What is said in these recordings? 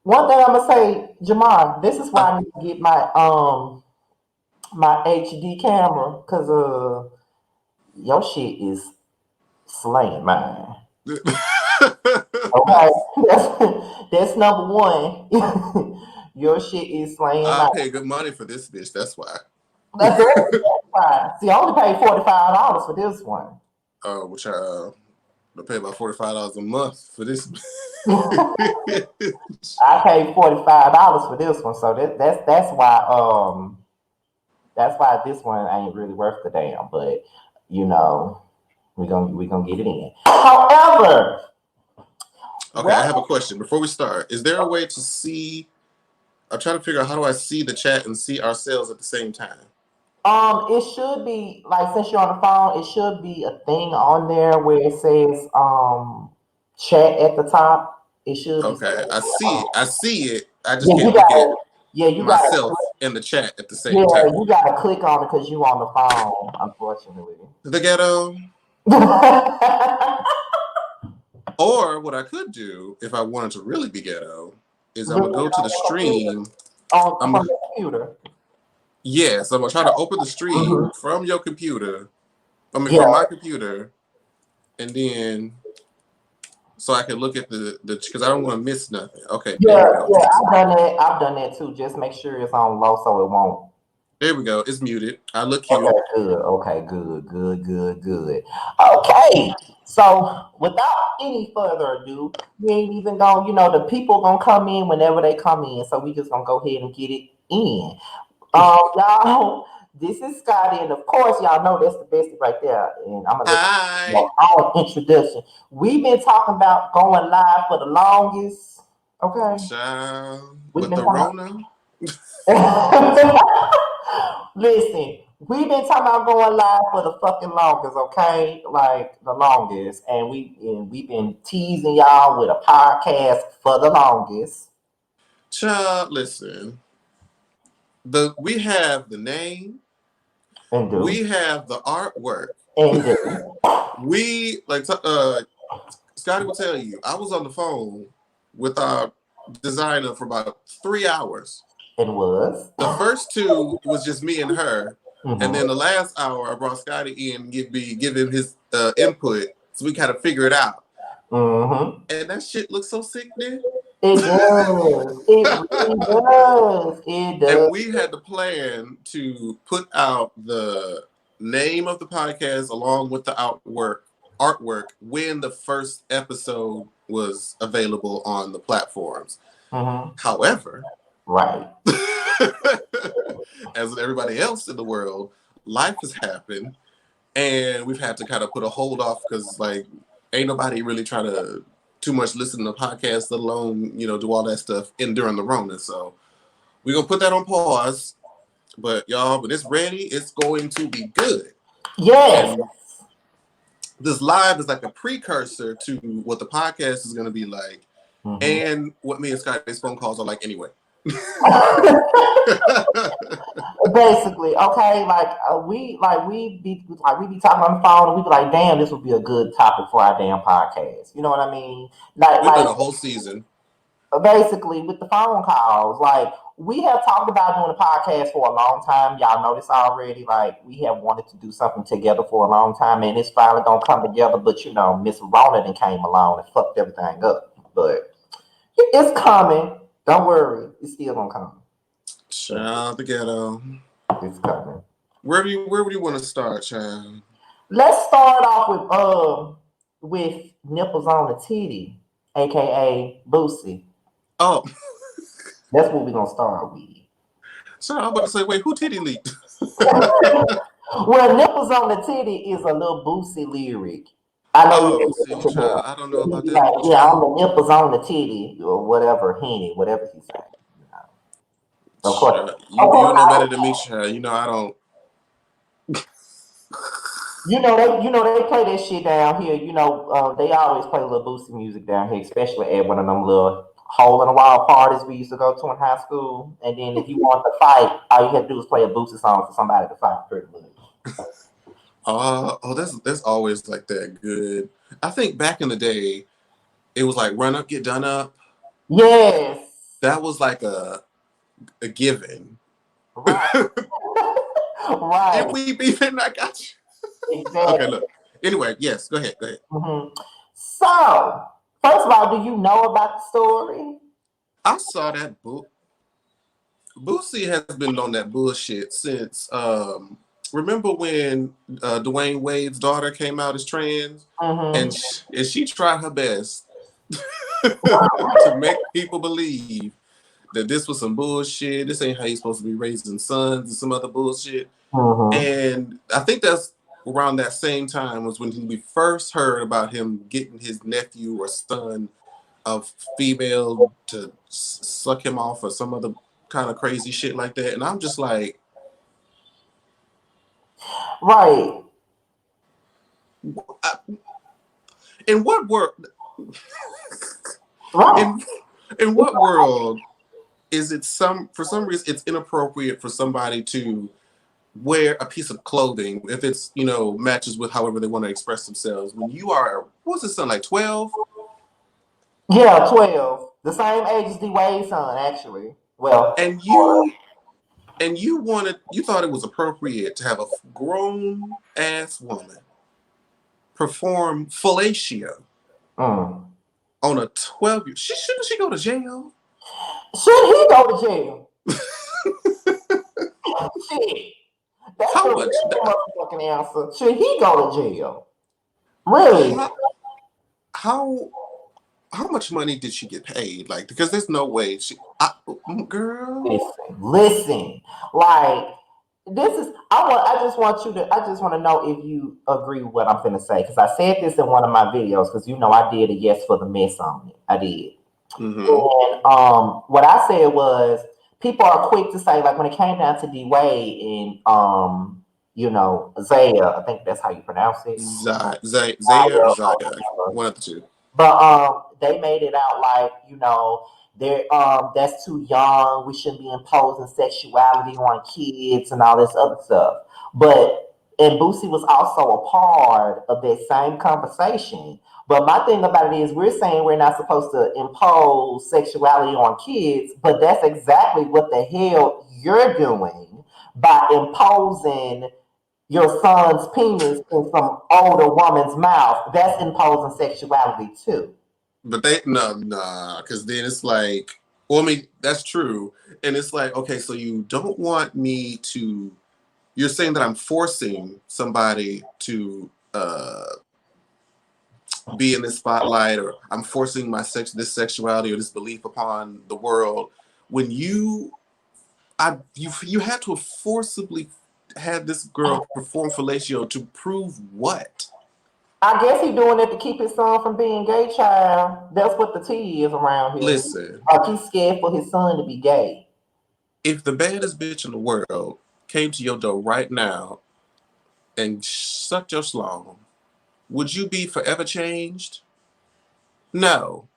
One thing I'm gonna say, Jamar, this is why I need to get my HD camera because your shit is slaying mine. Okay, that's number one. Your shit is slaying I mine. pay good money for this bitch. That's why. That's fine. See, I only paid $45 for this one. Which I pay about $45 a month for this. I paid $45 for this one, so that's why this one ain't really worth the damn. But you know, we gonna get it in. However, Okay, I have a question before we start. Is there a way to see? I'm trying to figure out how do I see the chat and see ourselves at the same time. it should be like since you're on the phone, it should be a thing on there where it says chat at the top. It should be. Okay, I see it. I see it. I just Yeah, you can't look at got. Yeah, you got. myself in the chat at the Yeah, same time. you gotta click on it because you on the phone. Unfortunately. The ghetto. Or what I could do if I wanted to really be ghetto is I'm gonna go to the stream. From your computer. Yes, I'm gonna try to open the stream from your computer. I mean, from my computer, and then so I can look at the because I don't want to miss nothing. Okay, there we go. Yeah, I've done that too. Just make sure it's on low so it won't. There we go. It's muted. I look cute. Okay, good. Okay, good. Okay, so without any further ado, we ain't even gonna, the people gonna come in whenever they come in. So we just gonna go ahead and get it in. Y'all, this is Scotty, and of course, y'all know that's the bestie right there. And I'm gonna let you know our introduction. We've been talking about going live for the longest. Okay. Child, We've with been the Rona. Listen, we've been talking about going live for the fucking longest, okay? Like the longest, and we've been teasing y'all with a podcast for the longest. Child, listen. We have the name. We have the artwork. We like Scotty will tell you. I was on the phone with our designer for about 3 hours. It was. The first two was just me and her, and then the last hour I brought Scotty in and give him his input, so we kind of figure it out. And that shit looks so sickening. It does. It really does. It does. And we had the plan to put out the name of the podcast along with the artwork when the first episode was available on the platforms. However, right. As with everybody else in the world, life has happened, and we've had to kind of put a hold off because like ain't nobody really trying to too much listen to podcasts, let alone do all that stuff during the Rona. So we're gonna put that on pause. But y'all, when it's ready, it's going to be good. Yes. And this live is like a precursor to what the podcast is gonna be like, and what me and Scotty's phone calls are like anyway. Basically, okay, we be talking on the phone and we be like, damn, this would be a good topic for our damn podcast. You know what I mean? We've done a whole season. Basically, with the phone calls, like we have talked about doing a podcast for a long time. Y'all know this already. Like we have wanted to do something together for a long time, and it's finally gonna come together. But Miss Rona then came along and fucked everything up. But it's coming. Don't worry, it's still gonna come. Child, the ghetto. It's coming. Where would you want to start, child? Let's start off with nipples on the titty, aka Boosie. Oh, that's what we're gonna start with. So I'm about to say, wait, who titty leaked? Well, nipples on the titty is a little Boosie lyric. I know I don't know about that. Like, yeah, on the nipples on the titty or whatever, henny, whatever he said. Of course, you know better than me, child. I don't. They play that shit down here. They always play a little Boosie music down here, especially at one of them little hole in the wall parties we used to go to in high school. And then if you want to fight, all you had to do was play a Boosie song for somebody to fight. Pretty much. That's always like that good. I think back in the day, it was like Run Up, Get Done Up. Yes. That was like a given. Right. If Right. we beefing, I got you. Okay, Exactly. look. Anyway, yes, go ahead. Go ahead. hmm So, first of all, do you know about the story? I saw that book. Boosie has been on that bullshit since. Remember when Dwayne Wade's daughter came out as trans, and hmm she tried her best to make people believe that this was some bullshit. This ain't how you're supposed to be raising sons and some other bullshit. hmm And I think that's around that same time was when we first heard about him getting his nephew or son of female to suck him off or some other kind of crazy shit like that. And I'm just like, Right. I- in what world? Right. In in what world is it for some reason it's inappropriate for somebody to wear a piece of clothing if it's matches with however they want to express themselves when you are what's his son like 12 Yeah, 12. The same age as D Wade's son, actually. Well, and you thought it was appropriate to have a grown ass woman perform fellatio mm. on a 12 year shouldn't she go to jail? Should he go to jail? Shit. That's How the much real motherfucking answer. Should he go to jail? Really? how how how much money did she get paid? Like, because there's no way girl. Listen. Like, this is I just want to know if you agree with what I'm finna say. Because I said this in one of my videos, because I did a yes for the mess on it. I did. Mm-hmm. And what I said was people are quick to say, like when it came down to D Wade and Zaya, I think that's how you pronounce it. Zaya or Zaya, one of the two. But they made it out like they're that's too young. We shouldn't be imposing sexuality on kids and all this other stuff. But and Boosie was also a part of that same conversation. But my thing about it is, we're saying we're not supposed to impose sexuality on kids, but that's exactly what the hell you're doing by imposing your son's penis in some older woman's mouth. That's imposing sexuality too. But they no nah, because then it's like, well, I mean that's true, and it's like, okay, so you don't want me to. You're saying that I'm forcing somebody to be in this spotlight, or I'm forcing this sexuality or this belief upon the world. When you had to forcibly had this girl perform fellatio to prove what? I guess he doing it to keep his son from being gay, child. That's what the tea is around here. Listen, Like he's scared for his son to be gay. if the baddest bitch in the world came to your door right now and sucked your schlong, would you be forever changed? No.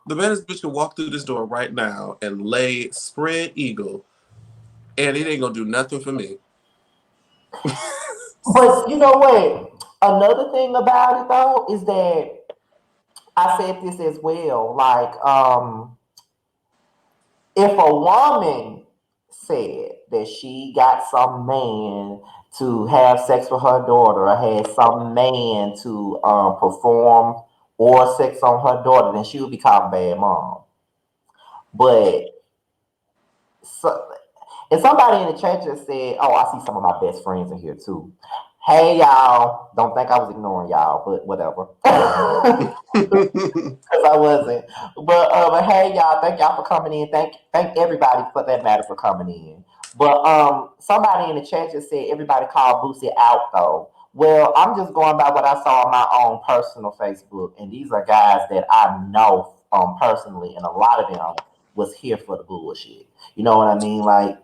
The baddest bitch can walk through this door right now and lay spread eagle, and it ain't gonna do nothing for me. But you know what? Another thing about it though is that I said this as well. Like, if a woman said that she got some man to have sex with her daughter or had some man to perform or sex on her daughter, then she would be called a bad mom. But so, and somebody in the chat just said, "Oh, I see some of my best friends in here too." Hey y'all, don't think I was ignoring y'all, but whatever. Because I wasn't. But hey y'all, thank y'all for coming in. Thank everybody for that matter for coming in. But somebody in the chat just said everybody called Boosie out though. Well, I'm just going by what I saw on my own personal Facebook, and these are guys that I know personally, and a lot of them was here for the bullshit. You know what I mean? Like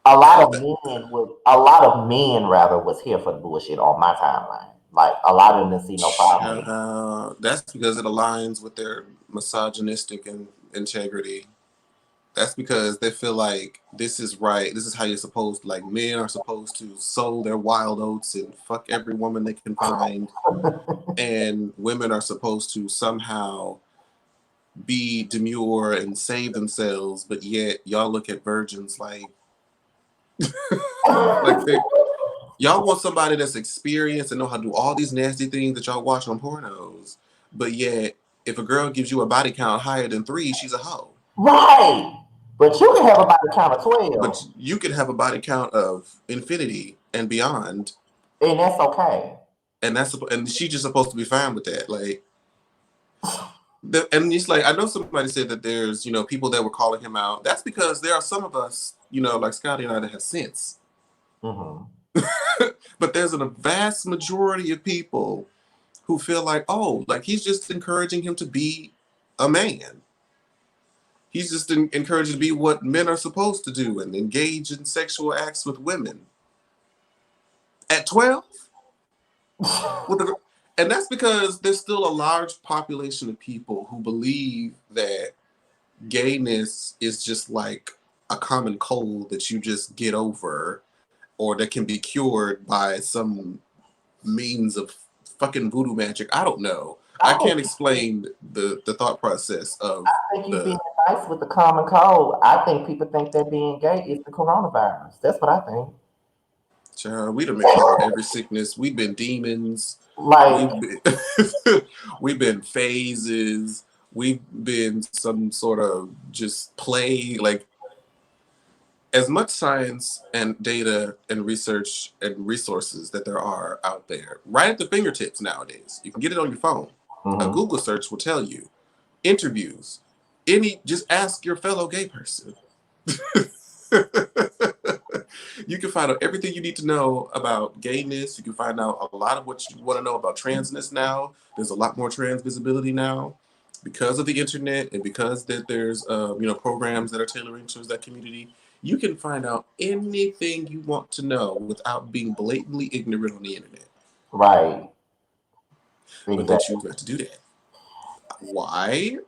a lot of men rather was here for the bullshit on my timeline. Like a lot of them didn't see no problem with it. That's because it aligns with their misogynistic integrity. That's because they feel like this is right. This is how you're supposed to, like, men are supposed to sow their wild oats and fuck every woman they can find. And women are supposed to somehow be demure and save themselves, but yet y'all look at virgins like they y'all want somebody that's experienced and know how to do all these nasty things that y'all watch on pornos, but yet if a girl gives you a body count higher than 3, she's a hoe. Right. But you can have a body count of But 12, you could have a body count of infinity and beyond, and that's okay. and she's just supposed to be fine with that. Like, and it's like I know somebody said that there's people that were calling him out. That's because there are some of us like Scotty and I that have sense, Mm-hmm. but there's a vast majority of people who feel like, oh, like he's just encouraging him to be a man. He's just encouraged to be what men are supposed to do and engage in sexual acts with women at 12. And that's because there's still a large population of people who believe that gayness is just like a common cold that you just get over or that can be cured by some means of fucking voodoo magic. I don't know. I I think can't explain the thought process of you being the nice with the common cold. I think people think that being gay is the coronavirus. That's what I think. child. We done been called every sickness. We've been demons. Like, We've been we've been phases. We've been some sort of just play. Like as much science and data and research and resources that there are out there, right at the fingertips nowadays. You can get it on your phone. A mm-hmm. Google search will tell you interviews. Just ask your fellow gay person. You can find out everything you need to know about gayness. You can find out a lot of what you want to know about transness now. There's a lot more trans visibility now because of the internet and because that there's programs that are tailoring towards that community. You can find out anything you want to know without being blatantly ignorant on the internet. Right. But they Exactly. choose not to do that. Why?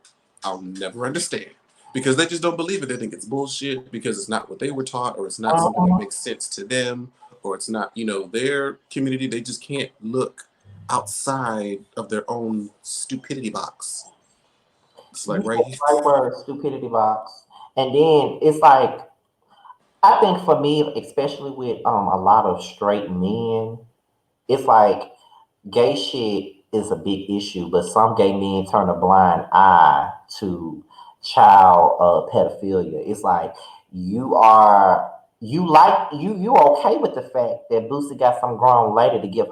I'll never understand. Because they just don't believe it. They think it's bullshit because it's not what they were taught, or it's not something that makes sense to them, or it's not, their community. They just can't look outside of their own stupidity box. It's You like said right here. the right word, stupidity box. And then it's like, I think for me, especially with a lot of straight men, it's like gay shit is a big issue, but some gay men turn a blind eye to child pedophilia. It's like you are you okay with the fact that Boosie got some grown lady to give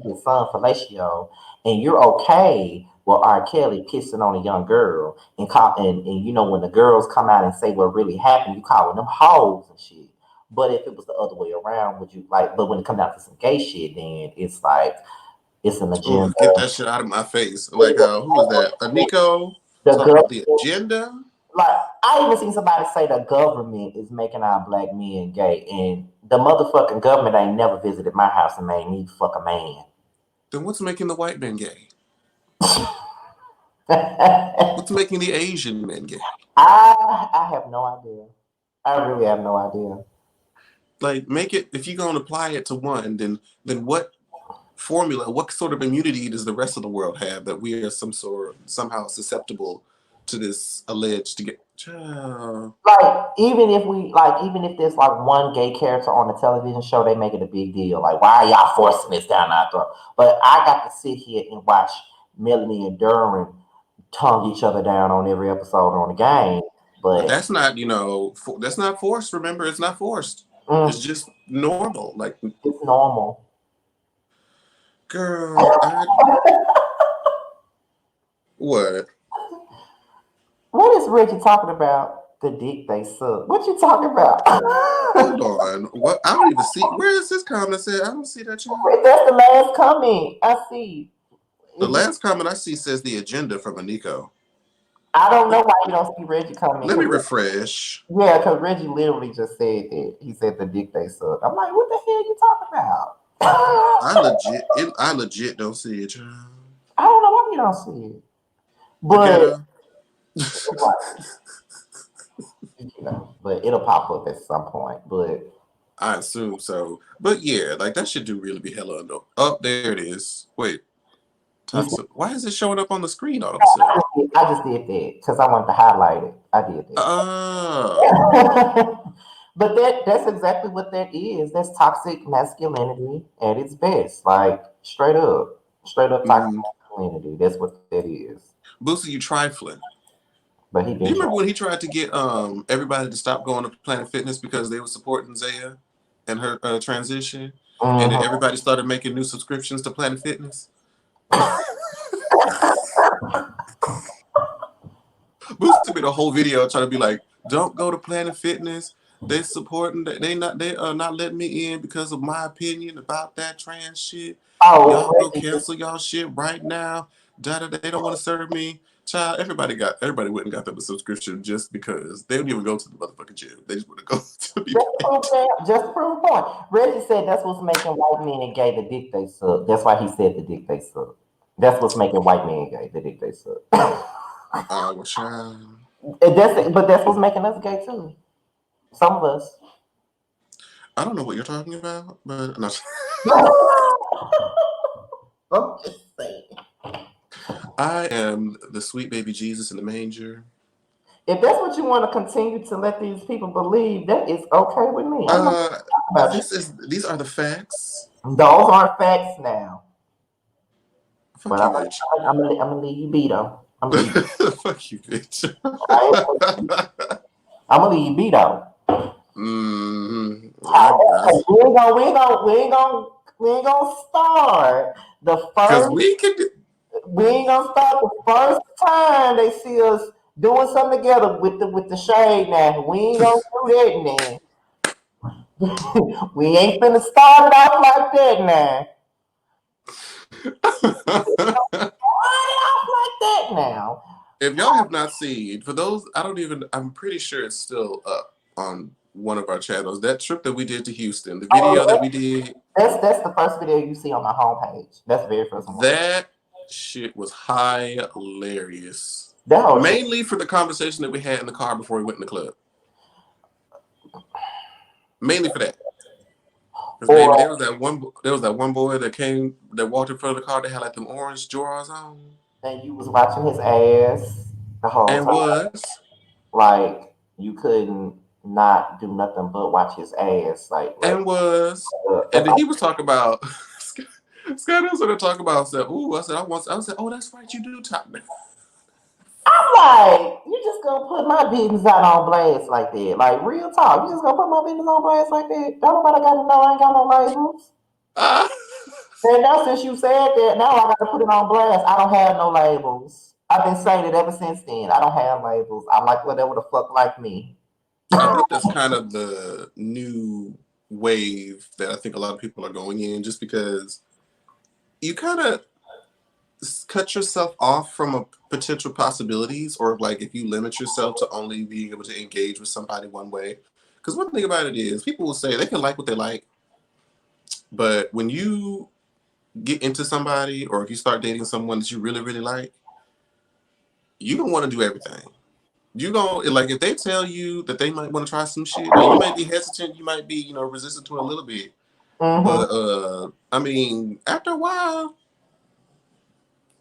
his son fellatio, and you're okay with R. Kelly kissing on a young girl and when the girls come out and say what really happened, you calling them hoes and shit. But if it was the other way around, would you like? But when it comes down to some gay shit, then it's like it's an Oh, agenda. get that shit out of my face. Like who was that? Nico The talking about the government, agenda. like I even seen somebody say the government is making our black men gay, and the motherfucking government ain't never visited my house and made me fuck a man. Then what's making the white men gay? I What's making the Asian men gay? I have no idea. I really have no idea. Like make it if you're gonna apply it to one, then what formula, what sort of immunity does the rest of the world have that we are somehow susceptible to this alleged get child. Like even if there's like one gay character on the television show, they make it a big deal. Like, why are y'all forcing this down our throat? But I got to sit here and watch Melanie and Duran tongue each other down on every episode on the game. But But that's not, that's not forced. Remember, it's not forced. It's mm, just normal. Like, it's normal. girl, what? What is Reggie talking about? The dick they suck. What you talking about? Hold on. What? I don't even see. Where is this comment said? I don't see that, child. That's the last comment I see. The If you, last comment I see says the agenda from Aniko. I don't know Let, why you don't see Reggie comment. let me refresh. Yeah, because Reggie literally just said that. He said the dick they suck. I'm like, what the hell you talking about? I legit don't see it, child. I don't know why you don't see it. The But ghetto. but it'll pop up at some point. But I assume so. But yeah, like that shit do really be hella. Oh, there it is. Wait. you see, Why is it showing up on the screen all of a sudden? I just did that because I wanted to highlight it. I did Oh. that. But that's exactly what that is. That's toxic masculinity at its best. Like straight up toxic Mm-hmm. masculinity. That's what that is. Boosie, you trifling. But he Do been you trying. remember when he tried to get everybody to stop going to Planet Fitness because they were supporting Zaya and her transition, and then Hmm. everybody started making new subscriptions to Planet Fitness? Boosie made a whole video trying to be like, "Don't go to Planet Fitness. They supporting. They are not letting me in because of my opinion about that trans shit. Oh, Y'all go Reggie just cancel y'all shit right now. They don't want to serve me." Child, everybody went and got them a subscription just because they don't even go to the motherfucking gym. They just want to go to be paid. just to prove a point. Reggie said that's what's making white men gay. The dick they suck. That's why he said the dick they suck. That's what's making white men gay. The dick they suck. Well, child. But that's what's making us gay too. Some of us. I don't know what you're talking about, but no. I'm just saying. I am the sweet baby Jesus in the manger. If that's what you want to continue to let these people believe, that is okay with me. I'm not Uh, talking about these are the facts. you. Those aren't facts now. But Fuck you, bitch. I'm gonna leave you be though. I'm gonna leave. Fuck you, bitch. I'm gonna leave you be though. I We ain't gonna start the because first. we can. We ain't gonna start the first time they see us doing something together with the shade. Now we ain't gonna do that, man. We ain't finna start it off like that now. Start it off like that now. If y'all have not seen, for those, I don't even. I'm pretty sure it's still up on one of our channels. That trip that we did to Houston, the Oh, video that we did, that's the first video you see on my homepage. That's the very first one. that shit was hilarious. That whole shit. Mainly for the conversation that we had in the car before we went in the club. Mainly for that. Because baby, Or there was that one boy that walked in front of the car that had like them orange drawers on. and you was watching his ass the whole And time. was. Like you couldn't not do nothing but watch his ass. And was. The And then he was talking about Scotty was gonna talk about said, ooh, I said, oh, that's right, you do top me. I'm like, you just gonna put my business out on blast like that? Like real talk, you just gonna put my business on blast like that? Don't nobody got to know I ain't got no labels. Ah. And now since you said that, now I gotta put it on blast. I don't have no labels. I've been saying it ever since then. I don't have labels. I like whatever the fuck like me. I think that's kind of the new wave that I think a lot of people are going in, just because you kind of cut yourself off from a potential possibilities, or like if you limit yourself to only being able to engage with somebody one way. Because one thing about it is people will say they can like what they like, but when you get into somebody or if you start dating someone that you really really like, you don't want to do everything. You going like if they tell you that they might want to try some shit, now you might be hesitant, you might be resistant to it a little bit, but Mm-hmm. I mean after a while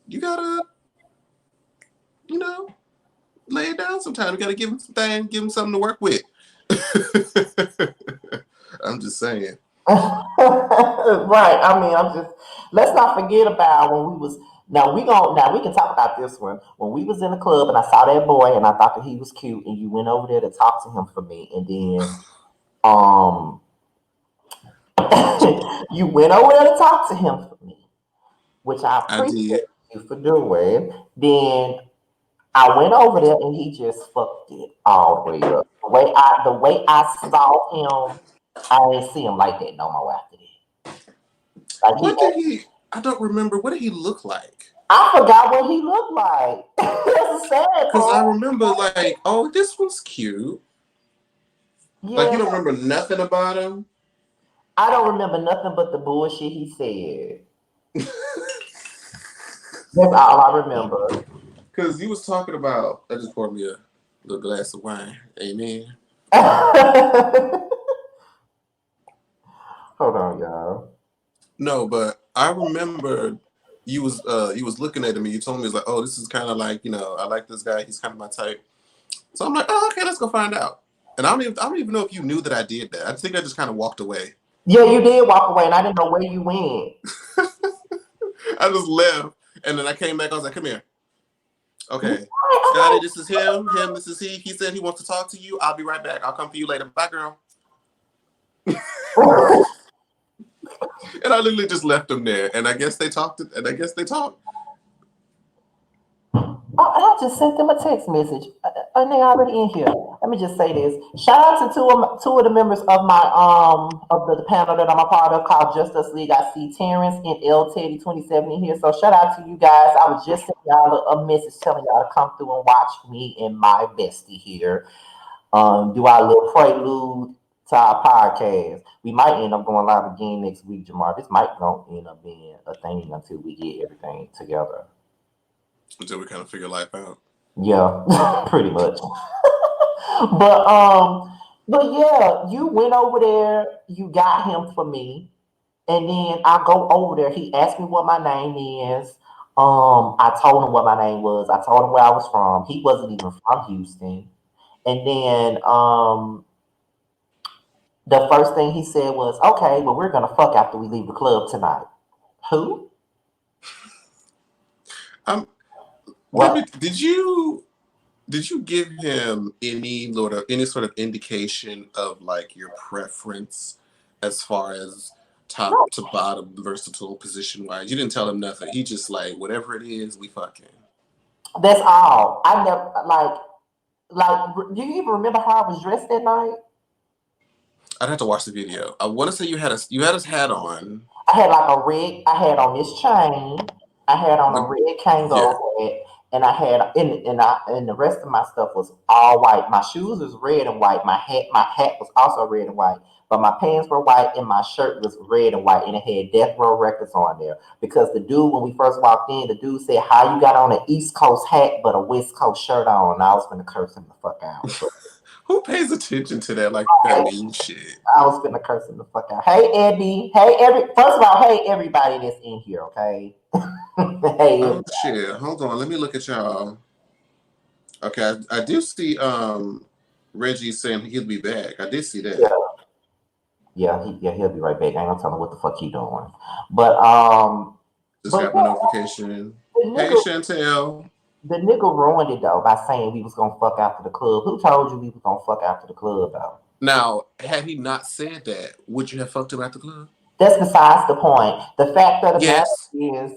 you gotta you know lay it down sometime. You got to give him something, give him something to work with. I'm just saying. Right. I mean, I'm just. Let's not forget about when we was. Now we can talk about this one. When we was in the club and I saw that boy and I thought that he was cute and you went over there to talk to him for me and then um you went over there to talk to him for me, which I I did. appreciate you for doing. Then I went over there and he just fucked it all the way up. The way I saw him, I didn't see him like that no more after that. Like he What did he? I don't remember. What did he look like? I forgot what he looked like. That's a sad Because I part. remember like, oh, this one's cute. Like Yeah, you don't remember nothing about him. I don't remember nothing but the bullshit he said. That's all I remember. Because he was talking about. I just poured me a little glass of wine. Amen. Hold on, y'all. No, but I remember. you was looking at him and you told me, it's like, oh, this is kind of like, I like this guy. He's kind of my type. So I'm like, oh, okay, let's go find out. And I don't even know if you knew that I did that. I think I just kind of walked away. Yeah, you did walk away, and I didn't know where you went. I just left, and then I came back. I was like, come here. Okay, Scotty, this is him. This is he. He said he wants to talk to you. I'll be right back. I'll come for you later. Bye, girl. And I literally just left him there. And I guess they talked. I just sent them a text message, and they already in here. Let me just say this: shout out to two of the members of my of the panel that I'm a part of called Just Us League. I see Terrence and L Teddy 27 in here, so shout out to you guys. I was just sending y'all a message telling y'all to come through and watch me and my bestie here. Do our little prelude to our podcast. We might end up going live again next week, Jamar. This might not end up being a thing until we get everything together. Until we kind of figure life out. Yeah, pretty much. But yeah, you went over there, you got him for me, and then I go over there. He asked me what my name is. I told him what my name was. I told him where I was from. He wasn't even from Houston. And then the first thing he said was, "Okay, well we're gonna fuck after we leave the club tonight." Who? What? Did you give him any sort of indication of like your preference as far as top to bottom versatile position wise? You didn't tell him nothing. He just like whatever it is, we fucking. That's all. I never like. Do you even remember how I was dressed that night? I'd have to watch the video. I want to say you had his hat on. I had like a red. I had on this chain. I had on a red Kango hat, and I had and the rest of my stuff was all white. My shoes was red and white. My hat was also red and white. But my pants were white and my shirt was red and white, and it had Death Row Records on there. Because the dude, when we first walked in, the dude said, "How you got on an East Coast hat but a West Coast shirt on?" And I was gonna curse him the fuck out. Who pays attention to that like that means shit? I was gonna curse him the fuck out. Hey Eddie. First of all, hey everybody that's in here, okay? Hey. Oh shit. Hold on. Let me look at y'all. Okay, I do see Reggie saying he'll be back. I did see that. He'll be right back. I ain't gonna tell him what the fuck he doing. But just got my notification. Hey Chantel. The nigga ruined it though by saying we was gonna fuck after the club. Who told you we was gonna fuck after the club though? Now, had he not said that, would you have fucked him at the club? That's besides the point. The fact of the matter is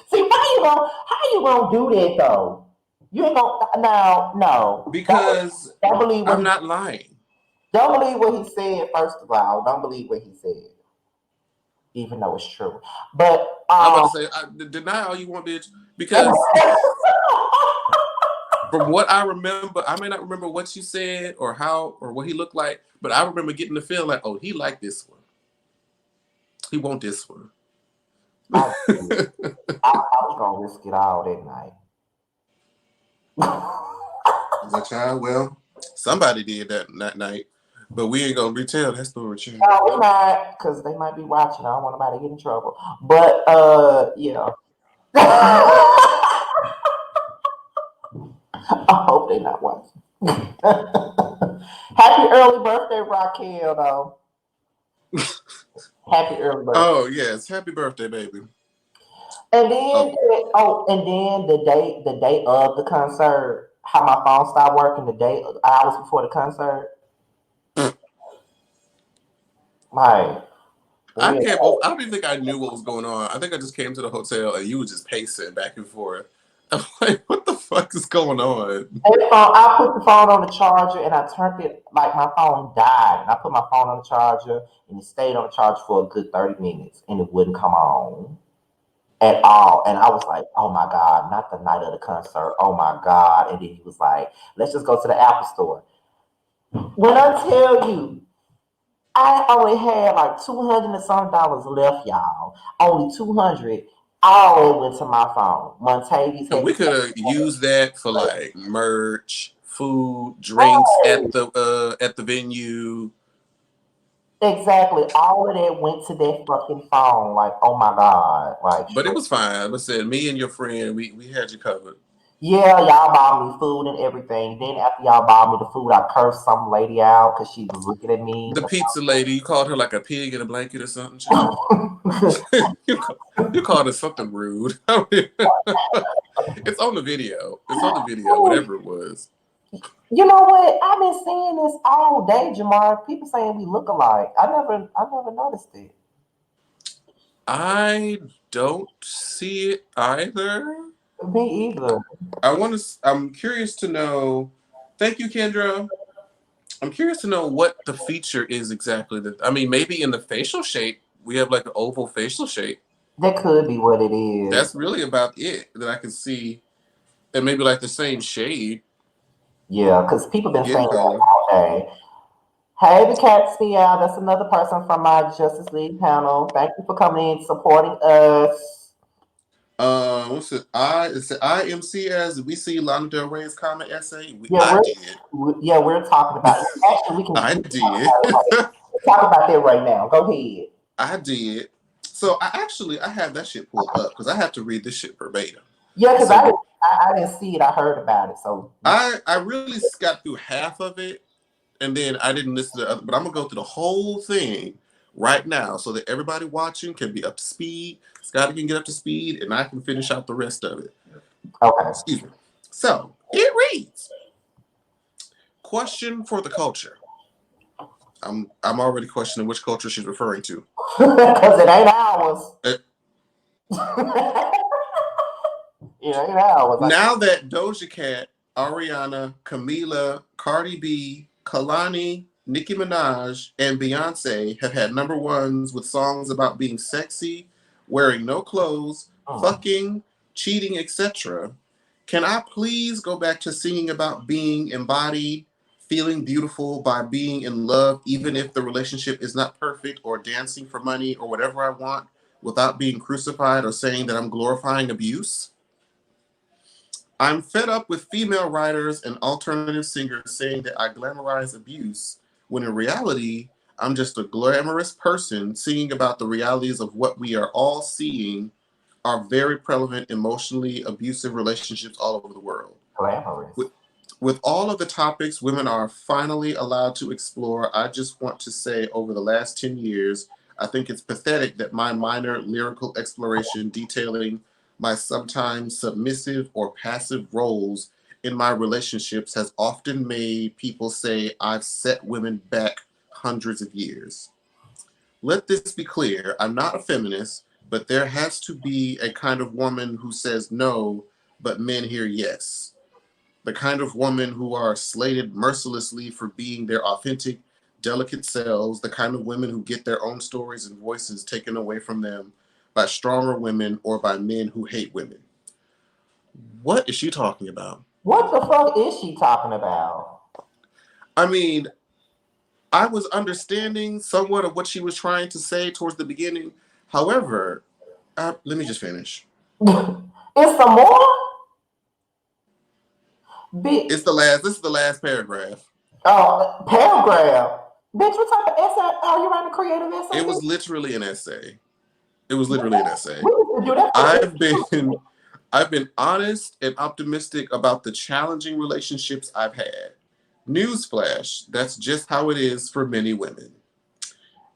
see, how you gonna do that though? You ain't gonna no. Because don't believe I'm not lying. Don't believe what he said, first of all. Don't believe what he said. Even though it's true. But I'm about to say deny all you want, bitch. Because from what I remember, I may not remember what you said or how or what he looked like, but I remember getting the feel like, oh, he liked this one. He want this one. I was gonna risk it all that night. Child, well, somebody did that night, but we ain't gonna retell that story. No, we not, because they might be watching. I don't want nobody to get in trouble. But yeah. I hope they're not watching. Happy early birthday, Raquel, though. Happy early birthday. Oh yes, happy birthday, baby. And then the day of the concert, how my phone stopped working hours before the concert. Like, I don't even think I knew what was going on. I think I just came to the hotel and you were just pacing back and forth. I'm like, what the fuck is going on? I put the phone on the charger and I turned it like my phone died. And I put my phone on the charger and it stayed on the charger for a good 30 minutes and it wouldn't come on at all. And I was like, oh my God, not the night of the concert. Oh my God. And then he was like, let's just go to the Apple store. When I tell you, I only had like $200 and some left, y'all. Only 200. All it went to my phone. Montavious. And we could have used that for like merch, food, drinks at the venue. Exactly. All of that went to that fucking phone. Like, oh my God. Like, But it was fine. I said, me and your friend, we had you covered. yeah, y'all bought me food and everything. Then after y'all bought me the food, I cursed some lady out because she was looking at me. The pizza lady, you called her like a pig in a blanket or something, child. you, you called her something rude. It's on the video. It's on the video, whatever it was. You know what? I've been seeing this all day, Jamar. People saying we look alike. I never noticed it. I don't see it either. Me either. I'm curious to know. Thank you, Kendra. I'm curious to know what the feature is exactly. That I mean, maybe in the facial shape, we have like an oval facial shape. That could be what it is. That's really about it that I can see. And maybe like the same shade, Yeah, because people been saying skin that color. all day. Hey, the Cats Meow. That's another person from my Justice League panel. Thank you for coming in, supporting us. What's it? It's the IMC as we see Lana Del Rey's comment essay. Yeah, I did. we're talking about. Actually, I we can did. talk about that right now. Go ahead. I did. So I have that shit pulled up because I have to read this shit verbatim. Yeah, because So I didn't see it. I heard about it. So I really got through half of it and then I didn't listen to the other, but I'm gonna go through the whole thing right now so that everybody watching can be up to speed. Scotty can get up to speed, and I can finish out the rest of it. okay. Excuse me. So it reads: Question for the culture. I'm already questioning which culture she's referring to. Because it ain't ours. Uh, It ain't ours. now that Doja Cat, Ariana, Camila, Cardi B, Kalani, Nicki Minaj, and Beyonce have had number ones with songs about being sexy, wearing no clothes, fucking, cheating, etc., can I please go back to singing about being embodied, feeling beautiful by being in love, even if the relationship is not perfect, or dancing for money or whatever I want, without being crucified or saying that I'm glorifying abuse? I'm fed up with female writers and alternative singers saying that I glamorize abuse, when in reality, I'm just a glamorous person singing about the realities of what we are all seeing are very prevalent emotionally abusive relationships all over the world. Glamorous. With all of the topics women are finally allowed to explore, I just want to say over the last 10 years, I think it's pathetic that my minor lyrical exploration detailing my sometimes submissive or passive roles in my relationships has often made people say I've set women back hundreds of years. Let this be clear, I'm not a feminist, but there has to be a kind of woman who says no, but men hear yes. The kind of woman who are slated mercilessly for being their authentic, delicate selves, the kind of women who get their own stories and voices taken away from them by stronger women or by men who hate women. What is she talking about? What the fuck is she talking about? I mean, I was understanding somewhat of what she was trying to say towards the beginning. However, let me just finish. It's some more? Bitch. This is the last paragraph. Oh, paragraph. Bitch, what type of essay are you writing a creative essay? It was literally an essay. It was literally an essay. We need to do that for I've been I've been honest and optimistic about the challenging relationships I've had. Newsflash, that's just how it is for many women.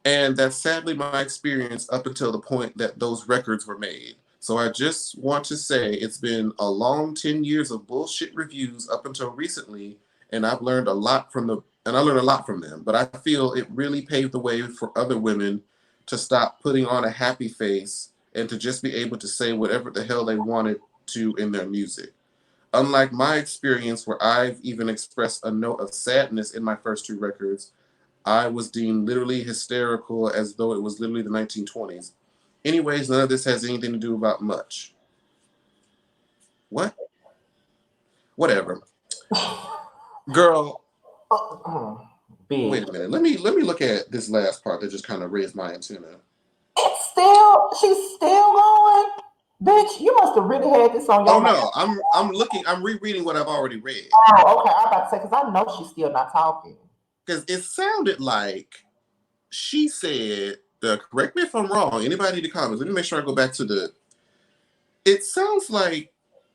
And that's sadly my experience up until the point that those records were made. So I just want to say it's been a long 10 years of bullshit reviews up until recently, and I've learned a lot from I learned a lot from them, but I feel it really paved the way for other women to stop putting on a happy face and to just be able to say whatever the hell they wanted to in their music. Unlike my experience where I've even expressed a note of sadness in my first two records, I was deemed literally hysterical as though it was literally the 1920s. Anyways, none of this has anything to do about much. What? Whatever. Girl, Bitch. wait a minute. Let me look at this last part that just kind of raised my antenna. She's still going? Bitch, you must have really had this on Oh your mind. no, I'm rereading what I've already read. Oh, okay. I'm about to say, because I know she's still not talking. Because it sounded like she said, correct me if I'm wrong, anybody in the comments, let me make sure I go back to the, it sounds like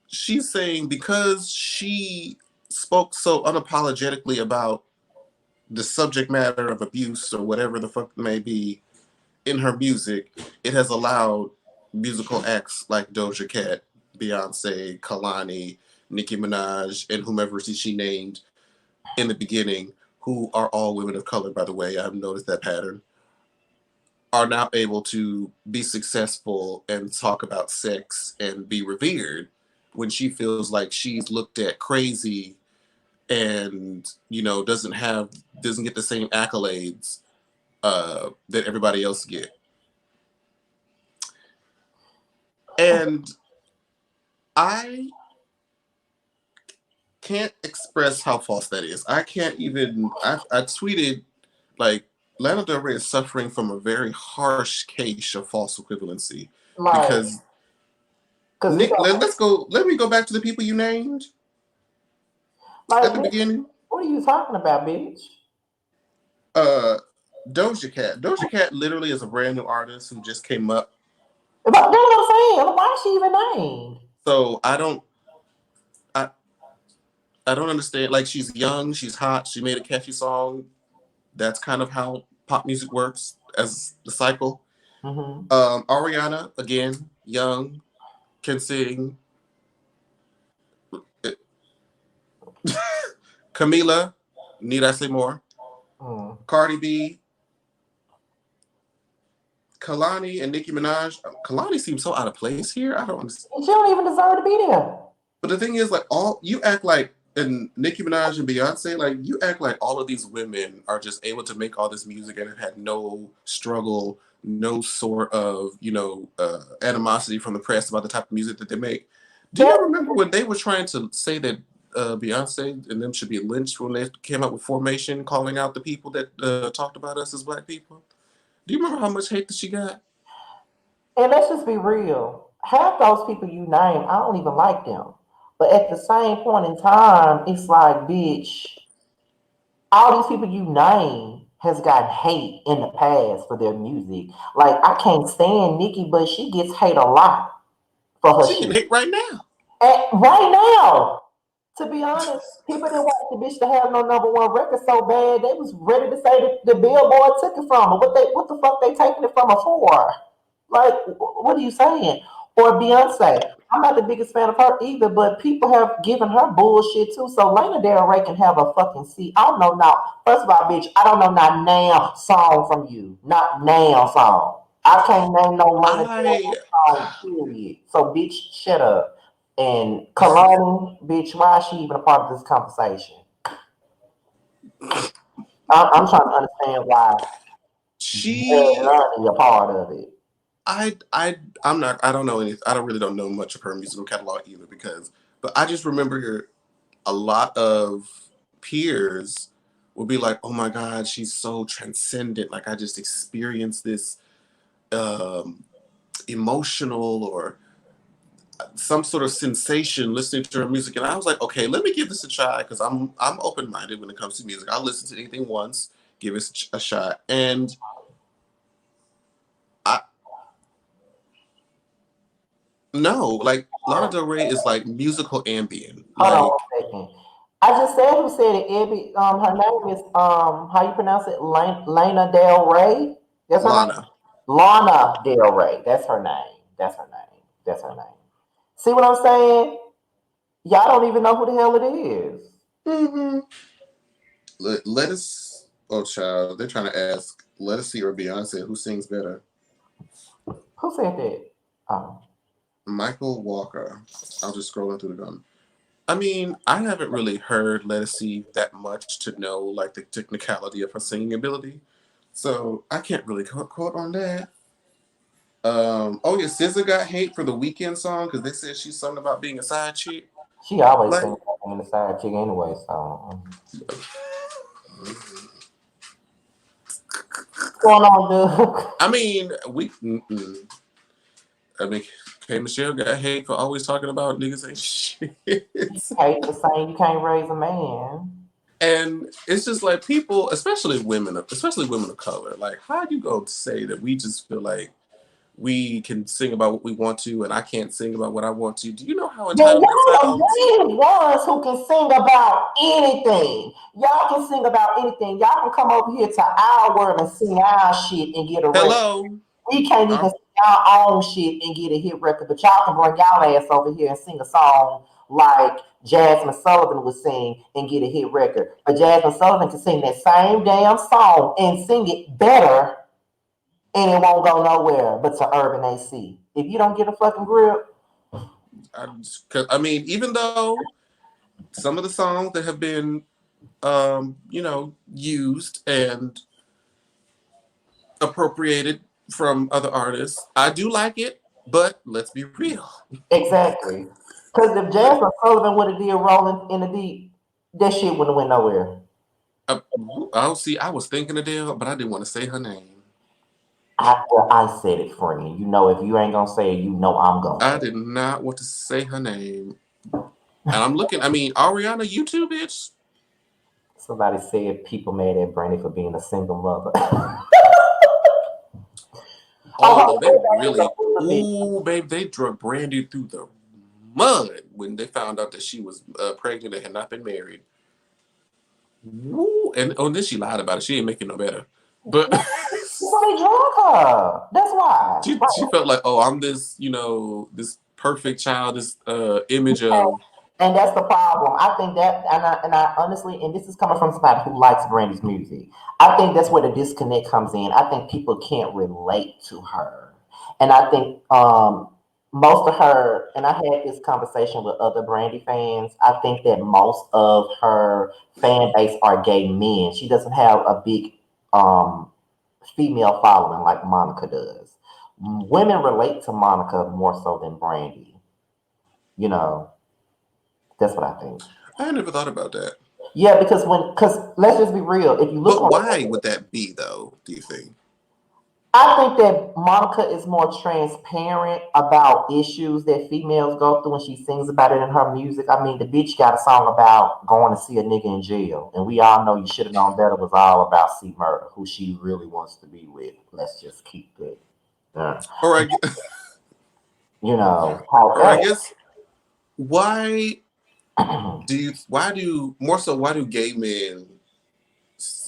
she's saying because she spoke so unapologetically about the subject matter of abuse or whatever the fuck it may be in her music, it has allowed musical acts like Doja Cat, Beyonce, Kalani, Nicki Minaj, and whomever she named in the beginning, who are all women of color, by the way, I've noticed that pattern, are now able to be successful and talk about sex and be revered when she feels like she's looked at crazy and doesn't get the same accolades that everybody else get. And I can't express how false that is. I can't even. I tweeted like Lana Del Rey is suffering from a very harsh case of false equivalency Like, because cause we Nick. got Let's go. Let me go back to the people you named like, at the bitch, beginning. what are you talking about, bitch? Uh, Doja Cat. Doja Cat literally is a brand new artist who just came up. But that's what I'm saying. Why is she even named? So I I don't understand. Like she's young, she's hot, she made a catchy song. That's kind of how pop music works as the cycle. Mm-hmm. Ariana, again, young, can sing. Camila, need I say more? Mm. Cardi B, Kalani, and Nicki Minaj. Kalani seems so out of place here. I don't understand. She don't even deserve to be there. But the thing is, like, all you act like, and Nicki Minaj and Beyonce, like, you act like all of these women are just able to make all this music and have had no struggle, no sort of, animosity from the press about the type of music that they make. Do That you remember when they were trying to say that Beyonce and them should be lynched when they came out with Formation, calling out the people that talked about us as black people? Do you remember how much hate that she got? and let's just be real. Half those people you name, I don't even like them. But at the same point in time, it's like, bitch, all these people you name has gotten hate in the past for their music. Like I can't stand Nicki, but she gets hate a lot for her She shit. getting hate right now. And right now, to be honest, people didn't want the bitch to have no number one record so bad they was ready to say that the Billboard took it from her. What the fuck they taking it from her for? Like, what are you saying? Or Beyonce. I'm not the biggest fan of her either, but people have given her bullshit too. So Lana Del Rey can have a fucking seat. I don't know now. First of all, bitch, I don't know not now song from you. Not now song. I can't name no Lana Del I Rey song, period. So bitch, shut up. And Kalani, bitch, why is she even a part of this conversation? I'm trying to understand why she none is a part of it. I'm not. I don't know any. I don't really don't know much of her musical catalog either because. But I just remember a lot of peers would be like, "Oh my God, she's so transcendent! Like I just experienced this um, emotional or some sort of sensation listening to her music." And I was like, "Okay, let me give this a try because I'm open minded when it comes to music. I'll listen to anything once, give it a shot." And I no, like Lana Del Rey is like musical ambient. Hold on Like a second. I just said who said it. Abby, her name is how you pronounce it? Lana Del Rey. That's her name. Lana. Lana Del Rey. That's her name. That's her name. That's her name. See what I'm saying? Y'all don't even know who the hell it is. Mm-hmm. Let us. Oh, child, they're trying to ask. Let us see or Beyonce who sings better. Who said that? Oh. Michael Walker. I was just scrolling through the gun. I mean, I haven't really heard Let Us See that much to know like the technicality of her singing ability, so I can't really quote on that. Oh yeah, SZA got hate for the Weekend song because they said she's something about being a side chick. She always Like, sings on the side chick anyway, so what's going on, dude? I mean, we. Mm-mm. I mean, K Michelle got hate for always talking about niggas ain't shit. Hate the saying you can't raise a man. And it's just like people, especially women of color, like how you go say that we just feel like we can sing about what we want to and I can't sing about what I want to. Do you know how Man, entitled that y'all sounds? are the ones who can sing about anything. Y'all can sing about anything. Y'all can come over here to our world and sing our shit and get a record. Hello. We can't even sing our own shit and get a hit record, but y'all can bring y'all ass over here and sing a song like Jasmine Sullivan would sing and get a hit record. But Jasmine Sullivan can sing that same damn song and sing it better, and it won't go nowhere but to Urban AC. If you don't get a fucking grip, I mean, even though some of the songs that have been, used and appropriated from other artists, I do like it. But let's be real. exactly. Because if Jasmine Sullivan would have did Rolling in the Deep, that shit wouldn't have went nowhere. Uh, I'll see. I was thinking Adele, but I didn't want to say her name. I said it, friend. You know, if you ain't gonna say it, you know I'm gonna I say it. did not want to say her name. And I'm looking. I mean, Ariana, you too, bitch. Somebody said people mad at Brandy for being a single mother. Oh Oh, no, they really. her bitch. Ooh, babe, they drug Brandy through the mud when they found out that she was pregnant and had not been married. Woo, and then she lied about it. She ain't making no better. But So they drug her. That's why. she felt like, oh, I'm this, this perfect child, this image of. And that's the problem. I think that, and I honestly, and this is coming from somebody who likes Brandy's music. I think that's where the disconnect comes in. I think people can't relate to her, and I think most of her. And I had this conversation with other Brandy fans. I think that most of her fan base are gay men. She doesn't have a big um, female following like Monica does. Women relate to Monica more so than Brandy. You know, that's what I think. I never thought about that. Yeah, because let's just be real. If you look But on, why would that be, though? Do you think? I think that Monica is more transparent about issues that females go through, and she sings about it in her music. I mean, the bitch got a song about going to see a nigga in jail, and we all know you should have known better was all about C Murder, who she really wants to be with. Let's just keep it. Yeah. Or I, You know, or I however, guess why why do gay men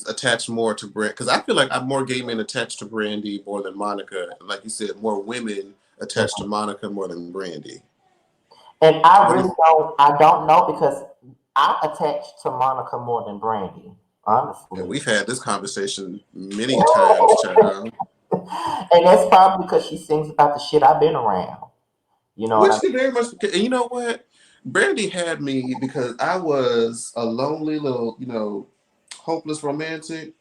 attach more to Brand? Because I feel like I'm more gay men attached to Brandy more than Monica. Like you said, more women attached to Monica more than Brandy. and I What do really you? don't know because I attach to Monica more than Brandy, And honestly. we've had this conversation many a times, child. And that's probably because she sings about the shit I've been around. You know what Which I she very much. And you know what? Brandy had me because I was a lonely little, hopeless romantic.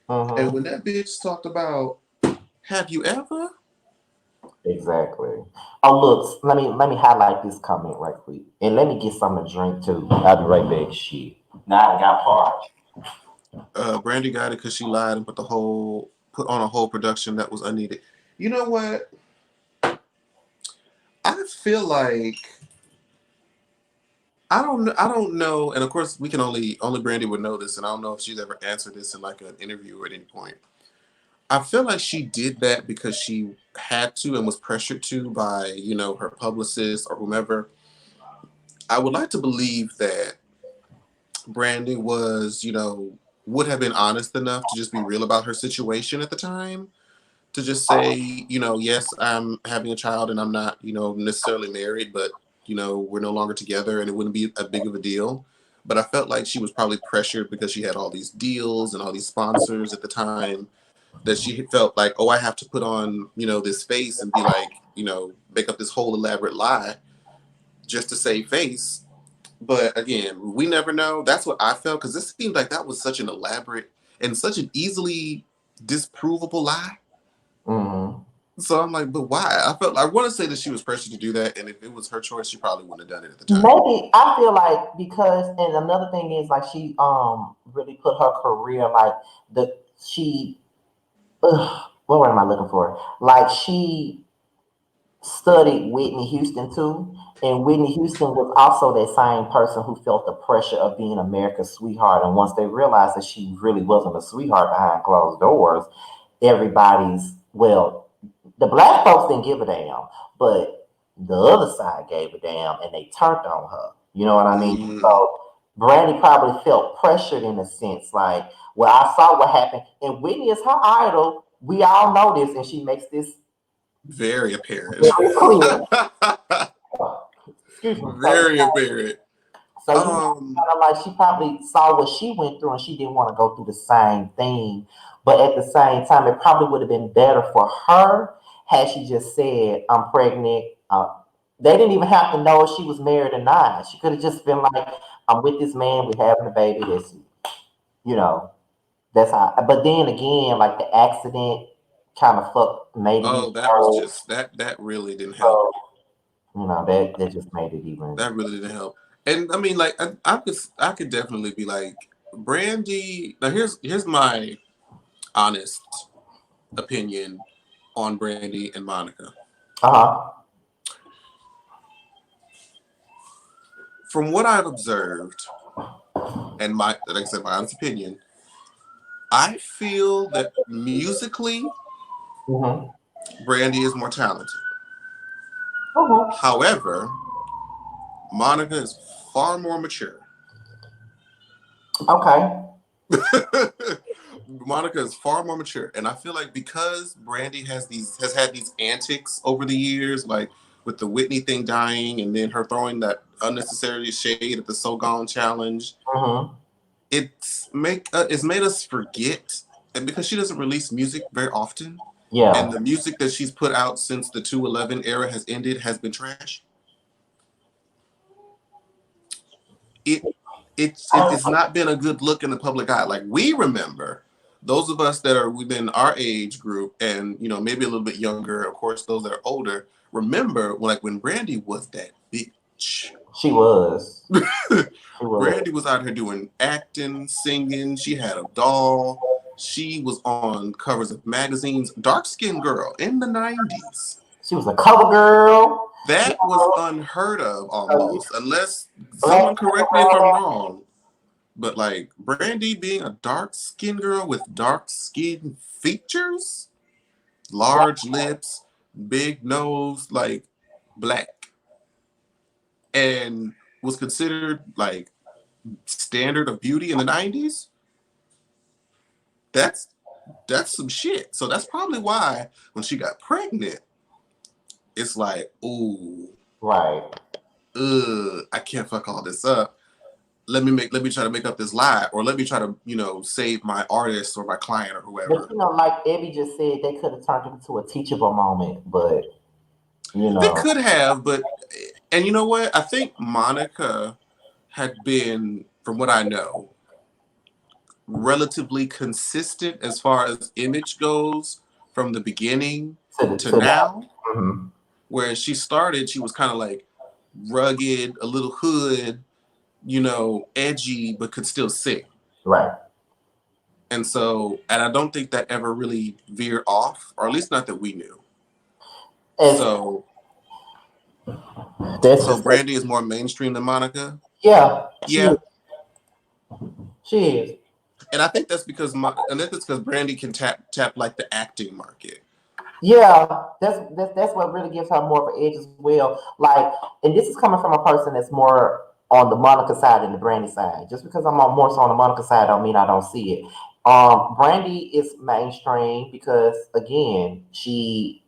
mean? And when that bitch talked about, have you ever? Exactly. Oh, look, let me highlight this comment right quick, and let me get something to drink too. I'll be right back. Shit. Now I got parched. Brandy got it because she lied and put on a whole production that was unneeded. You know what? I feel like I don't know, and of course we can only Brandy would know this, and I don't know if she's ever answered this in like an interview or at any point. I feel like she did that because she had to and was pressured to by her publicist or whomever. I would like to believe that Brandy was would have been honest enough to just be real about her situation at the time to just say, yes, I'm having a child and I'm not, necessarily married, but, we're no longer together and it wouldn't be a big of a deal. But I felt like she was probably pressured because she had all these deals and all these sponsors at the time that she felt like, oh, I have to put on, this face and be like, make up this whole elaborate lie just to save face. But again, we never know. That's what I felt because this seemed like that was such an elaborate and such an easily disprovable lie. Mm-hmm. So I'm like, but why? I want to say that she was pressured to do that, and if it was her choice, she probably wouldn't have done it at the time. Maybe I feel like because, and another thing is like she really put her career like the she what word am I looking for? Like she studied Whitney Houston too. And Whitney Houston was also that same person who felt the pressure of being America's sweetheart. And once they realized that she really wasn't a sweetheart behind closed doors, everybody's, well, the black folks didn't give a damn, but the other side gave a damn and they turned on her. You know what I mean? Mm, So Brandy probably felt pressured in a sense, like, well, I saw what happened, and Whitney is her idol. We all know this, and she makes this very apparent. very clear. Excuse me. Very apparent. So you know, Um, kind of like she probably saw what she went through, and she didn't want to go through the same thing. But at the same time, it probably would have been better for her had she just said, "I'm pregnant." They didn't even have to know if she was married or not. She could have just been like, "I'm with this man. We're having a baby." This, you know, that's how. But then again, like the accident kind of made it even oh, that was worse. just that really didn't help. So that just made it even. That really didn't help. And I mean, like, I could definitely be like, Brandy. Now, here's my honest opinion on Brandy and Monica. Uh huh. From what I've observed, and like I said, my honest opinion, I feel that musically, Hmm. Brandy is more talented. Hmm. However, Monica is far more mature. Okay. Monica is far more mature, and I feel like because Brandy has had these antics over the years, like with the Whitney thing dying, and then her throwing that unnecessary shade at the So Gone challenge, Hmm. it's made us forget, and because she doesn't release music very often, and Yeah. the music that she's put out since the 211 era has ended has been trash. it it's not been a good look in the public eye. Like we remember, those of us that are within our age group, and maybe a little bit younger, of course, those that are older, remember like when Brandy was that bitch. She was. She was. Brandy was out here doing acting, singing. She had a doll. She was on covers of magazines. Dark skinned girl in the 90s. She was a cover girl. You That was know, unheard of a almost, unless black someone correct me if I'm girl. wrong. But like Brandy being a dark skinned girl with dark skin features, large lips, big nose, like black, and was considered like standard of beauty in the 90s, that's that's some shit. So that's probably why when she got pregnant, it's like, ooh, Right. I can't fuck all this up. Let me try to make up this lie, or let me try to save my artist or my client or But whoever. like Evie just said, they could have turned it into a teachable moment. But you They know, could have, but and you know what? I think Monica had been, from what I know, relatively consistent as far as image goes from the beginning to to that. now. Hmm. Where she started, she was kind of like rugged, a little hood, edgy, but could still sing. Right. And I don't think that ever really veered off, or at least not that we knew. As So, that's so just Brandy is more mainstream than Monica. yeah. Yeah, She is. and I think that's because Brandy can tap like the acting market. Yeah, that's what really gives her more of an edge as well. Like, and this is coming from a person that's more on the Monica side than the Brandy side. Just because I'm on more so on the Monica side, don't mean I don't see it. Brandy is mainstream because again, she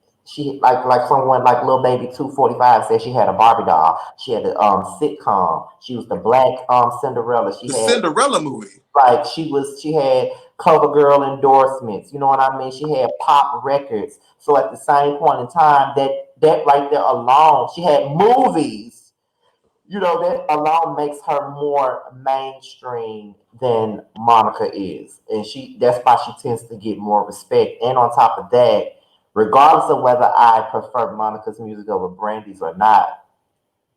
like someone like Little Baby 245 said she had a Barbie doll. She had a sitcom. She was the black Cinderella. She The had Cinderella movie. like she had cover girl endorsements, you know what I mean? She had pop records. So at the same point in time, that right there alone, she had movies. You know, that alone makes her more mainstream than Monica is. And that's why she tends to get more respect. And on top of that, regardless of whether I prefer Monica's music over Brandy's or not,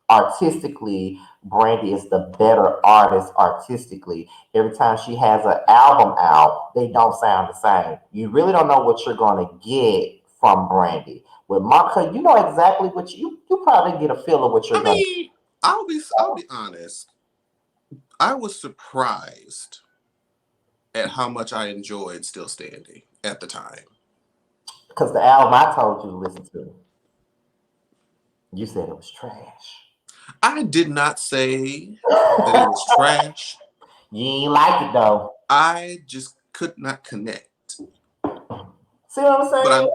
artistically, Brandy is the better artist artistically. Every time she has an album out, they don't sound the same. You really don't know what you're going to get from Brandy. with Monica, you know exactly what you probably get a feel of what you're I gonna. mean, I'll be honest. I was surprised at how much I enjoyed Still Standing at the time. Because the album I told you to listen to, you said it was trash. I did not say that it was trash. You ain't like it though. I just could not connect. See what I'm But saying?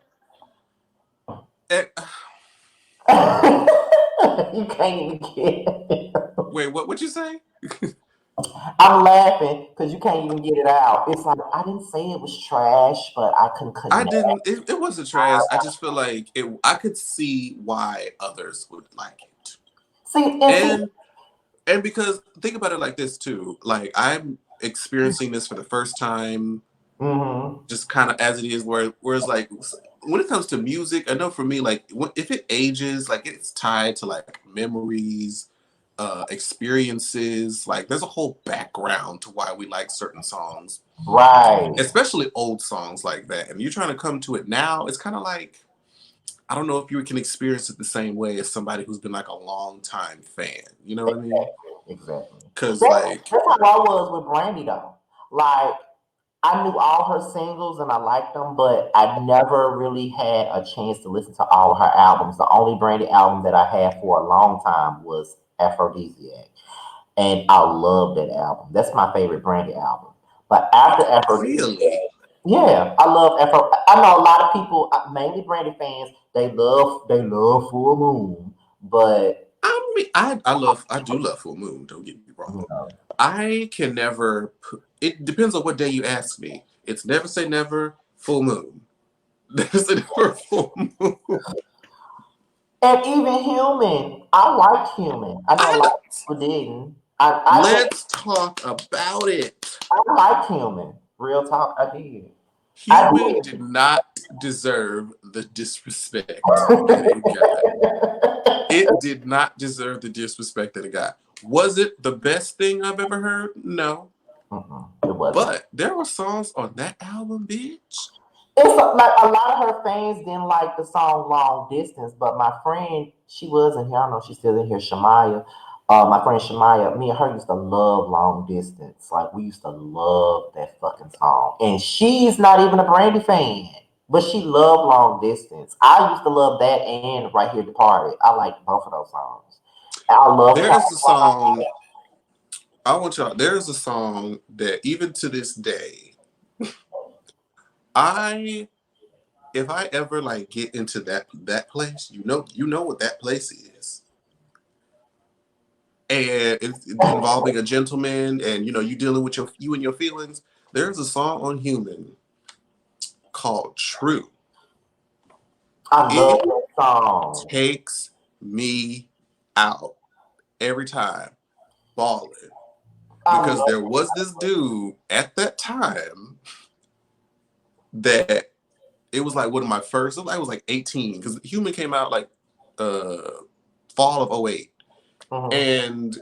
eh, You can't even get it. wait, what would you say? I'm laughing because you can't even get it out. It's like I didn't say it was trash, but I couldn't I connect. didn't. It wasn't trash. I just feel like it. I could see why others would like it, See, and because think about it like this too. Like I'm experiencing this for the first time, hmm just kind of as it is. Whereas like when it comes to music, I know for me, like if it ages, like it's tied to like memories, experiences. Like there's a whole background to why we like certain songs, right. especially old songs like that. And you're trying to come to it now, it's kind of like I don't know if you can experience it the same way as somebody who's been like a long time fan. You know what I mean? Exactly. Because like, That's how I was with Brandy though. Like I knew all her singles and I liked them, but I never really had a chance to listen to all of her albums. The only Brandy album that I had for a long time was Aphrodisiac. And I love that album. That's my favorite Brandy album. But after Aphrodisiac, really, yeah, I love Afro. I know a lot of people, mainly Brandy fans, they love Full Moon, but I mean, I do love Full Moon. Don't get me you wrong. know, I can never. It depends on what day you ask me. It's never say never. Full Moon. Never say never. Full Moon. and even Human, I like Human. I know a I lot of people didn't. let's talk about it. I like Human. Real talk, I did. I Human did not deserve the disrespect that it got. did. It did not deserve the disrespect that it got. Was it the best thing I've ever heard? No. It wasn't. But there were songs on that album, bitch. It's like a lot of her fans didn't like the song "Long Distance," but my friend, she was in here. I don't know if she's still in here. Shamaya, my friend Shamaya, me and her used to love "Long Distance." Like we used to love that fucking song, and she's not even a Brandy fan, but she loved "Long Distance." I used to love that and "Right Here Departed." I like both of those songs. I love There's a California. song, I want y'all, there's a song that even to this day, I if I ever like get into that place, you know what that place is. And it's involving a gentleman and you dealing with you and your feelings. There's a song on Human called True. I love It that song. takes me out every time, balling. I Because love there was this dude at that time that it was like one of my first, I was like 18, because Human came out like uh fall of '08. Mhm. And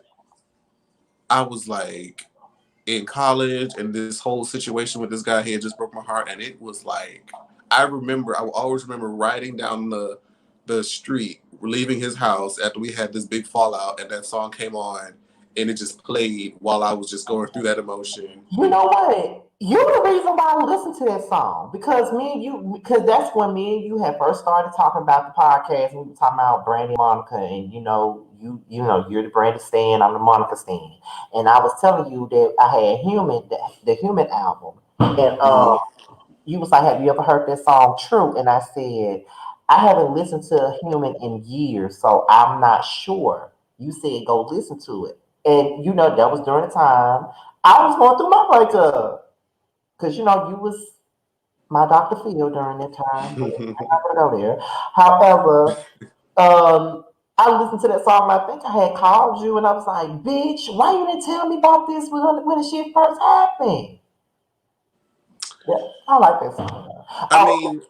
I was like in college and this whole situation with this guy here just broke my heart. And it was like I will always remember riding down the street, leaving his house after we had this big fallout, and that song came on and it just played while I was just going through that emotion. You know what? You're the reason why I listen to that song because me and you, because that's when me and you had first started talking about the podcast. And we were talking about Brandy and Monica, and you know, you're the Brandy stan, I'm the Monica stan, and I was telling you that I had the Human album, and Hmm. you was like, "Have you ever heard that song True?" And I said, "I haven't listened to Human in years, so I'm not sure." You said, "Go listen to it," and you know that was during the time I was going through my breakup because you was my Dr. Phil during that time, but I'm not gonna go there. However, I listened to that song. And I think I had called you, and I was like, "Bitch, why you didn't tell me about this when the shit first happened?" Yeah, I like that song. I Oh, mean,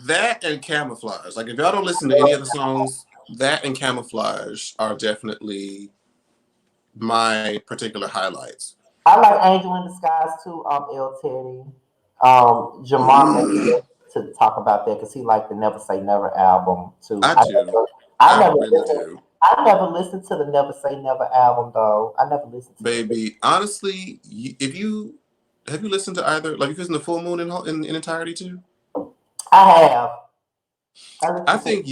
that and Camouflage. Like if y'all don't listen to any other songs, that and Camouflage are definitely my particular highlights. I like Angel in Disguise too. L. Teddy, Jamar. Mm. to talk about that because he liked the Never Say Never album too. I do. I I never really listened. do. I never listened to the Never Say Never album though. I never listened to it. Baby, honestly, if you have you listened to either, like, you listened to Full Moon in entirety too? I have. I I listened to. think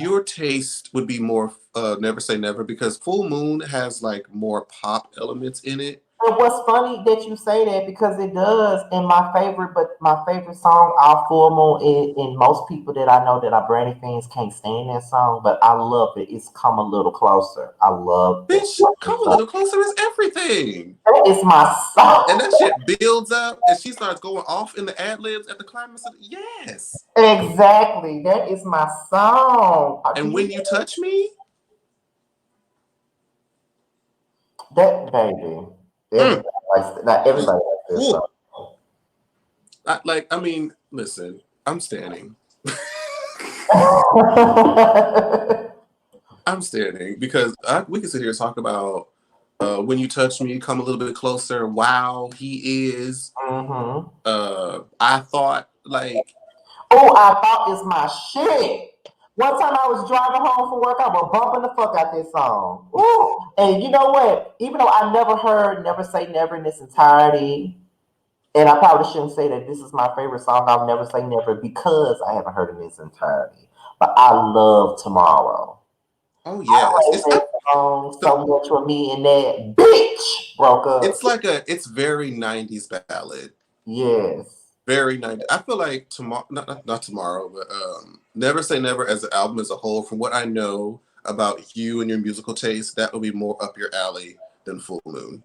your taste would be more Never Say Never, because Full Moon has like more pop elements in it. And what's funny that you say that because it does. And my favorite song off Full Moon, and most people that I know that are Brandy fans can't stand that song, but I love it. It's Come a Little Closer. I love that Bitch, Come a song. Little Closer is everything. That is my And song. that shit builds up and she starts going off in the ad libs at the climax of yes. Exactly. That is my song. Do And you When You Touch Me, that baby? mm, Everybody likes that. Not mm, everybody likes this ooh. song. I mean, listen, I'm standing. I'm standing because we can sit here and talk about When You Touch Me, Come a Little Bit Closer. Wow, he is. Mm-hmm. I thought, like, Oh, I thought it's my shit. One time I was driving home from work, I was bumping the fuck out this song. Ooh. And you know what? Even though I never heard Never Say Never in its entirety, and I probably shouldn't say that this is my favorite song, I'll never say never because I haven't heard it in its entirety. But I love Tomorrow. oh I yes, played that song so so much when me and that bitch broke up. it's very 90s ballad. Yes. Very 90s. I feel like tomorrow, not tomorrow, but Never Say Never as an album as a whole, from what I know about you and your musical taste, that would be more up your alley than Full Moon.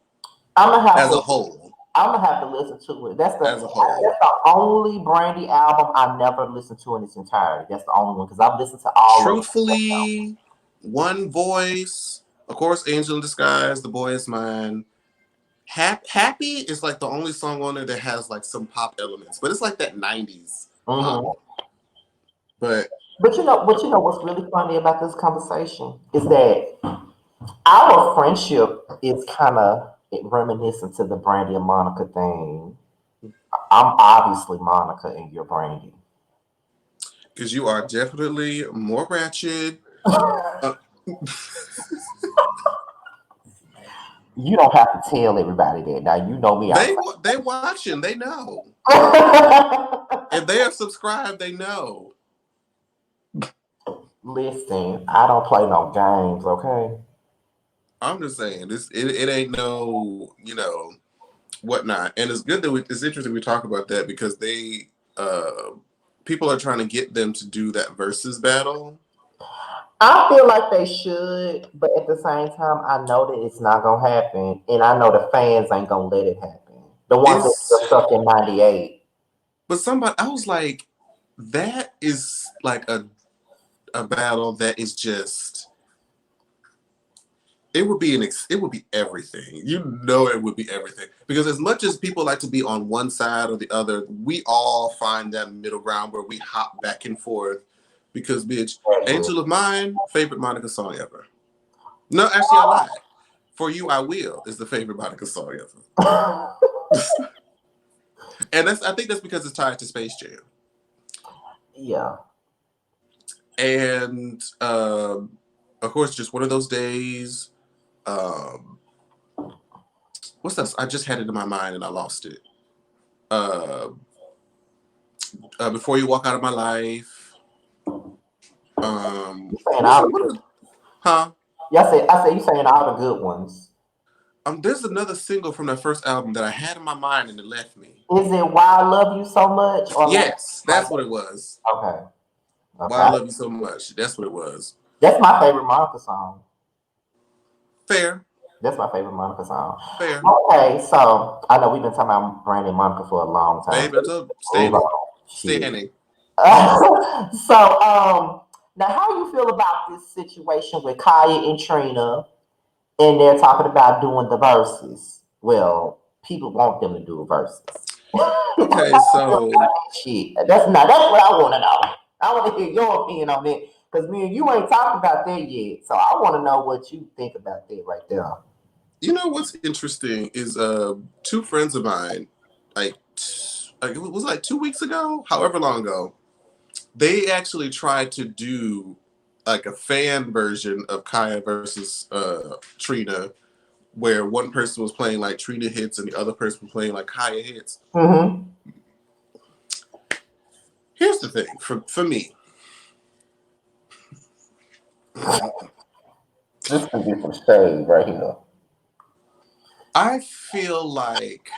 I'm gonna have As to a whole. I'm gonna have to listen to it. As a whole. That's the only Brandy album I never listened to in its entirety. That's the only one because I've listened to all of them. Truthfully, One Voice, of course, Angel in Disguise, The Boy Is Mine. Happy is like the only song on there that has like some pop elements, but it's like that 90s pop. Hmm. But But you know what's really funny about this conversation is that our friendship is kind of reminiscent to the Brandy and Monica thing. I'm obviously Monica and you're Brandy. because you are definitely more ratchet. Uh, You don't have to tell everybody that. Now you know me outside. they watching, they know. If they are subscribed, they know. Listen, I don't play no games, okay? I'm just saying, it ain't no, whatnot. And it's good that it's interesting we talk about that because they people are trying to get them to do that versus battle. I feel like they should, but at the same time, I know that it's not gonna happen, and I know the fans ain't gonna let it happen. The ones that It's were stuck in '98. but somebody I was like, that is like a battle that is just it would be everything. It would be everything. Because as much as people like to be on one side or the other, we all find that middle ground where we hop back and forth. Because bitch, Angel of Mine, favorite Monica song ever. No, actually I lied. For You I Will is the favorite Monica song ever. And I think that's because it's tied to Space Jam. Yeah. And of course, Just One of Those Days. Um, what's that? I just had it in my mind and I lost it. Uh, Before You Walk Out of My Life. You saying all the Huh? Yeah, I say you saying all the good ones. There's another single from that first album that I had in my mind and it left me. Is it Why I Love You So Much or Yes, like that's what it was. okay. Why I Okay. Love You So Much. That's what it was. That's my favorite Monica song. Fair. That's my favorite Monica song. Fair. Okay, so I know we've been talking about Brandy and Monica for a long time. Baby, I'm Move standing. on. Shit. Standing. So now how you feel about this situation with Kaya and Trina and they're talking about doing the verses? Well, people want them to do verses. Okay, so Shit. That's what I want to know. I want to hear your opinion on it. Because me and you ain't talked about that yet. So I want to know what you think about that right there. you know what's interesting is two friends of mine, like like it was like 2 weeks ago, however long ago, they actually tried to do like a fan version of Kaya versus Trina, where one person was playing like Trina hits and the other person was playing like Kaya hits. Mm-hmm. Here's the thing for me. This could be some shade right here. I feel like,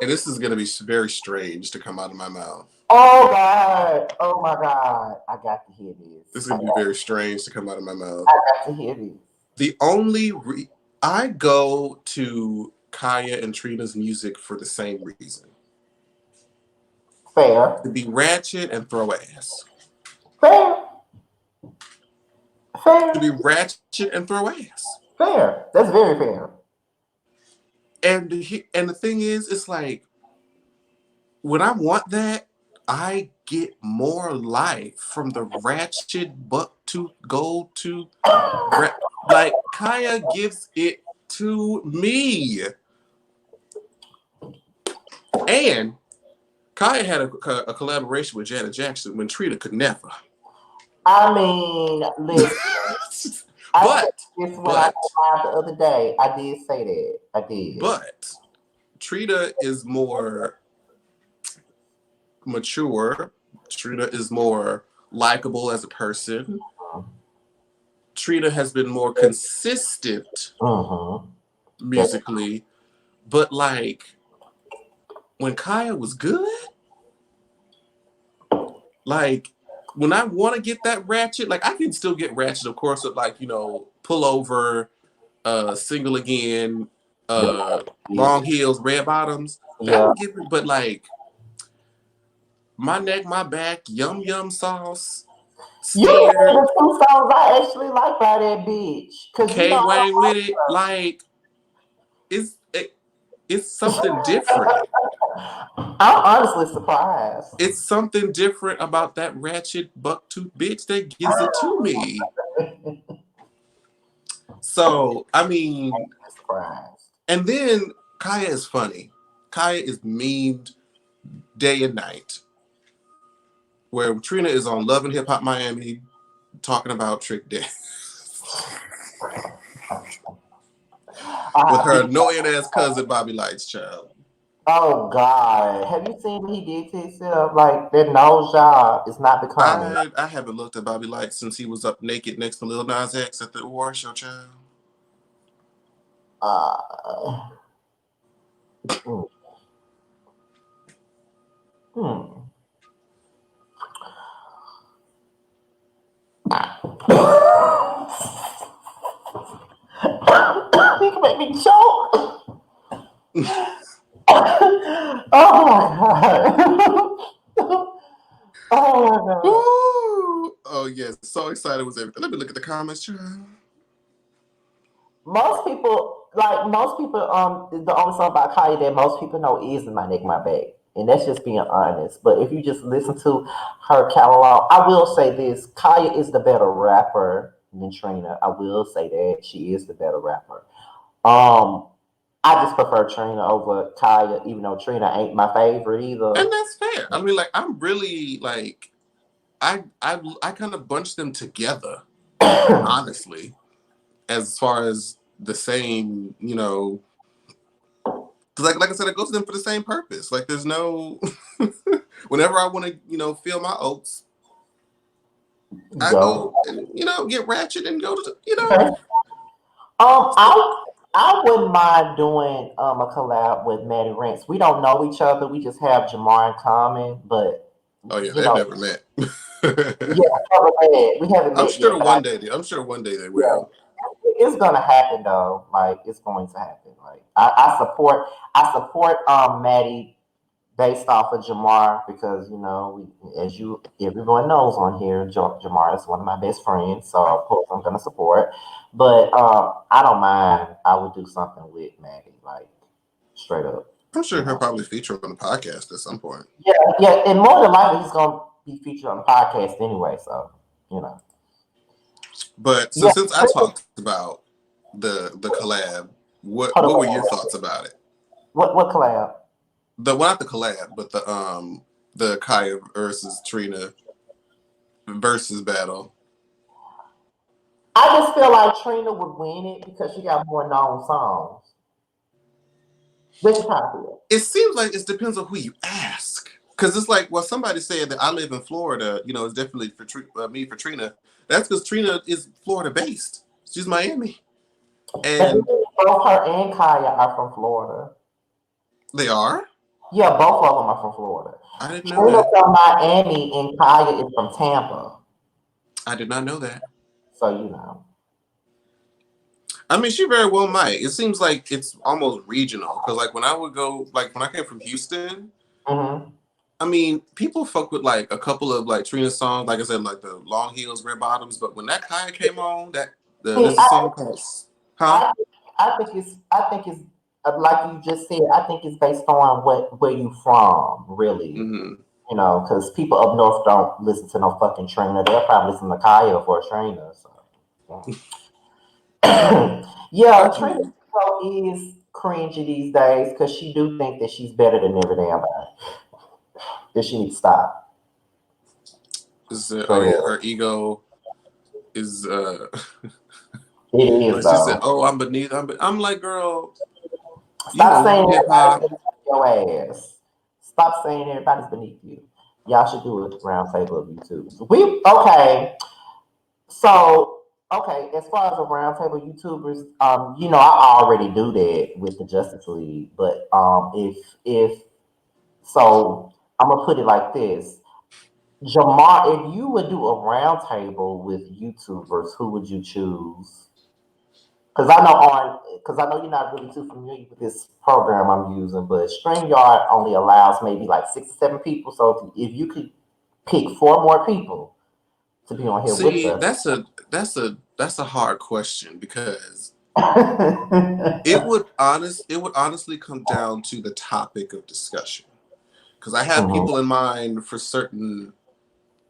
and this is going to be very strange to come out of my mouth. Oh God! Oh my God! I got to hear this. This is going to be very strange to come out of my mouth. I got to hear this. The only I go to Kaya and Trina's music for the same reason. Fair. To be ratchet and throw ass. Fair. Fair. To be ratchet and throw ass. Fair. That's very fair. And the thing is, it's like when I want that, I get more life from the ratchet buck to gold to like Kaya gives it to me. And Kaya had a collaboration with Janet Jackson when Trina could never. I mean, listen. I the other day, I did say that. I did. But Trina is more mature. Trina is more likable as a person. Trina has been more consistent musically. But like when Kaya was good, like when I want to get that ratchet, like I can still get ratchet, of course, with like, pull over, single again, long heels, red bottoms. That would give it, but like my neck, my back, yum yum sauce. You know the two songs I actually like by that bitch. K Wayne with it, like it's something different. I'm honestly surprised. It's something different about that ratchet bucktooth bitch that gives it to me. So, I mean, and then Kaya is funny. Kaya is memed day and night. Where Trina is on Love and Hip Hop Miami talking about Trick Daddy. With her annoying ass cousin Bobby Light's child. Oh God! Have you seen what he did to himself? Like that nose job is not becoming. I haven't looked at Bobby Light since he was up naked next to Lil Nas X at the award show, child. You can make me choke. Oh my God. Oh my God. Ooh. Oh yes, so excited was everything. Let me look at the comments, child. Most people, the only song by Kaya that most people know is My Neck, My Back. And that's just being honest. But if you just listen to her catalog, I will say this, Kaya is the better rapper than Trina. I will say that. She is the better rapper. I just prefer Trina over Kaya, even though Trina ain't my favorite either. And that's fair. I mean, like, I'm really like I kind of bunched them together, honestly, as far as the same, like I said, it goes to them for the same purpose. Like there's no whenever I want to, feel my oats, I go and, get ratchet and go to I wouldn't mind doing a collab with Maddie Rance. We don't know each other. We just have Jamar in common, but oh yeah, they've never met. We haven't met. I'm sure one day they will. It's gonna happen though. Like it's going to happen. Like I support Maddie based off of Jamar because everyone knows on here, Jamar is one of my best friends, so of course I'm gonna support. But I don't mind. I would do something with Maddie, like straight up. I'm sure he'll probably feature on the podcast at some point. Yeah, and more than likely he's gonna be featured on the podcast anyway. So But since I talked about the collab, what were your thoughts about it? What collab? not the collab, but the Kaya versus Trina versus battle. I just feel like Trina would win it because she got more known songs. Which is how I feel. It seems like it depends on who you ask. Because it's like, well, somebody said that I live in Florida, you know, it's definitely for me, for Trina. That's because Trina is Florida based. She's Miami. But And both her and Kaya are from Florida. they are? Yeah, both of them are from Florida. I didn't know Trina's that. from Miami and Kaya is from Tampa. I did not know that. So, you know. I mean, she very well might. It seems like it's almost regional. Because, like, when I came from Houston, Mm-hmm. I mean, people fuck with, like, a couple of, like, Trina songs. Like I said, like, the Long Heels, Red Bottoms. But when that Kaya came on, See, there's a song called, huh? I, I think it's like you just said. I think it's based on where you from, really. Mm-hmm. You know, because people up north don't listen to no fucking Trina. They'll probably listen to Kaya for a Trina. So, yeah, I Trina mean, is cringy these days because she do think that she's better than every damn body. That she needs to stop. oh, For yeah, real. her ego is, It is like she said, though. oh, I'm beneath. I'm like, girl, Stop saying hip everybody's hop. beneath your ass. Stop saying everybody's beneath you. Y'all should do a round table of YouTubers. So okay, as far as a round table YouTubers, I already do that with the Justice League. But if so, I'm gonna put it like this: Jamar, if you would do a round table with YouTubers, who would you choose? Because I know you're not really too familiar with this program I'm using, but StreamYard only allows maybe like 6 or 7 people. So if you could pick 4 more people to be on here with See, us. that's a hard question because it would honestly come down to the topic of discussion. Because I have Mhm. people in mind for certain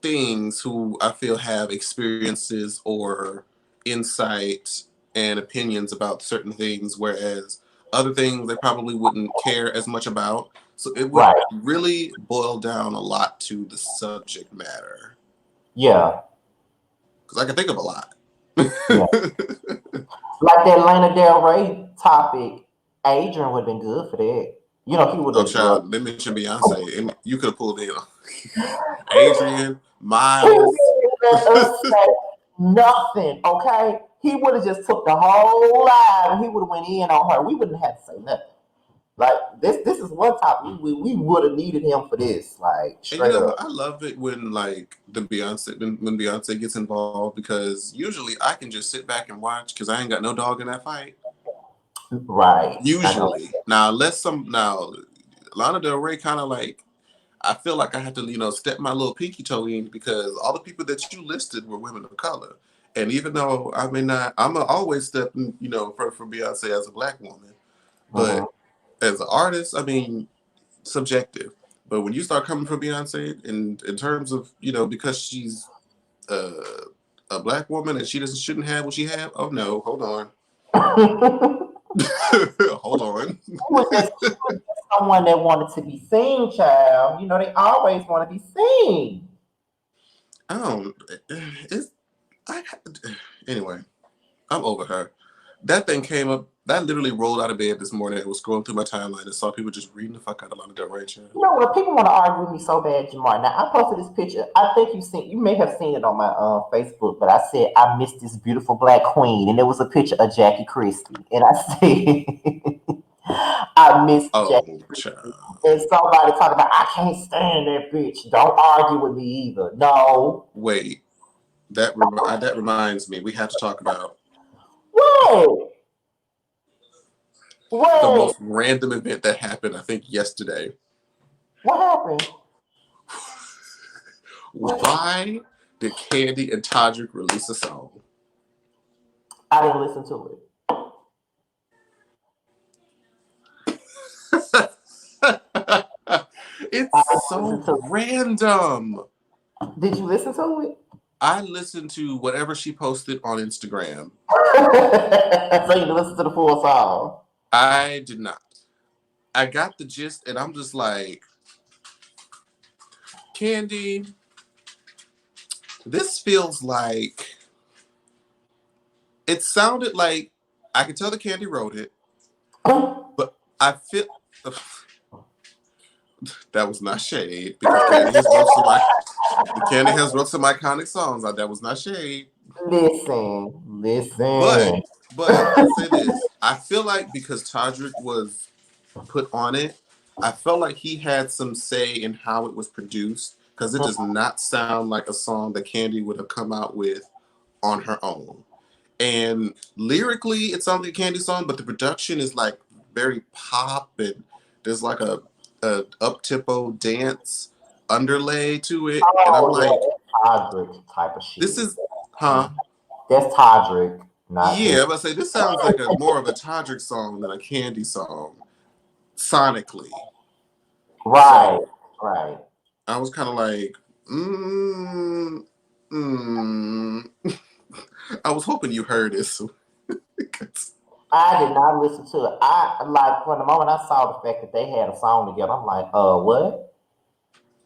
things who I feel have experiences or insight and opinions about certain things, whereas other things they probably wouldn't care as much about. So it would Right. really boil down a lot to the subject matter. Yeah. Because I can think of a lot. Yeah. Like that Lana Del Rey topic, Adrian would have been good for that. He would Oh, have loved. child, they mentioned Beyonce, and you could have pulled in Adrian, He Miles. didn't let us say nothing, okay? He would have just took the whole live and he would have went in on her. We wouldn't have to say nothing. Like this is one topic we would have needed him for this, like And you straight know, up. I love it when like when Beyonce gets involved because usually I can just sit back and watch because I ain't got no dog in that fight. Right. I know. Usually, now Lana Del Rey kind of like I feel like I have to step my little pinky toe in because all the people that you listed were women of color, and even though I may not, I'm gonna always step for Beyonce as a black woman, Mhm. but as an artist, I mean subjective. But when you start coming from Beyonce in terms of because she's uh, a black woman and she doesn't shouldn't have what she have. Oh no, hold on, hold on. She was just someone that wanted to be seen, child. They always want to be seen. I don't. It's I anyway. I'm over her. That thing came up. That literally rolled out of bed this morning and was scrolling through my timeline and saw people just reading the fuck out of Lana Del Rey. Child. You know what? People want to argue with me so bad, Jamar. Now I posted this picture. I think you may have seen it on my Facebook, but I said I miss this beautiful black queen, and there was a picture of Jackie Christie, and I said I miss Jackie Oh, Christie. child. And somebody talking about I can't stand that bitch. Don't argue with me either. No. Wait, that reminds me. We have to talk about Wait. the Wait. most random event that happened. I think yesterday. What happened? Why did Candy and Todrick release a song? I didn't listen to it. I It's didn't so listen to random. it. Did you listen to it? I listened to whatever she posted on Instagram. So you listen to the full song. I did not. I got the gist, and I'm just like, Candy, this feels like, it sounded like, I can tell that Candy wrote it, but I feel, that was not shade, because Candy has wrote some iconic songs. That was not shade. Listen. But I'll say this. I feel like because Todrick was put on it, I felt like he had some say in how it was produced, because it does not sound like a song that Candy would have come out with on her own. And lyrically, it sounds like a Candy song, but the production is like very pop, and there's like a up tempo dance underlay to it. And I'm Oh like, yeah, that's Todrick type of shit. this is, huh? That's Todrick, not Yeah, this. I'm about to say this sounds like a more of a Todrick song than a Candy song, sonically. Right, So right. I was kind of like, mm, mm. I was hoping you heard this. I did not listen to it. I like from the moment I saw the fact that they had a song together, I'm like, what?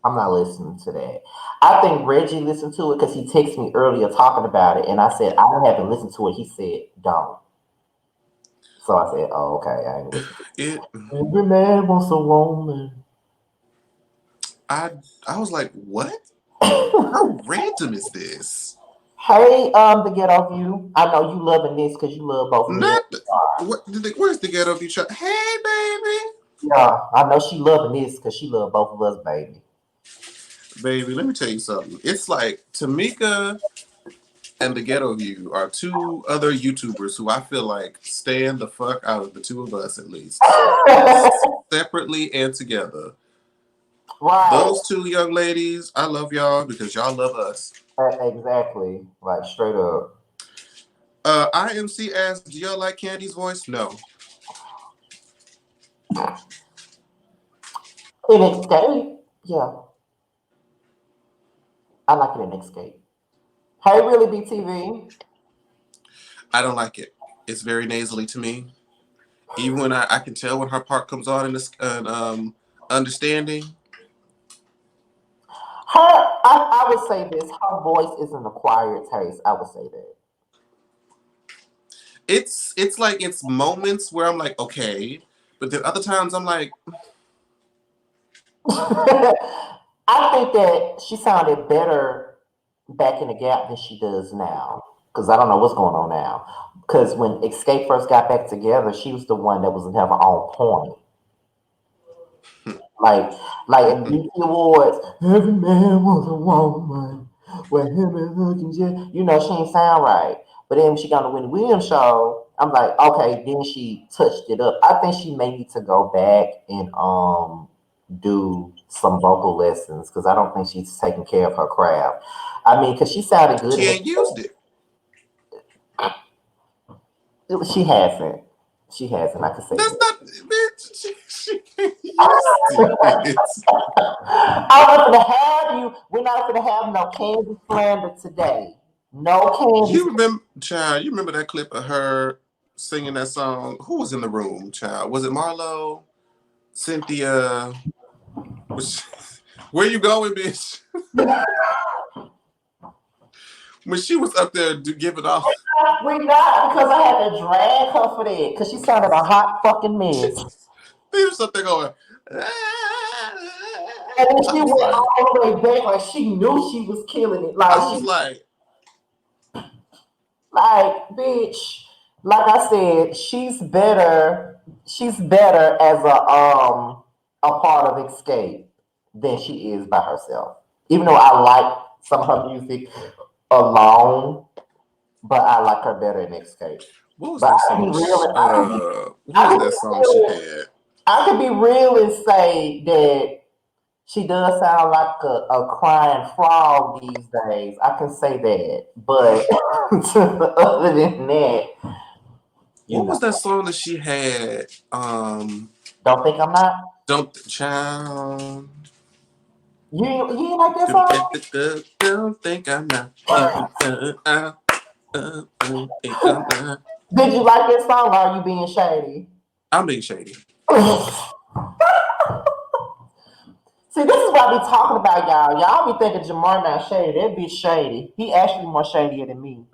I'm not listening to that. I think Reggie listened to it because he texted me earlier talking about it, and I said I haven't listened to it. He said don't. So I said, oh okay, I ain't listening. it, Every man wants a woman. I, I was like, what? How random is this? Hey, the ghetto view. I know you loving this because you love both me and Not what? Where's the ghetto beach? Hey, yeah. I know she loving this because she love both of us, baby. baby. Let me tell you something. It's like Tamika and the Ghetto View are two other YouTubers who I feel like stand the fuck out of the two of us, at least separately and together. Right. Those two young ladies, I love y'all because y'all love us. Exactly. Like straight up. IMC asked, do y'all like Candy's voice? No. In Escape, yeah, I like it in Escape. Hey, really, BTV? I don't like it. It's very nasally to me. Even when I can tell when her part comes on in this understanding. I would say this. Her voice is an acquired taste. I would say that. It's like it's moments where I'm like, okay. But then other times I'm like, I think that she sounded better back in the gap than she does now. Because I don't know what's going on now. Because when Escape first got back together, she was the one that was never on point. Like, like in BT Awards, every man was a woman. With him and looking just, she ain't sound right. But then when she got on the Wendy Williams show, I'm like, okay, then she touched it up. I think she may need to go back and do some vocal lessons because I don't think she's taking care of her craft. I mean, because she sounded good she in ain't used it. She hasn't. She hasn't. I can say That's that. not, bitch. She ain't used it. I'm not gonna have you. We're not gonna have no candy slander today. No candy. You remember, child? You remember that clip of her singing that song? Who was in the room, child? Was it Marlo, Cynthia? Where you going, bitch? When she was up there giving off, We not because I had to drag her for that because she sounded a hot fucking she mess. was up there going. And then I she was went like, all the way back like she knew she was killing it. I was like, Like, bitch. Like I said, she's better. She's better as a part of Escape than she is by herself. Even though I like some of her music alone, but I like her better in Escape. what was But that I can song? be real. What I was can that be song she real. had? I can be real and say that she does sound like a crying frog these days. I can say that. But other than that, you What know, was that song that she had? don't think I'm not. Don't child. You ain't like that song? Don't think I'm not. Don't think I'm not. Did you like that song or are you being shady? I'm being shady. See, this is what I be talking about, y'all. Y'all be thinking Jamar not shady. That bitch shady. He actually more shadier than me.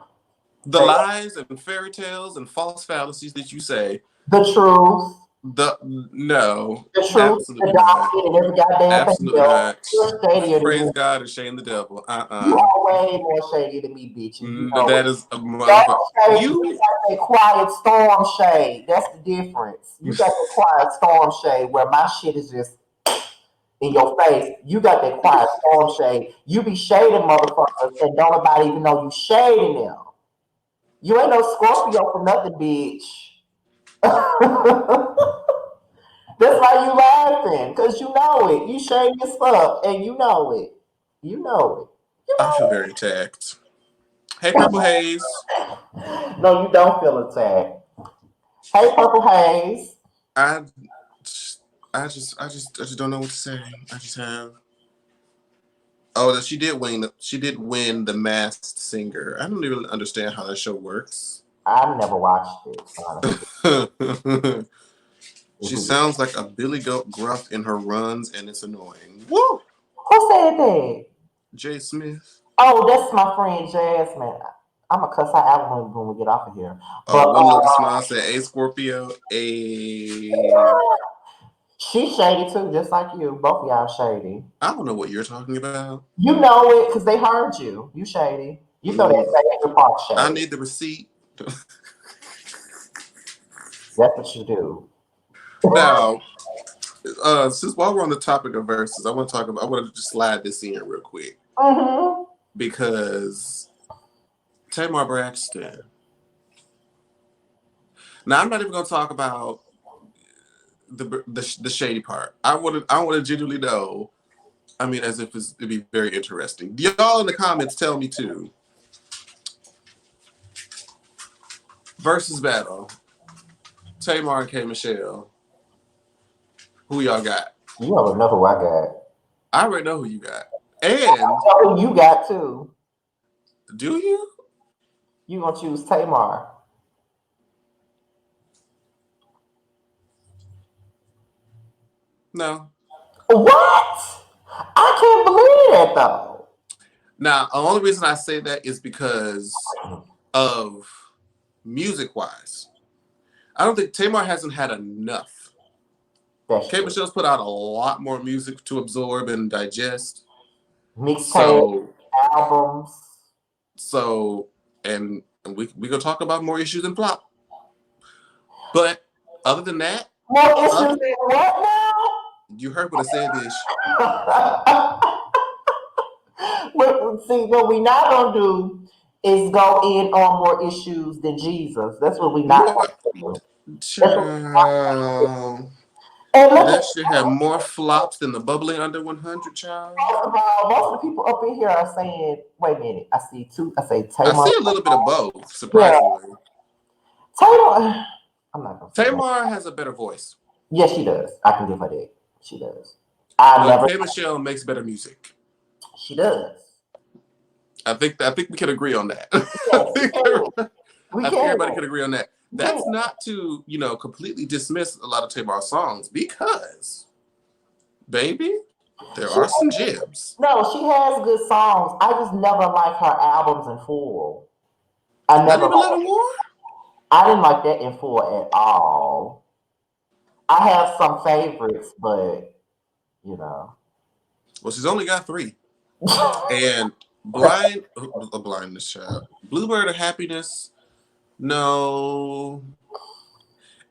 The lies and fairy tales and false fallacies that you say. The truth. No, The truth. absolutely The not. document and every goddamn thing Absolutely else. not. You're shadier than Praise me. God and shame the devil. You are way more shady than me, bitch. And you know That it. is a That motherfucker. shade, you You. got that quiet storm shade. That's the difference. You got that quiet storm shade where my shit is just in your face. You got that quiet storm shade. You be shading motherfuckers and don't nobody even know you shading them. You ain't no Scorpio for nothing, bitch. That's why you laughing, cause you know it. You shady as fuck, and you know it. You know it. You I feel know very attacked. Hey, Purple Haze. it. No, you don't feel attacked. Hey, Purple Haze. I, I just don't know what to say. I just have. Oh, that she did win. She did win the Masked Singer. I don't even understand how that show works. I never watched it, honestly. She Mhm. sounds like a Billy Goat Gruff in her runs, and it's annoying. Woo! Who said that? Jay Smith. Oh, that's my friend Jasmine. I'm gonna cuss her out when we get off of here. Oh, But One Lucky Smile said, "A Scorpio, a." she's shady too, just like you. Both of y'all shady. I don't know what you're talking about. You know it because they heard you. You shady. You throw Mm, that Xavier Park I shade. need the receipt. That's what you do. Now, since while we're on the topic of verses, I want to talk about. I want to just slide this in real quick Mm-hmm. because Tamar Braxton. Now, I'm not even going to talk about the shady part. I want to genuinely know. I mean, as if it'd be very interesting. Y'all in the comments tell me too. Versus battle. Tamar and K Michelle. Who y'all got? You already know who I got. I already know who you got. I And know who you got too. do you? You gonna choose Tamar. No. What? I can't believe that though. Now, the only reason I say that is because of music wise. I don't think Tamar hasn't had enough. That's K true. Michelle's put out a lot more music to absorb and digest. Mixtape, So, albums. so, and we gonna talk about more issues and flop. But other than that, More issues than what you heard what I said, bitch. now? See, what we not gonna do is go in on more issues than Jesus. That's what we not More, gonna do. That's what we not gonna do. child. And look That at shit had more flops than the bubbly under 100, child. first of all, most of the people up in here are saying, wait a minute, I see two, I say I Tamar. see a little bit of both, Yeah, surprisingly. Tamar. I'm not gonna say that. Tamar has a better voice, Yes, she does. I can give her that. She does. I but never. K Michelle makes better music. She does. I think we can agree on that. Yes, we can. We I think can. everybody can agree on that. We can. That's not to, completely dismiss a lot of Tamar songs because, baby, there She are some gems. no, she has good songs. I just never like her albums in full. I Not never even Love like. and War? I didn't like that in full at all. I have some favorites, but you know. Well, she's only got 3. And Blindness Child. Bluebird of Happiness, no.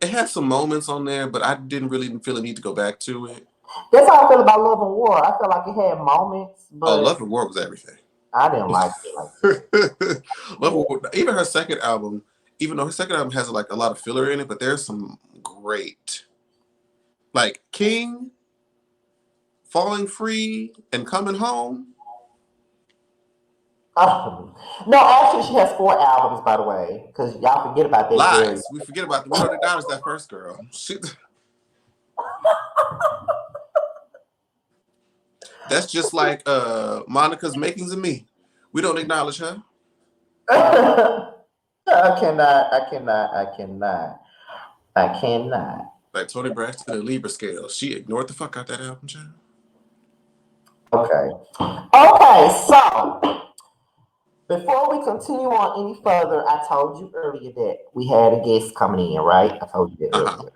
It had some moments on there, but I didn't really feel a need to go back to it. That's how I feel about Love and War. I feel like it had moments, Oh, but Love and War was everything. I didn't like it like that. Love and War, even her second album, even though her second album has like a lot of filler in it, but there's some great, like King, Falling Free, and Coming Home. No, actually, she has 4 albums, by the way, because y'all forget about that girl. Lies. We forget about we don't acknowledge that first girl. That's just like Monica's Makings of Me. We don't acknowledge her. I cannot. I cannot. I cannot. I cannot. like Tony Braxton and Libra scale. She ignored the fuck out that album, child. Okay. Okay, so before we continue on any further, I told you earlier that we had a guest coming in, right? I told you that Uh-huh. earlier.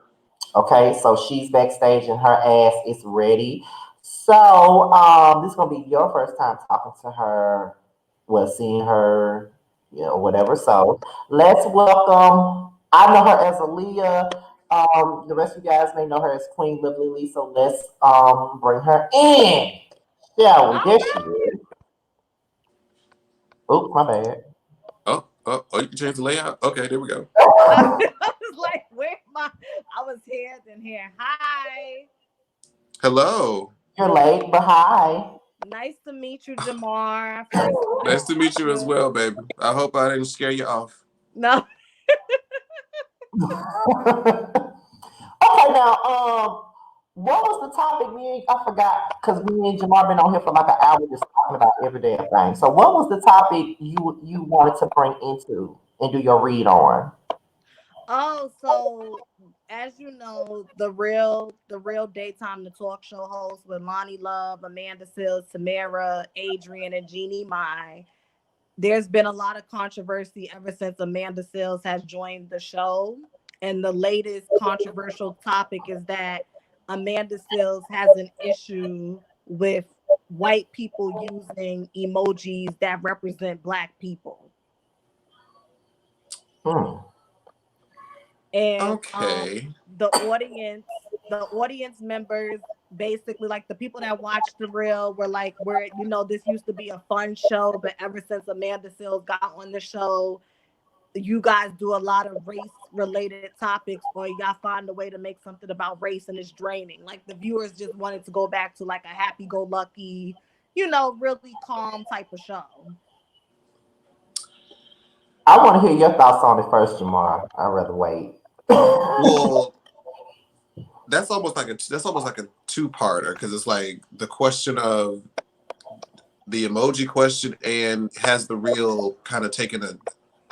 Okay, so she's backstage and her ass is ready. So this is gonna be your first time talking to her, well, seeing her, you know, whatever. So let's welcome. I know her as Aaliyah. The rest of you guys may know her as Queen Lovely Lee. So let's bring her in, shall we? All There she is. Oops, my bad. You can change the layout? Okay, there we go. right. I was like, where my? I was here, then here. Hi. Hello. You're late, but hi. Nice to meet you, Jamar. First time Nice to meet you as meeting well, baby. I hope I didn't scare you off. you. No. Okay, now, what was the topic? I forgot because me and Jamar been on here for like an hour just talking about every damn thing. So, what was the topic you wanted to bring into and do your read on? Oh, so as you know, the real daytime the talk show host with Lonnie Love, Amanda Seales, Tamara, Adrian, and Jeannie Mai. There's been a lot of controversy ever since Amanda Seales has joined the show. And the latest controversial topic is that Amanda Seales has an issue with white people using emojis that represent black people. Hmm. And Okay. the audience, the audience members, basically like the people that watched the reel were like, where this used to be a fun show, but ever since Amanda Seales got on the show, you guys do a lot of race related topics, or y'all find a way to make something about race and it's draining. Like the viewers just wanted to go back to like a happy go lucky, really calm type of show. I want to hear your thoughts on it first, Jamar. I'd rather wait. Well, that's almost like a two-parter because it's like the question of the emoji question and has the real kind of taken a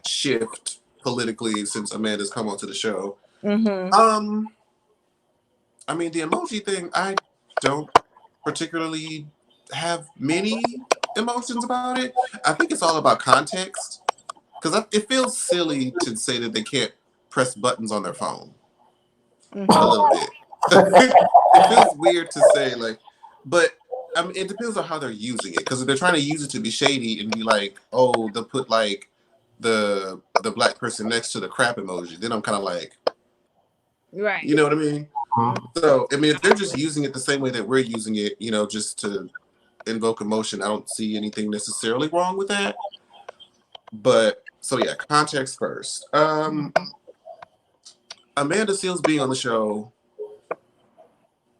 shift politically since Amanda's come onto the show. Mm-hmm. I mean, the emoji thing, I don't particularly have many emotions about it. I think it's all about context because it feels silly to say that they can't press buttons on their phone. A Mm-hmm. little bit. It feels weird to say, like, but I mean, it depends on how they're using it. Because if they're trying to use it to be shady and be like, oh, they'll put like the black person next to the crap emoji, then I'm kind of like, Right. you know what I mean? Mm-hmm. So I mean, if they're just using it the same way that we're using it, just to invoke emotion, I don't see anything necessarily wrong with that. But so yeah, context first. Amanda Seales being on the show,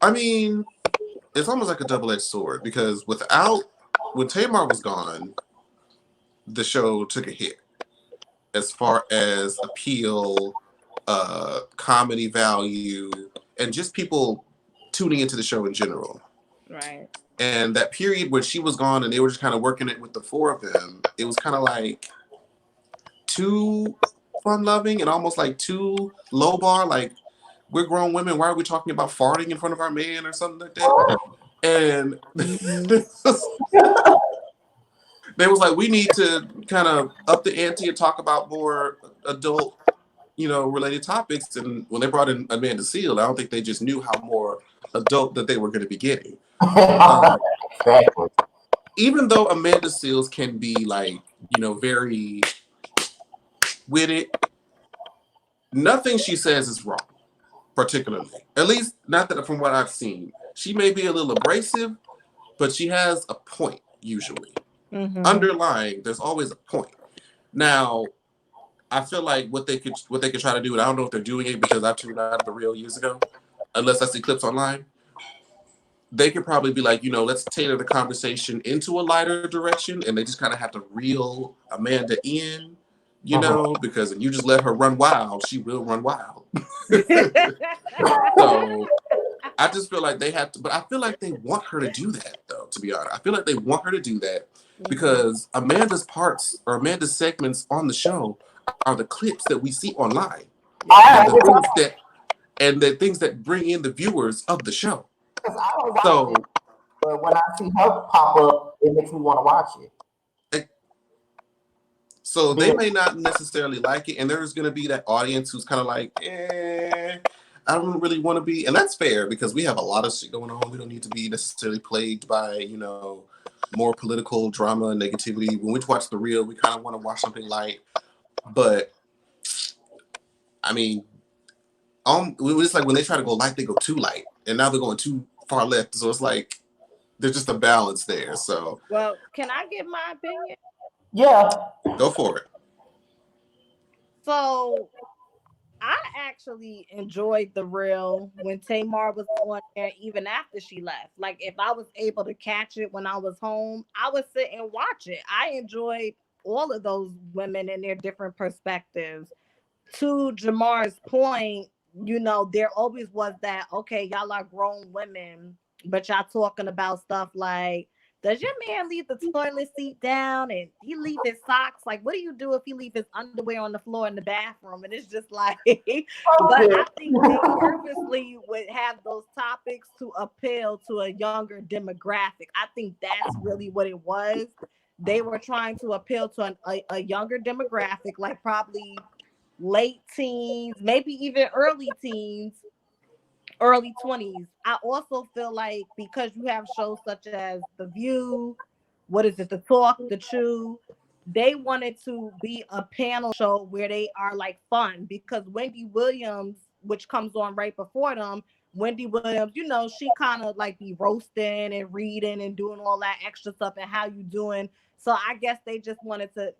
I mean, it's almost like a double-edged sword because when Tamar was gone, the show took a hit as far as appeal, comedy value, and just people tuning into the show in general. Right. And that period when she was gone and they were just kind of working it with the four of them, it was kind of like too fun-loving and almost like too low bar. Like, we're grown women, why are we talking about farting in front of our man or something like that? And Mm-hmm. they was like, we need to kind of up the ante and talk about more adult, related topics. And when they brought in Amanda Seales, I don't think they just knew how more adult that they were going to be getting. Exactly. Even though Amanda Seales can be like, very with it, nothing she says is wrong, particularly. At least not that from what I've seen. She may be a little abrasive, but she has a point usually. Mm-hmm. Underlying, there's always a point. Now, I feel like what they could try to do, and I don't know if they're doing it because I tuned out of the reel years ago, unless I see clips online. They could probably be like, let's tailor the conversation into a lighter direction, and they just kind of have to reel Amanda in, because if you just let her run wild, she will run wild. So I just feel like they have to, but I feel like they want her to do that, though, to be honest. I feel like they want her to do that because Amanda's parts or Amanda's segments on the show are the clips that we see online. And the things that and the things that bring in the viewers of the show. Because I don't watch So, it, but when I see her pop up, it makes me want to watch it. so they Because may not necessarily like it, and there's going to be that audience who's kind of like, I don't really want to be, and that's fair because we have a lot of shit going on. We don't need to be necessarily plagued by, more political drama and negativity. When we watch The Real, we kind of want to watch something light, but I mean, it's like when they try to go light, they go too light, and now they're going too far left. So it's like there's just a balance there. So Well, can I give my opinion? yeah, go for it. So I actually enjoyed The Real when Tamar was on there, even after she left. Like, if I was able to catch it when I was home, I would sit and watch it. I enjoyed all of those women and their different perspectives. To Jamar's point, there always was that, okay, y'all are grown women, but y'all talking about stuff like, does your man leave the toilet seat down and he leave his socks? Like, what do you do if he leave his underwear on the floor in the bathroom? And it's just like, but I think they purposely would have those topics to appeal to a younger demographic. I think that's really what it was. They were trying to appeal to a younger demographic, like probably late teens, maybe even early teens, early 20s. I also feel like because you have shows such as The View, what is it, The Talk, The Chew, they wanted to be a panel show where they are like fun because Wendy Williams, which comes on right before them, Wendy Williams, she kind of like be roasting and reading and doing all that extra stuff and how you doing. So I guess they just wanted to,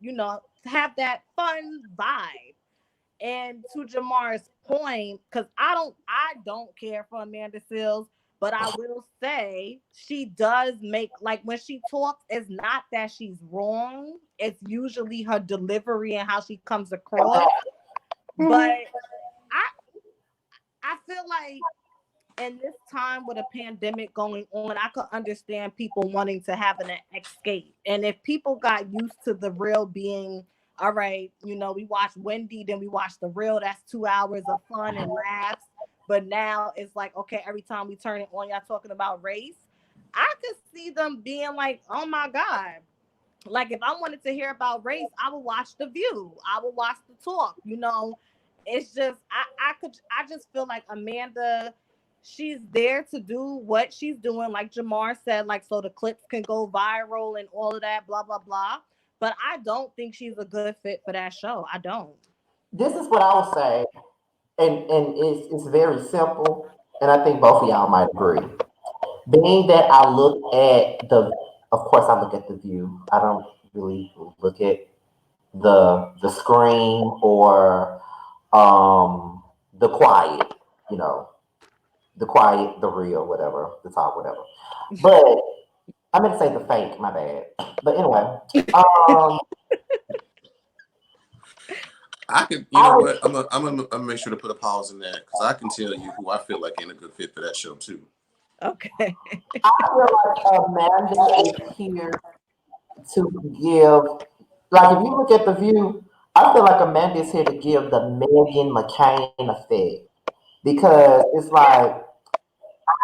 have that fun vibe. And to Jamar's point, because I don't care for Amanda Seales, but I will say she does make, like, when she talks, it's not that she's wrong. It's usually her delivery and how she comes across. But I feel like in this time with a pandemic going on, I could understand people wanting to have an escape. And if people got used to The Real being, all right, we watch Wendy, then we watch The Real, that's 2 hours of fun and laughs. But now it's like, okay, every time we turn it on, y'all talking about race. I could see them being like, oh my God. Like, if I wanted to hear about race, I would watch The View. I would watch The Talk. It's just I just feel like Amanda, she's there to do what she's doing, like Jamar said, like so the clips can go viral and all of that, blah blah blah. But I don't think she's a good fit for that show. I don't. this is what I would say, and it's very simple, and I think both of y'all might agree. Being that I look at of course I look at the view. I don't really look at the screen or the quiet, you know, the quiet, the real, whatever, the talk, whatever. But I meant to say the fake, my bad. But anyway, um, I could, you I know would, what? I'm gonna make sure to put a pause in that because I can tell you who I feel like ain't a good fit for that show too. Okay. I feel like Amanda is here to give. Like if you look at the view, I feel like Amanda is here to give the Megan McCain effect because it's like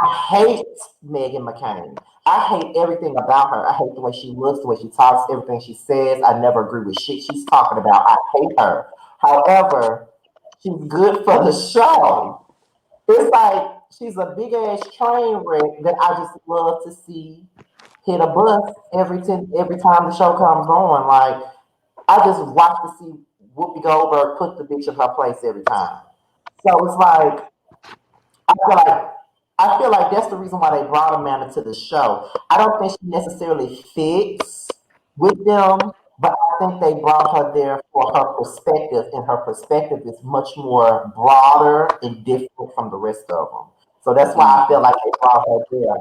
I hate Megan McCain. I hate everything about her. I hate the way she looks, the way she talks, everything she says. I never agree with shit she's talking about. I hate her. However, she's good for the show. It's like she's a big ass train wreck that I just love to see hit a bus every time the show comes on. Like I just watch to see Whoopi Goldberg put the bitch in her place every time. So it's like I feel like I feel like that's the reason why they brought Amanda to the show. I don't think she necessarily fits with them, but I think they brought her there for her perspective, and her perspective is much more broader and different from the rest of them. So that's why I feel like they brought her there,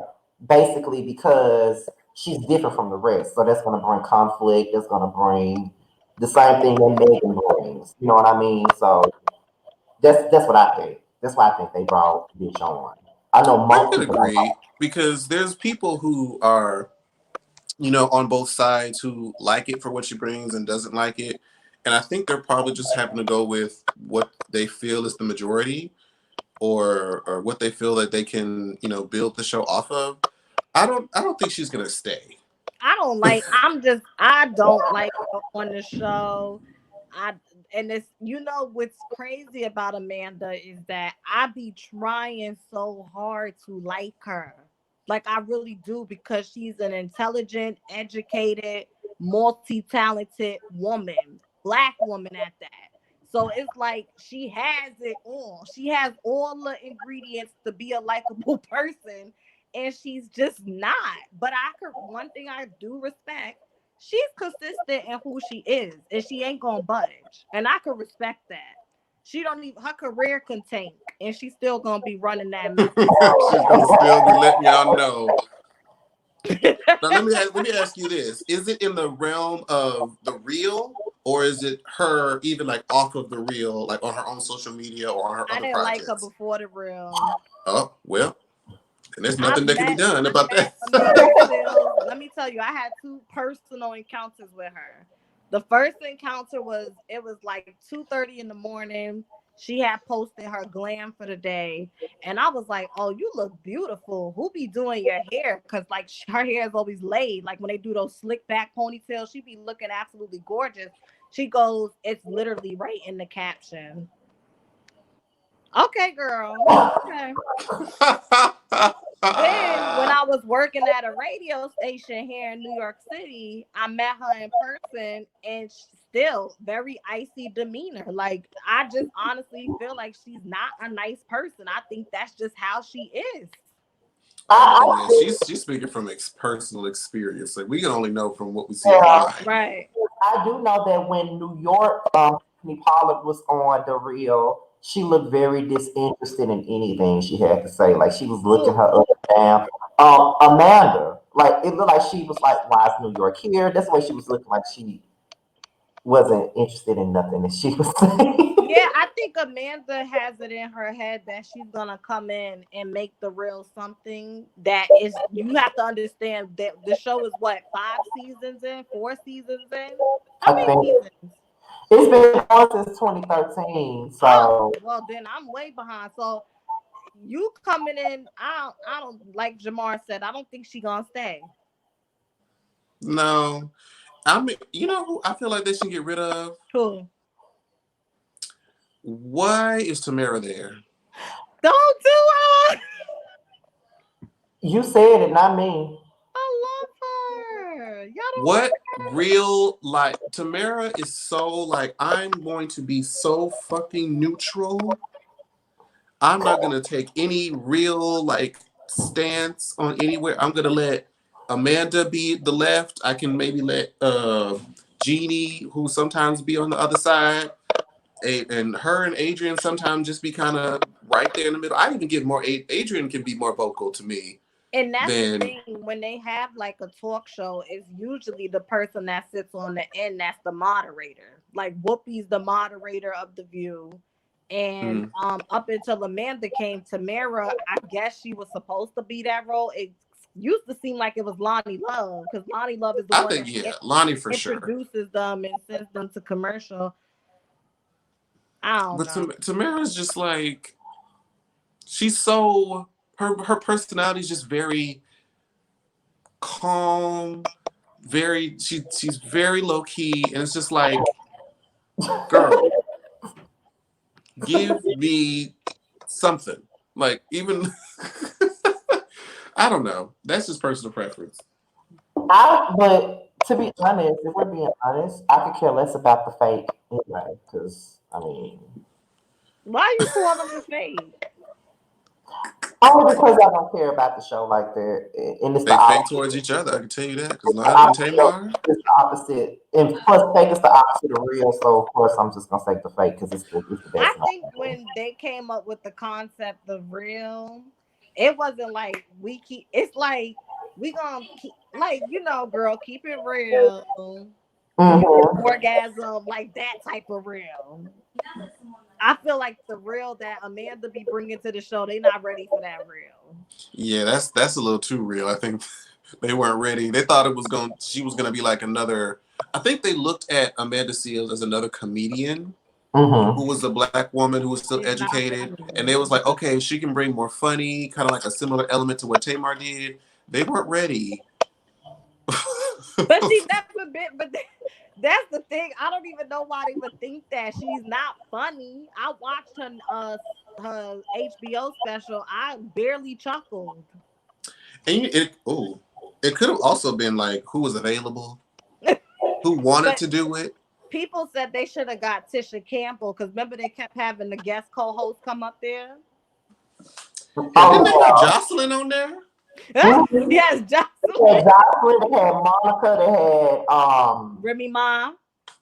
basically because she's different from the rest. So that's going to bring conflict. That's going to bring the same thing that Megan brings. You know what I mean? So that's what I think. That's why I think they brought Bitch on. I know I most could people don't. agree because there's people who are, on both sides who like it for what she brings and doesn't like it, and I think they're probably just happen to go with what they feel is the majority. or what they feel that they can, you know, build the show off of, I don't think she's gonna stay. I don't like her on the show. I and it's what's crazy about Amanda is that I be trying so hard to like her. Like I really do because she's an intelligent, educated, multi-talented woman, black woman at that. So it's like she has it all. She has all the ingredients to be a likable person, and she's just not. But one thing I do respect, she's consistent in who she is, and she ain't gonna budge. And I can respect that. She don't even her career can tank, and she's still gonna be running that mouth. She's gonna still be letting y'all know. Now let me ask you this: is it in the realm of the real, or is it her even like off of the real, like on her own social media or on her I other didn't like her projects? before the real. Oh well, and there's I nothing that can be met done about that. Amanda Seales. Let me tell you, I had 2 personal encounters with her. The first encounter was it was like 2:30 in the morning. She had posted her glam for the day, and I was like, "Oh, you look beautiful. Who be doing your hair? Because like her hair is always laid. Like when they do those slick back ponytails, she be looking absolutely gorgeous." She goes, "It's literally right in the caption." Okay, girl. Okay. Then, when I was working at a radio station here in New York City, I met her in person, and still very icy demeanor. Like I just honestly feel like she's not a nice person. I think that's just how she is. Oh yeah, she's speaking from personal experience. Like we can only know from what we see Yeah, online. Right. I do know that when New York, Tiffany Pollard was on the Real, she looked very disinterested in anything she had to say. Like she was looking her Who? up and down. Amanda, like it looked like she was like, "Why is New York here?" That's the way she was looking, like she wasn't interested in nothing that she was saying. Yeah, I think Amanda has it in her head that she's gonna come in and make the real something that is. You have to understand that the show is what 5 seasons in, 4 seasons in. How I many think seasons? it's been on since 2013. Oh, So well then I'm way behind. So you coming in, I don't like Jamar said. I don't think she gonna stay. No, I mean, you know who I feel like they should get rid of? Who? Why is Tamara there? Don't do it. you said it, not me. I love her. Y'all don't What like her. real like Tamara is so like I'm going to be so fucking neutral. I'm not gonna take any real like stance on anywhere. I'm gonna let Amanda be the left. I can maybe let Jeannie, who sometimes be on the other side, and her and Adrian sometimes just be kind of right there in the middle. I even get more. Adrian can be more vocal to me And that's the than. thing, when they have like a talk show, it's usually the person that sits on the end that's the moderator. Like Whoopi's the moderator of the View. And Mm, up until Amanda came, Tamara, I guess she was supposed to be that role. It used to seem like it was Lonnie Love, because Lonnie Love is the I one think that yeah, Lonnie for sure. introduces them and sends them to commercial. I don't But know. Tamara's just like she's so her personality is just very calm, very she's very low key, and it's just like, girl, give me something. Like even I don't know. That's just personal preference. But to be honest, if we're being honest, I could care less about the fake anyway. Because I mean, Why you calling them fake? only because I don't care about the show like that, and it's the They fake opposite. towards each other. I can tell you that because It's the Lonnie and opposite. Tamar, It's the opposite, and plus fake is the opposite of real. So of course, I'm just gonna take the fake because it's the I best think known. when they came up with the concept of real, it wasn't like we keep. It's like we gonna keep, like girl, keep it real. You can Mm-hmm. orgasm like that type of real. I feel like the real that Amanda be bringing to the show, they not ready for that real. yeah, that's a little too real. I think they weren't ready. They thought she was gonna be like another. I think they looked at Amanda Seales as another comedian, Mm-hmm. who was a black woman who was still She's not educated, and funny. they was like, okay, she can bring more funny, kind of like a similar element to what Tamar did. They weren't ready. But she never been. But that's the thing. I don't even know why they would think that she's not funny. I watched her HBO special. I barely chuckled. And it could have also been like who was available, who wanted But to do it. people said they should have got Tisha Campbell because remember they kept having the guest co-host come up there. Yeah, didn't they have Oh, Jocelyn on there? yeah. Yes, They Jocelyn, had Jocelyn, they had Monica, they had Remy Ma,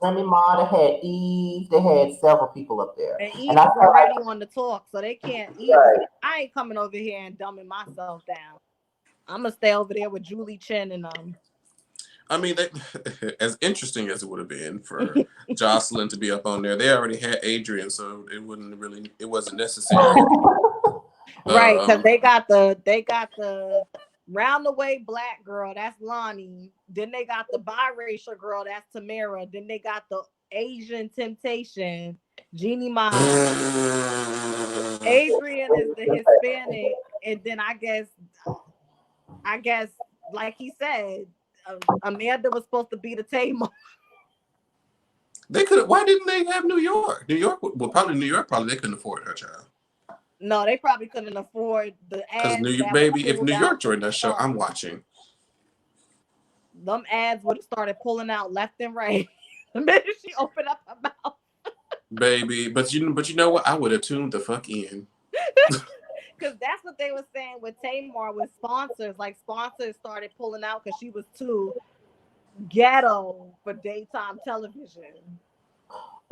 Remy Ma, they had Eve, they had several people up there. and And Eve I is feel like already on the talk, so they can't. Eve is. I ain't coming over here and dumbing myself down. I'm gonna stay over there with Julie Chen and I mean, as interesting as it would have been for Jocelyn to be up on there, they already had Adrian, so it wasn't necessary. right, because Um, they got the round the way black girl, that's Lonnie. Then they got the biracial girl, that's Tamara. Then they got the Asian temptation, Jeannie Mai. Adrian is the Hispanic, and then I guess, like he said, Amanda was supposed to be the Tamar. they could. Why didn't they have New York? New York, well, probably New York. Probably they couldn't afford her child. No, they probably couldn't afford the Because ads that were baby, if pulled New out. York joined that show, I'm watching. Them ads would have started pulling out left and right the minute she opened up her mouth. Baby, but you know what? I would have tuned the fuck in. Because that's what they were saying with Tamar with sponsors. Like sponsors started pulling out because she was too ghetto for daytime television.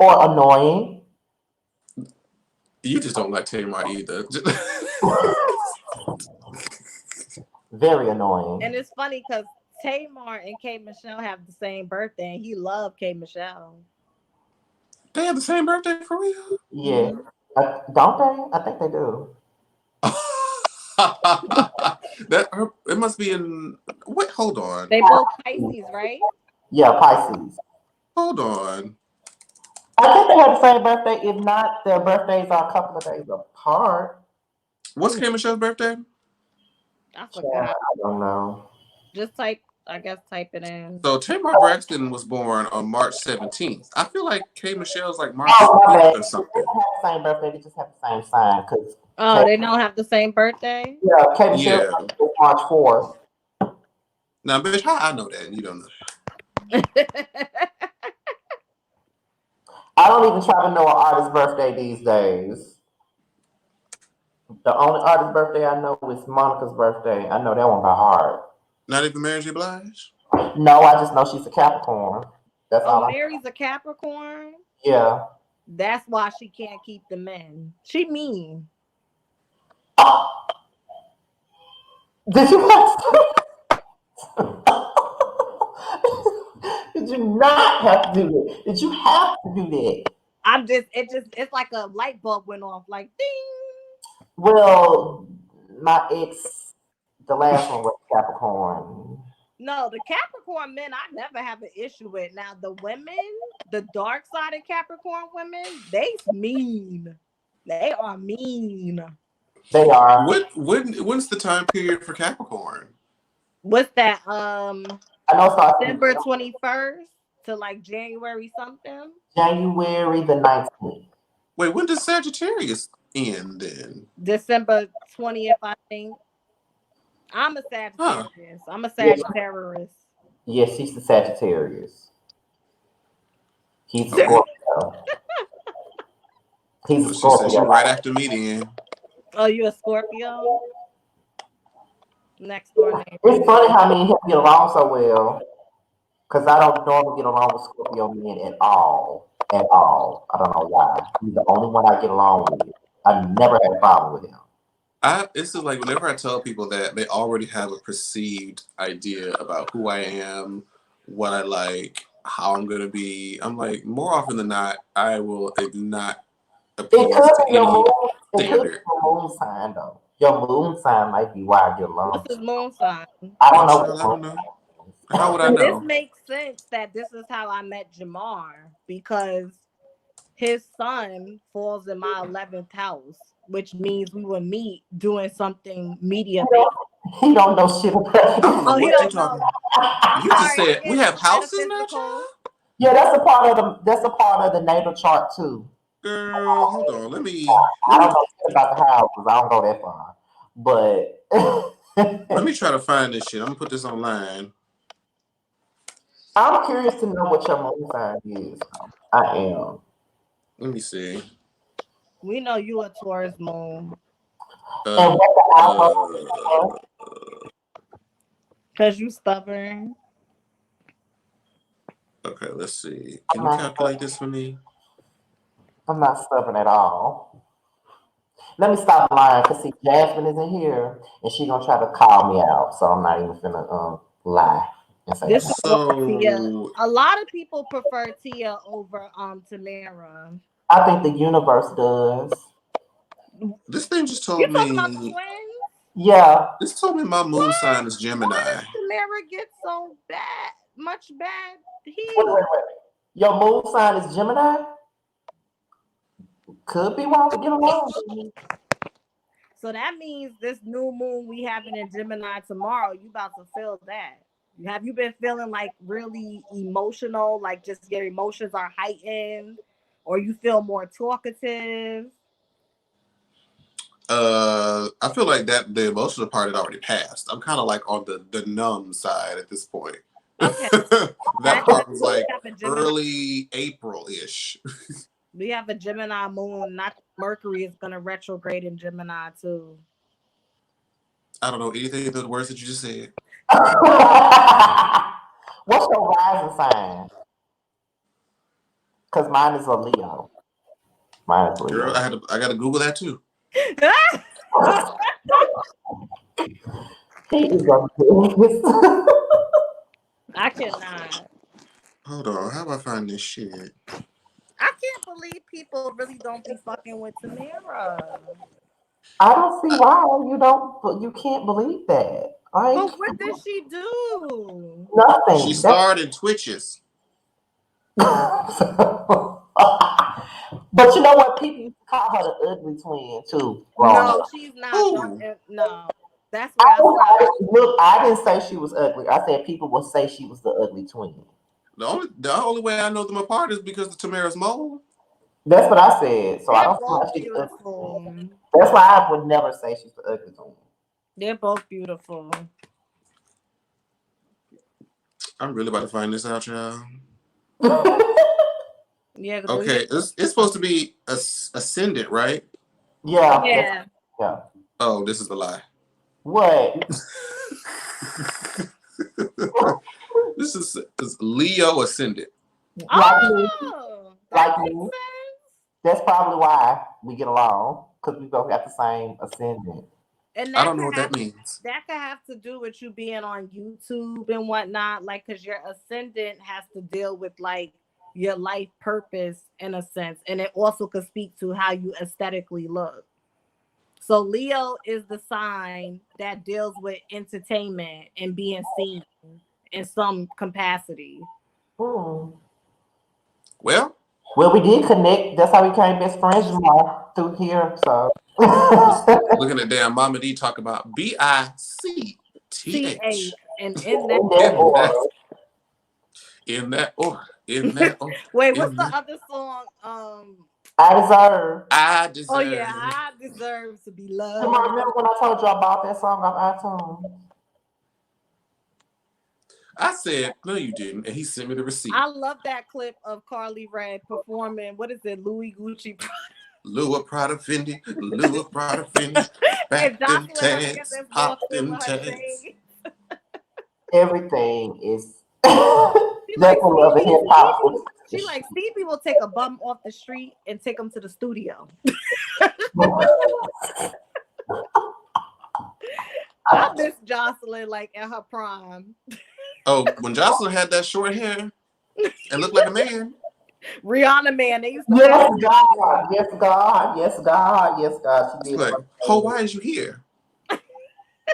or annoying. You just don't like Tamar either. Very annoying. And it's funny because Tamar and K Michelle have the same birthday, and he loved K Michelle. They have the same birthday for real? Yeah. Don't they? I think they do. It must be in. Wait, hold on. They both Pisces, right? Yeah, Pisces. Hold on. I think they have the same birthday. If not, their birthdays are a couple of days apart. What's K Michelle's birthday? I Yeah, forgot. I don't know. Just type it in. So Tamar Braxton was born on March 17th. I feel like K Michelle's like March Oh, my 5th bad. or They something. don't have the same birthday. They just have the same sign. Cause Oh, they don't have the same birthday? yeah, Kate Michelle Yeah. is March 4th. Now, bitch, how I know that and you don't know? I don't even try to know an artist's birthday these days. The only artist's birthday I know is Monica's birthday. I know that one by heart. Not even Mary J. Blige? No, I just know she's a Capricorn. That's Oh, all I. Mary's a Capricorn? Yeah. That's why she can't keep the men. She mean. Did you have Did you not have to do that? Did you have to do that? It's like a light bulb went off, like ding. Well, my ex, the last one was Capricorn. No, the Capricorn men, I never have an issue with. Now, the women, the dark sided Capricorn women, they mean. They are mean. They are. When's the time period for Capricorn? What's that? I know it starts December 21st to like January something. January the 19th. Wait, when does Sagittarius end then? December 20th, I think. I'm a Sagittarius. I'm a Sagittarius. Yes, he's the Sagittarius. He's a Okay. Scorpio. He's a She said she Scorpio. right after me then. Oh, you a Scorpio? Next door neighbor. It's funny how me and him get along so well. Because I don't normally get along with Scorpio men at all. At all. I don't know why. He's the only one I get along with. I never had a problem with him. It's just like whenever I tell people that, they already have a perceived idea about who I am, what I like, how I'm gonna be. I'm like, more often than not, I will not It appease could to be your any moon. It could be standard. your moon sign though. Your moon sign might be why I get along. What's his moon sign? I don't know. Child, I don't know. How would I So this know? makes sense that this is how I met Jamar because his son falls in my 11th house, which means we would meet doing something media based. He don't know shit about I don't it. know Oh, he what you're don't know. talking about. I'm You just sorry. I'm said we getting have too houses now, child? metaphysical. Yeah, that's a part of the natal chart too. Girl, hold on. Let I me don't know shit about the houses. I don't go that far. let But me try to find this shit. I'm gonna put this online. I'm curious to know what your moon sign is. I am. Let me see. We know you a Taurus moon Uh, And what the uh, alpha? because you stubborn. okay, let's see. I'm Can you not calculate stubborn. this for me? I'm not stubborn at all. Let me stop lying because see, Jasmine is in here and she gonna try to call me out. So I'm not even finna lie and say I'm This not. is why Tia. So A lot of people prefer Tia over Tamara. I think the universe does. this thing just You told talking about the me. twins? Yeah. This told me my moon What? sign is Why Gemini. does Tamara get so bad, much bad Wait. heat? Your moon sign is Gemini? Could be why we get along. So that means this new moon we having in Gemini tomorrow, you about to feel that. Have you been feeling like really emotional, like just your emotions are heightened, or you feel more talkative? I feel like that the emotional part had already passed. I'm kind of like on the numb side at this point. Okay, That that part was we like have a Gemini. early April-ish. We have a Gemini moon. Not Mercury is gonna retrograde in Gemini too. I don't know anything of the words that you just said. What's your rising sign? Because mine is a Leo. Mine is Girl, Leo. I gotta Google that too. He is a bitch. I cannot. Hold on, how do I find this shit? I can't believe people really don't be fucking with Tamara. I don't see why you don't, but you can't believe that. Like But what did she do? She nothing. That's starred in Twitches. but you know what? People used to call her the ugly twin too. Growing No, up. she's not. Who? No, that's where I stopped. Look, I didn't say she was ugly. I said people would say she was the ugly twin. The only way I know them apart is because of Tamara's mole. That's what I said. So I They're don't see both why she's ugly. beautiful. That's why I would never say she's the ugly twin. They're both beautiful. I'm really about to find this out, y'all. Yeah, Okay, it's supposed to be ascendant, right? Yeah, yeah. yeah. Oh, this is the lie. What? This is Leo ascendant. Like me, Oh, that like makes me. sense. That's probably why we get along because we both got the same ascendant. And I that don't know could what have that means. that could have to do with you being on YouTube and whatnot, like because your ascendant has to deal with like your life purpose in a sense, and it also could speak to how you aesthetically look. So Leo is the sign that deals with entertainment and being seen in some capacity. Hmm. Well, Well, we did connect. That's how we became best friends, Jamar, through here. So. looking at damn Mama D talk about CH BICTH and in that In that in that order. in that order in that order wait, what's in the that other song? I deserve. I Oh yeah, deserve. I deserve to be Jamar, loved. remember when I told you about that song on iTunes? I said no, you didn't, and he sent me the receipt. I love that clip of Carly Rae performing. What is it, Louis Gucci? Lua Prada Fendi, Lua Prada Fendi, And back them Jocelyn Hernandez tags, walks pop in them with her tags. chain. Everything is. She That's like what love the hip Stevie. hop. She like Stevie will take a bum off the street and take him to the studio. I miss Jocelyn like at her prime. Oh, when Jocelyn had that short hair and looked like a man. Rihanna man, they used to call Yes, her Rihanna God. man. Yes, God. Yes, God. Yes, God. She It's did like, look oh, why is you here?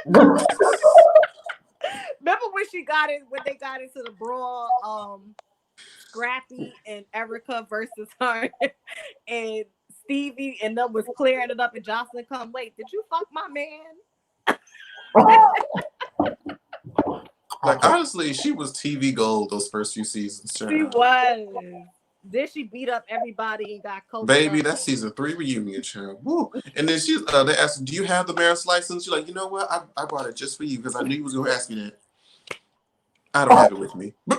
amazing. Remember when they got into the brawl Scrappy and Erica versus her, and Stevie and them was clearing it up, and Jocelyn come, wait, did you fuck my man? Like, honestly, she was TV gold those first few seasons. She was. Then she beat up everybody and got coached Baby, up. that's season 3 reunion, child. Woo. And then they asked, do you have the marriage license? She's like, you know what? I bought it just for you because I knew you was going to ask me that. I don't have it with me. Now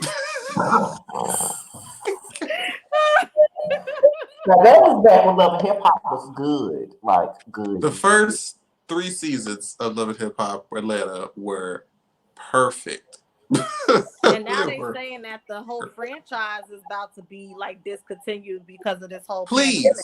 that was back when Love and Hip Hop was good, like good. The first 3 seasons of Love and Hip Hop Atlanta were perfect. And now they saying that the whole franchise is about to be like discontinued because of this whole Please.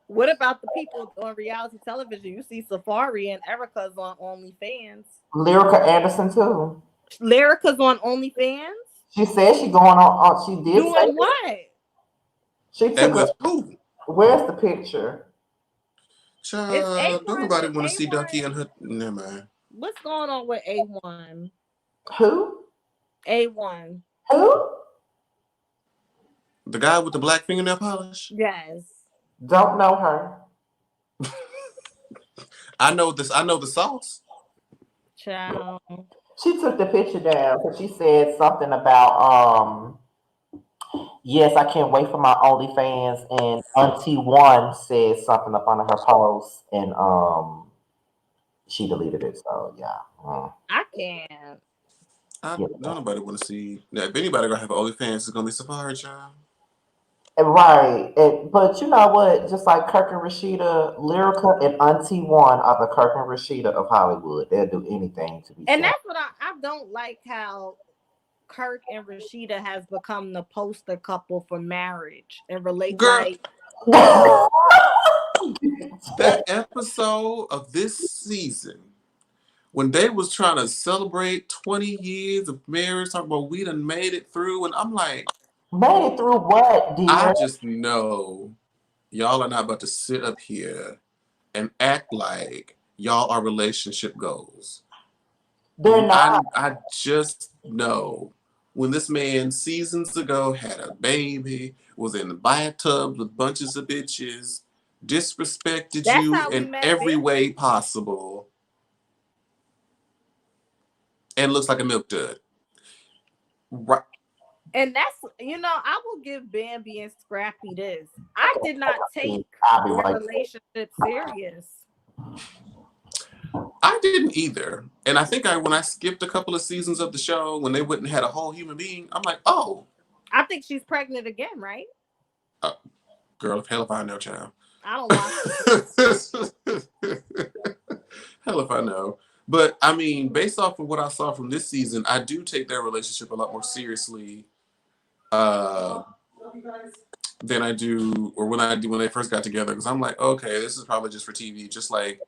What about the people on reality television? You see Safari and Erica's on OnlyFans. Lyrica Anderson too. Lyrica's on OnlyFans? She said she going on she did doing say what? She took with who? Where's the picture? Don't nobody want to see Ducky and her. Never mind. What's going on with A1? Who? A1. Who? The guy with the black fingernail polish? Yes. Don't know her. I know this. I know the sauce. Child. She took the picture down because she said something about yes, I can't wait for my OnlyFans, and Auntie One said something up under her post, and she deleted it. So yeah, I can't. Don't nobody want to see. Now, if anybody gonna have OnlyFans, it's gonna be Safari, child. Right, but you know what? Just like Kirk and Rashida, Lyrica and Auntie One are the Kirk and Rashida of Hollywood. They'll do anything to be. And that's what I don't like, how Kirk and Rashida has become the poster couple for marriage and relationship. That episode of this season, when they was trying to celebrate 20 years of marriage, talking about we done made it through, and I'm like, made it through what, dear? I just know y'all are not about to sit up here and act like y'all are relationship goals. They're not. I just know when this man seasons ago had a baby, was in the bathtub with bunches of bitches, disrespected you in every way possible, and looks like a milk dud. Right. And that's, I will give Bambi and Scrappy this. I did not take their relationship serious. I didn't either. And I think when I skipped a couple of seasons of the show, when they wouldn't had a whole human being, I'm like, oh. I think she's pregnant again, right? Girl, hell if I know, child. I don't watch hell if I know. But I mean, based off of what I saw from this season, I do take their relationship a lot more seriously than I do, or when they first got together. Because I'm like, okay, this is probably just for TV, just like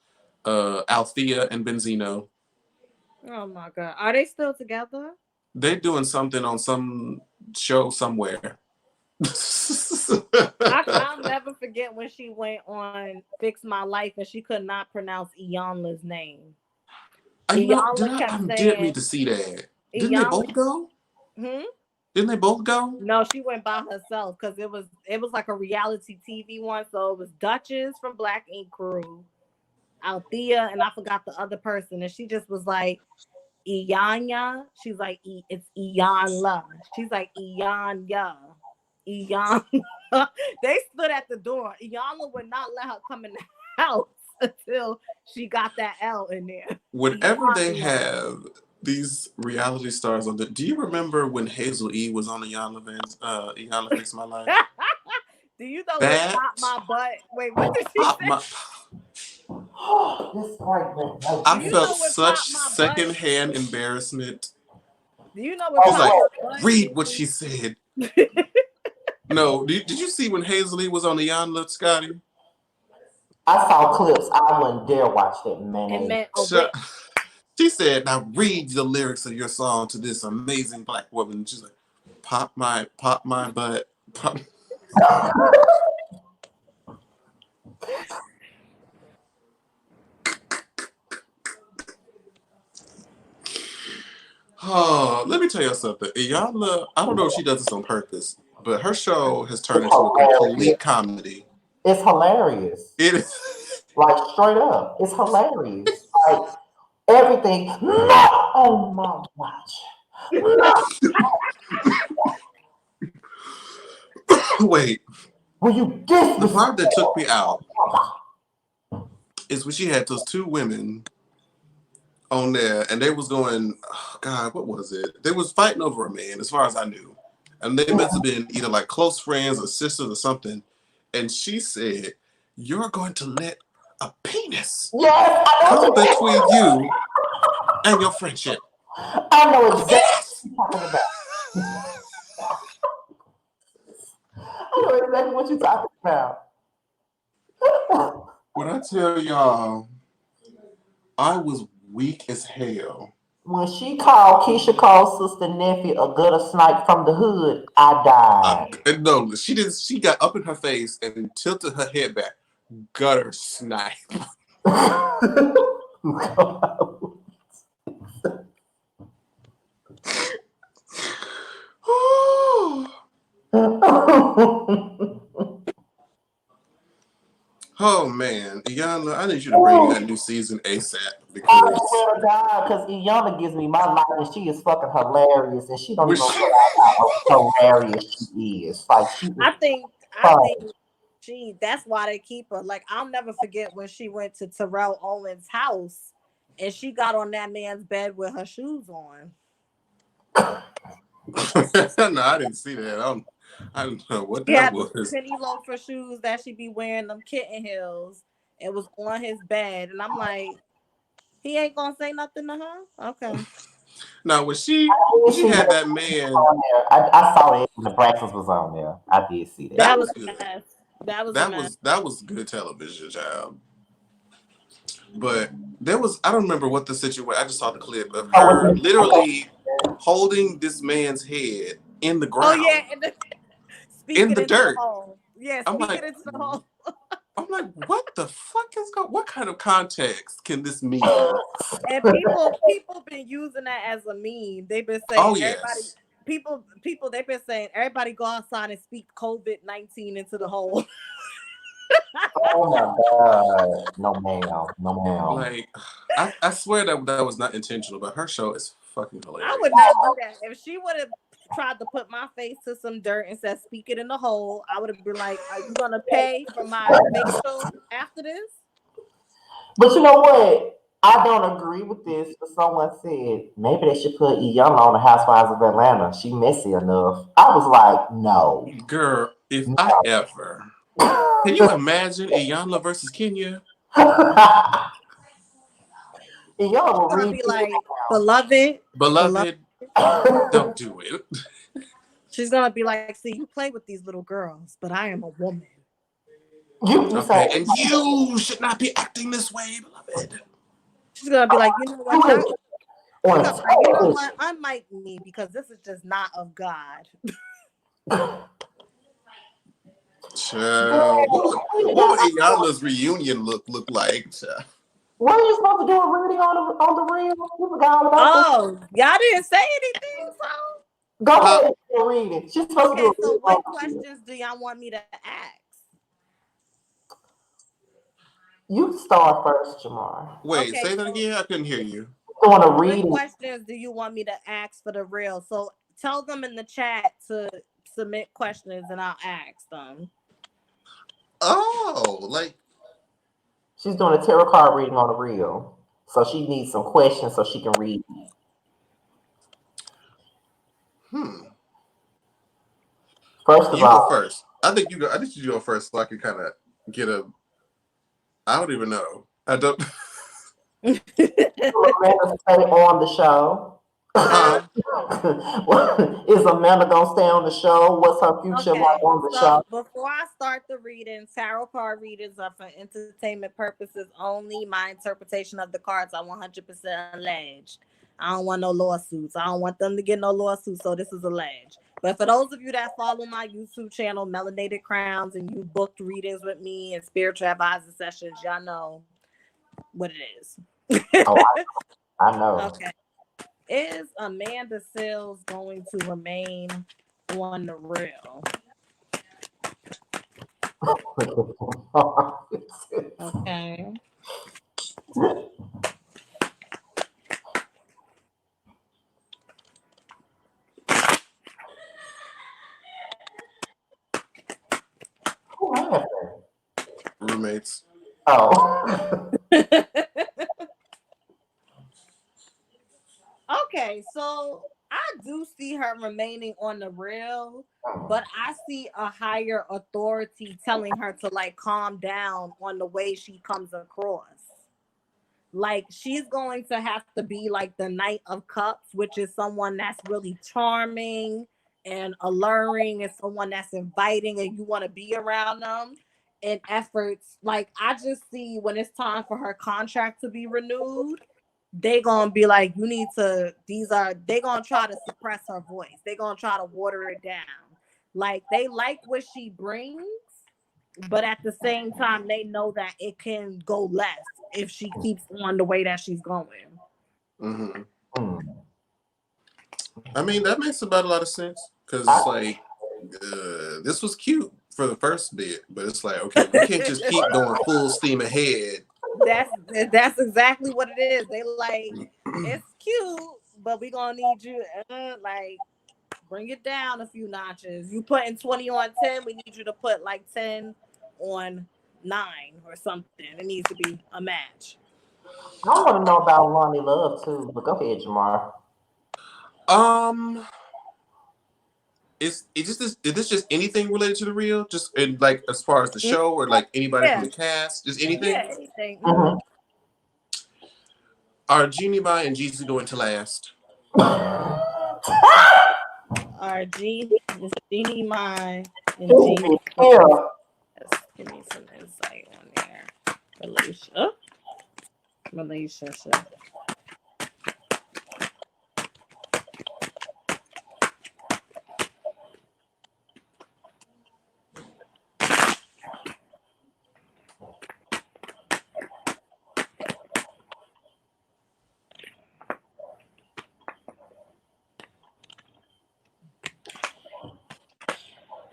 Althea and Benzino. Oh my God, are they still together? They're doing something on some show somewhere. I'll never forget when she went on Fix My Life and she could not pronounce Iyanla's name. I did mean to see that. Didn't they both go? Didn't they both go? No, she went by herself because it was like a reality TV one. So it was Duchess from Black Ink Crew, Althea, and I forgot the other person. And she just was like, Iyanya. She's like, it's Iyanla. She's like, Iyanya. Iyanla. They stood at the door. Iyanla would not let her come in the house until she got that L in there. Whenever they have these reality stars on do you remember when Hazel E was on Iyanla Fix My Life? Do you know what Pop My Butt? Wait, what did she say? I felt such secondhand embarrassment. Do you know what Pop My Butt? Read what she said. No, did you see when Hazel E was on Iyanla, Scotty? I saw clips. I wouldn't dare watch that, man. She said, now read the lyrics of your song to this amazing black woman. She's like, pop my butt. Pop. Oh, let me tell you something. Iyanla, I don't know if she does this on purpose, but her show has turned It's into a hilarious. complete comedy. It's hilarious. It is. Like straight up. It's hilarious. Like everything. No! Oh my watch. No! Wait, Will you the disrespect? part that took me out is when she had those two women on there, and they was going, oh God, what was it? They was fighting over a man, as far as I knew, and they must have been either like close friends or sisters or something. And she said, "You're going to let a penis Yes, I know come what you between you and your friendship." I know A exactly penis. what you're talking about. I know exactly what you're talking about. When I tell y'all, I was weak as hell. When she called Keisha Cole's sister nephew a gutter snipe from the hood, I died. No, she didn't. She got up in her face and tilted her head back. Gutter snipe. Oh man, Iyanla, I need you to bring that new season ASAP I because swear to God, because Iyanla gives me my life and she is fucking hilarious and she don't we're even realize how hilarious she is. Like she is I funny. think that's why they keep her. Like, I'll never forget when she went to Terrell Owens' house and she got on that man's bed with her shoes on. no, I didn't see that. I don't know what She that had the was. penny loafer shoes that she be wearing, them kitten heels. It was on his bed. And I'm like, he ain't gonna say nothing to her? Okay. Now when I did she see had that that man, on there. I saw it when the Braxtons was on there. I did see that. that That was was a good. mess. That was a mess. That was good television, child. But there was I don't remember what the situation. I just saw the clip of So was her it, literally holding this man's head in the Oh yeah, ground, and speak in it the into the dirt. hole. Yeah, I'm speak like, it into the hole. what the fuck is going? What kind of context can this mean? And people been using that as a meme. They've been Oh saying everybody yes. people they've been saying everybody go outside and speak COVID-19 into the hole. oh my God. No ma'am. No ma'am. Like, I swear that was not intentional, but her show is fucking I would hilarious. not do that. If she would have tried to put my face to some dirt and said speak it in the hole, I would have been like, are you gonna pay for my facial after this? But you know what? I don't agree with this. But someone said maybe they should put Iyanla on the Housewives of Atlanta. She messy enough. I was like, no. Girl, if No. I ever can you imagine Iyanla versus Kenya? Iyanla will Gonna read be people like, beloved, beloved. Beloved, don't do it. She's gonna be like, see, you play with these little girls, but I am a woman. you say Okay, and you should not be acting this way, beloved. She's gonna be like, you know what, on y'all. She's gonna be like, you know television. what, unmic me because this is just not of God. Child, what would Iyanla's reunion look like? Child? What are you supposed to do a reading on the reel? You forgot all about that. Oh, y'all didn't say anything, so Go Huh? ahead and do a reading. She's supposed to do okay. a So, reading on what the reel. questions do y'all want me to ask? You start first, Jamar. Wait, Okay, say that so again. I couldn't hear you. Doing a what reading. questions do you want me to ask for the real? So, tell them in the chat to submit questions, and I'll ask them. Oh, like She's doing a tarot card reading on the reel. So she needs some questions so she can read. hmm. First of You go all, first. I think you go. I think you go first, so I can kind of get a. I don't even know. I don't. will Amanda stay on the show? Huh? Huh? Is Amanda gonna stay on the show? What's her future like Okay, on the so show? before I start the reading, tarot card readings are for entertainment purposes only. My interpretation of the cards are 100% alleged. I don't want no lawsuits. I don't want them to get no lawsuits, so this is alleged. But for those of you that follow my YouTube channel, Melanated Crowns, and you booked readings with me and spiritual advisor sessions, y'all know what it is. Oh, I know. Okay. Is Amanda Seales going to remain on the real? Okay. Who laughing? Roommates. Oh. Okay, so I do see her remaining on the real, but I see a higher authority telling her to like calm down on the way she comes across. Like she's going to have to be like the Knight of Cups, which is someone that's really charming and alluring and someone that's inviting and you want to be around them. And efforts like I just see when it's time for her contract to be renewed, they gonna be like, you need to, they gonna try to suppress her voice. They gonna try to water it down. Like they like what she brings, but at the same time, they know that it can go left if she keeps on the way that she's going. Mm-hmm. Hmm. I mean, that makes about a lot of sense because it's I, like this was cute for the first bit, but it's like okay, we can't just keep going full steam ahead. that's that's exactly what it is. They like it's cute, but we gonna need you like bring it down a few notches. You putting 20 on 10, we need you to put like 10 on 9 or something. It needs to be a match. I want to know about Lonnie Love too, but go ahead, Jamar. Um, is this just anything related to the real? Just in, like as far as the show or like anybody from Yeah, the cast? Just anything? yeah, anything. Mm-hmm. Are Jeannie Mai and Jeezy going to last? This Genie Mine and Genie. Yeah. Give me some insight on their relationship.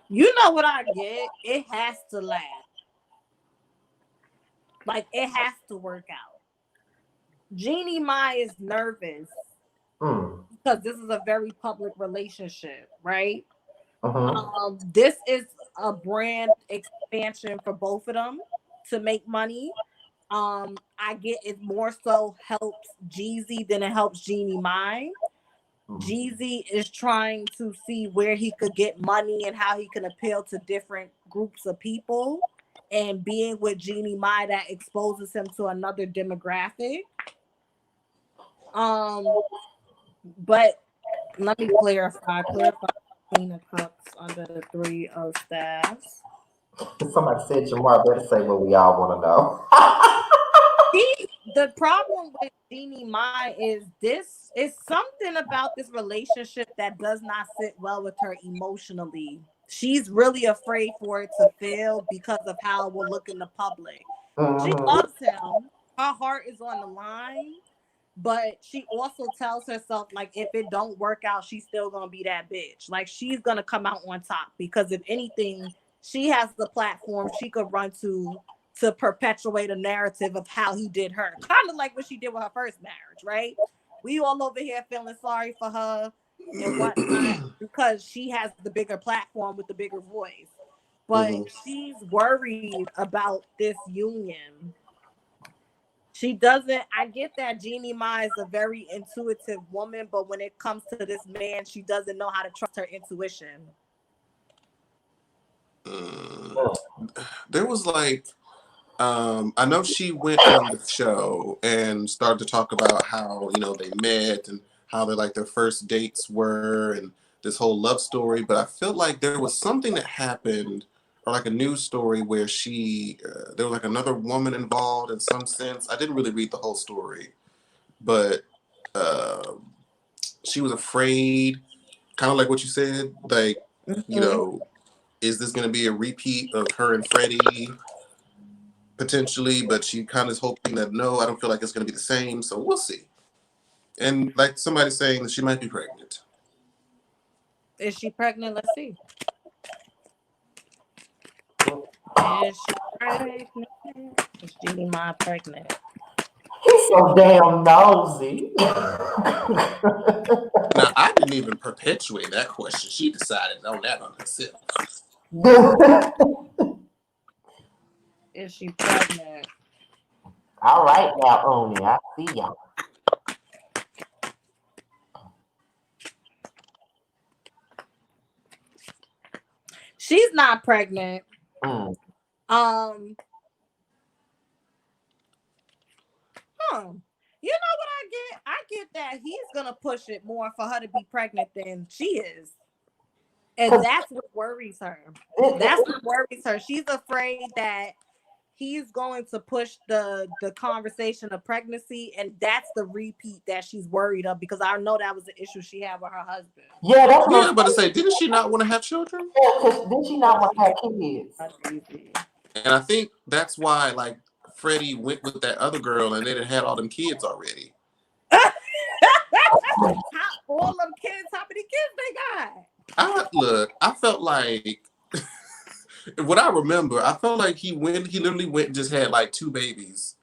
You know what I get? It has to last. Like it has to work out. Jeannie Mai is nervous Mm. because this is a very public relationship, right? Mm-hmm. This is a brand expansion for both of them to make money. I get it more so helps Jeezy than it helps Jeannie Mai. Jeezy is trying to see where he could get money and how he can appeal to different groups of people. And being with Jeannie Mai, that exposes him to another demographic. Um, but let me clarify. Clarify Queen of Cups under the three of staffs. Somebody said Jamar better say what we all want to know. The problem with Jeannie Mai is this is something about this relationship that does not sit well with her emotionally. She's really afraid for it to fail because of how it will look in the public. She Mm-hmm. loves him. Her heart is on the line, but she also tells herself like if it don't work out, she's still gonna be that bitch. Like she's gonna come out on top because if anything, she has the platform she could run to perpetuate a narrative of how he did her. Kind of like what she did with her first marriage, right? We all over here feeling sorry for her and whatnot because she has the bigger platform with the bigger voice. But Mm-hmm. she's worried about this union. She doesn't. I get that Jeannie Mai is a very intuitive woman, but when it comes to this man, she doesn't know how to trust her intuition. Mm. There was like I know she went on the show and started to talk about how, you know, they met and how they like their first dates were and this whole love story. But I felt like there was something that happened or like a news story where there was like another woman involved in some sense. I didn't really read the whole story, but uh, she was afraid, kind of like what you said, like, you Mhm. know, is this going to be a repeat of her and Freddie? Potentially, but she kind of is hoping that no, I don't feel like it's going to be the same. So we'll see. And like somebody saying that she might be pregnant. Is she pregnant? Let's see. Is she pregnant? Is Jeannie Mai pregnant? He's so damn nosy. Now, I didn't even perpetuate that question. She decided on that on herself. Is she pregnant? All right now, Oni, I see ya. She's not pregnant. Mm. You know what I get? I get that he's gonna push it more for her to be pregnant than she is. And that's what worries her. That's what worries her. She's afraid that he's going to push the conversation of pregnancy, and that's the repeat that she's worried of, because I know that was the issue she had with her husband. Yeah, that's what Yeah, I'm about to say, didn't she not want to have children? Yeah, because did she not want to have kids? That's easy. And I think that's why, like, Freddie went with that other girl, and they had all them kids already. All them kids, how many kids they got? I felt like what I remember, I felt like he literally went and just had like 2 babies.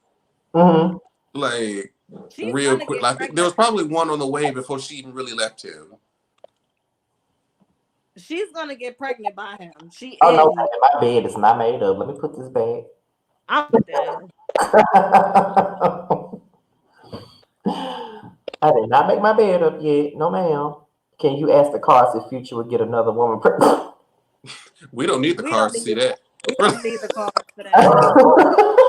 Mm-hmm. Like She's real quick. Like there was probably one on the way before she even really left him. She's gonna get pregnant by him. No, my bed is not made up. Let me put this back. I'm dead. I did not make my bed up yet. No, ma'am. Can you ask the cards if Future would get another woman pregnant? We don't need the cards to see that. We don't need the cards for that.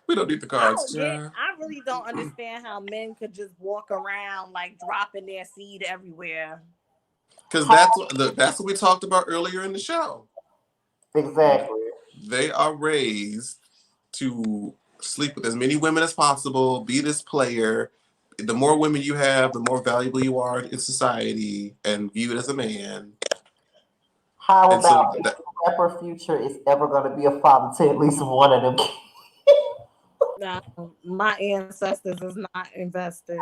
we don't need the cards. I really don't understand how men could just walk around like dropping their seed everywhere. Because that's what we talked about earlier in the show. Exactly. They are raised to sleep with as many women as possible, be this player. The more women you have, the more valuable you are in society and viewed as a man. How about if rapper Future is ever going to be a father to at least one of them kids? No, my ancestors is not invested.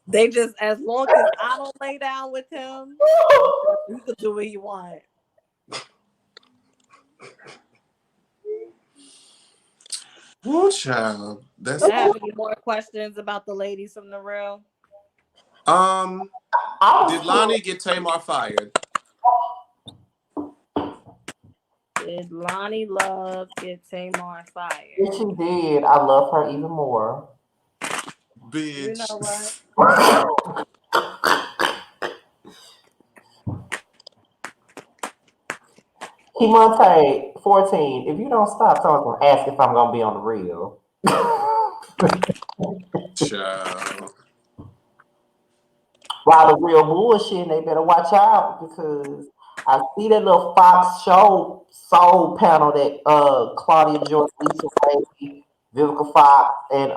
They just, as long as I don't lay down with him, he can do what he wants. Oh, child. Do you have any more questions about the ladies from the real? Did Lonnie get Tamar fired? Did Lonnie Love get Tamar fired? Yes, she did. I love her even more. Bitch. You know what? Monte 14. If you don't stop, someone's gonna ask if I'm gonna be on the real. Child. While the real bullshit, they better watch out, because I see that little Fox show soul panel that Claudia George, Lisa Ray, Vivica Fox, and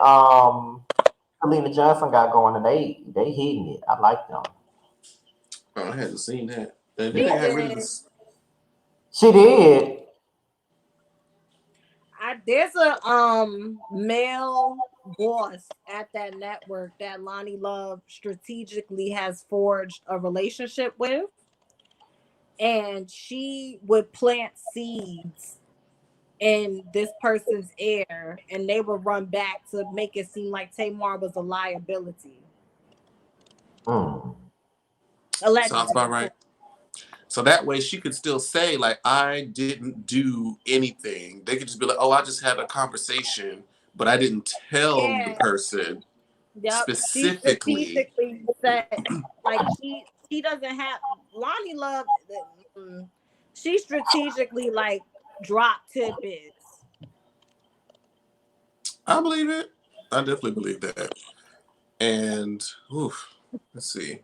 Selena Johnson got going, and they hitting it. I like them. Oh, I hadn't seen that. And then they got rid of this. She did. There's a male boss at that network that Lonnie Love strategically has forged a relationship with, and she would plant seeds in this person's ear, and they would run back to make it seem like Tamar was a liability. Sounds about right. So that way she could still say, like, I didn't do anything. They could just be like, oh, I just had a conversation, but I didn't tell the person specifically. She strategically said, like, she doesn't have Lonnie Love. She strategically like dropped tidbits. I believe it. I definitely believe that. And let's see.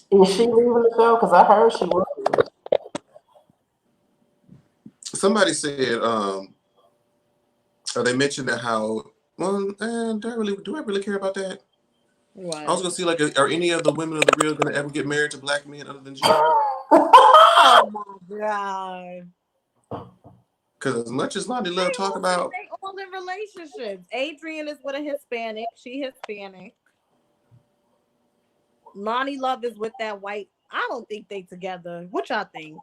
Is she leaving the show? Because I heard she was. Somebody said, they mentioned that how, well, do I really care about that? What? I was gonna see, like, are any of the women of the real gonna ever get married to black men other than Jamar? Oh my god! Because as much as Lonnie Love talk about, they all in relationships. Adrian is with a Hispanic. She Hispanic. Lonnie Love is with that white. I don't think they together. What y'all think?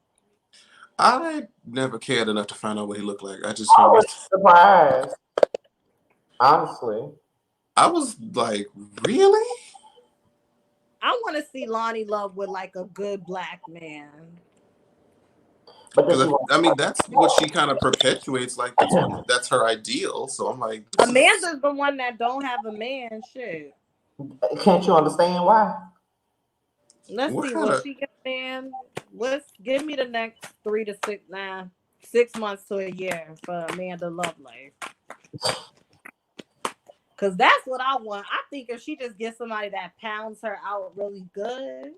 I never cared enough to find out what he looked like. I just I found was it. surprised, honestly. I was like, really? I want to see Lonnie Love with like a good black man. But does she Because want I mean, that's what she kind of perpetuates. Like that's her ideal. So I'm like, Amanda's the one that don't have a man. Shit. can't you understand why? Let's what see. kind Will of? she get a man? Let's give me the next 3 to 6, 6 months to a year for Amanda Love life. Cause that's what I want. I think if she just gets somebody that pounds her out really good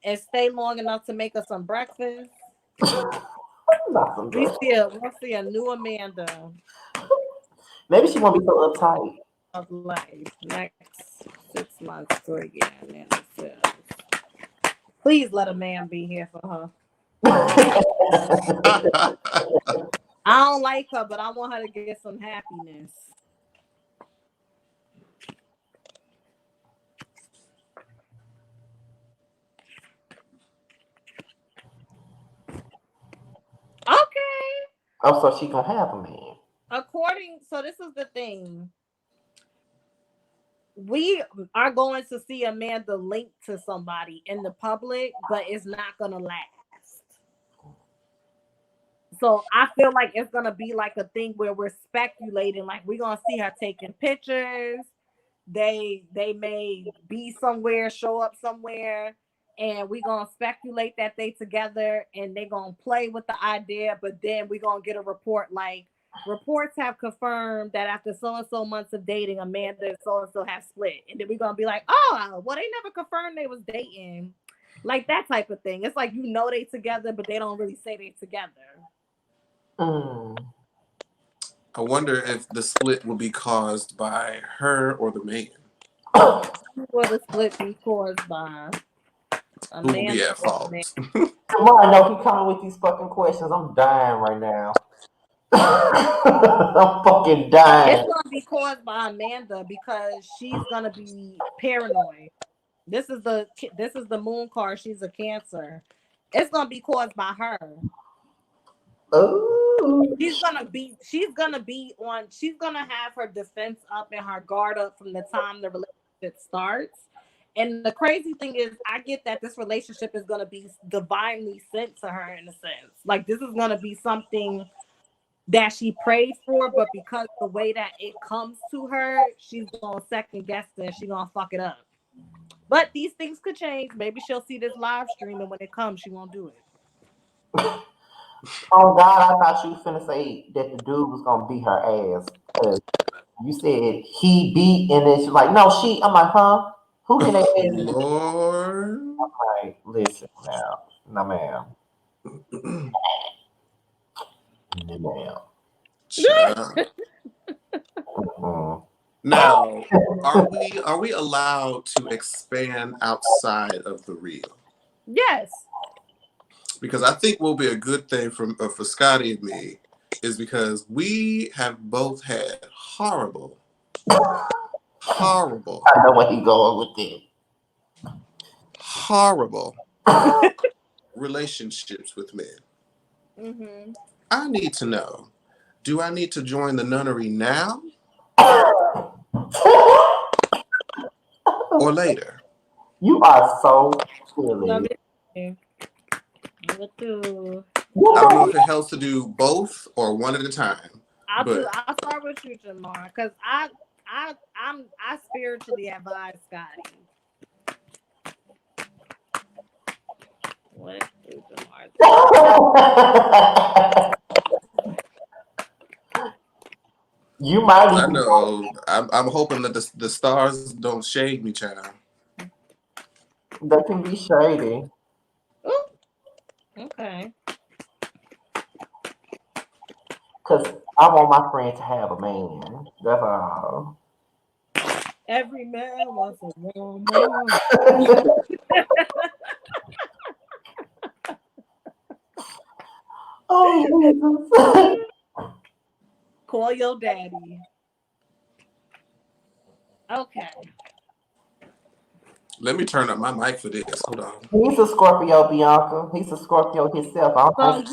and stay long enough to make us some breakfast, we'll see a new Amanda Maybe she won't be so uptight. of life next 6 months to a year. Amanda says, please let a man be here for her. I don't like her, but I want her to get some happiness. Okay. Oh, so she gonna have a man. So this is the thing. We are going to see Amanda linked to somebody in the public, but it's not gonna last. So I feel like it's gonna be like a thing where we're speculating, like we're gonna see her taking pictures. They may be somewhere, show up somewhere, and we're gonna speculate that they together and they're gonna play with the idea, but then we're gonna get a report like reports have confirmed that after so and so months of dating, Amanda and so have split. And then we're gonna be like, oh, well, they never confirmed they was dating. Like that type of thing. It's like they together, but they don't really say they together. I wonder if the split will be caused by her or the man. Who will the split be caused by? Who will be Amanda at or the man? fault? Jamar, I know he coming with these fucking questions. I'm dying right now. I'm fucking dying. It's gonna be caused by Amanda because she's gonna be paranoid. This is the moon card. She's a Cancer. It's gonna be caused by her. Ooh. She's gonna have her defense up and her guard up from the time the relationship starts. And the crazy thing is, I get that this relationship is gonna be divinely sent to her in a sense. Like this is gonna be something that she prayed for, but because the way that it comes to her, she's gonna second guess it and she's gonna fuck it up. But these things could change. Maybe she'll see this live stream and when it comes, she won't do it. Oh God, I thought you was finna say that the dude was gonna beat her ass. You said he beat, and then she's like, no, she. I'm like, huh? Who can they ass? Lord. I'm like, listen now, no ma'am, no ma'am. Child. Mm-mm. Now, are we allowed to expand outside of the real? Yes. Because I think will be a good thing for Scotty and me is because we have both had horrible I know where he going with it. horrible relationships with men. Mm-hmm. I need to know, do I need to join the nunnery now or later? You are so Love silly. it. What do? I don't know if it helps to do both or one at a time. But I'll start with you, Jamar, because I spiritually advise Scotty. What do Jamar? You might I even know I'm hoping that the stars don't shade me, child. they can be shady. Ooh, okay. Cause I want my friend to have a man. That's all. Every man wants a woman. Oh, Jesus. Call your daddy. Okay. Let me turn up my mic for this. Hold on. He's a Scorpio, Bianca. He's a Scorpio himself. I So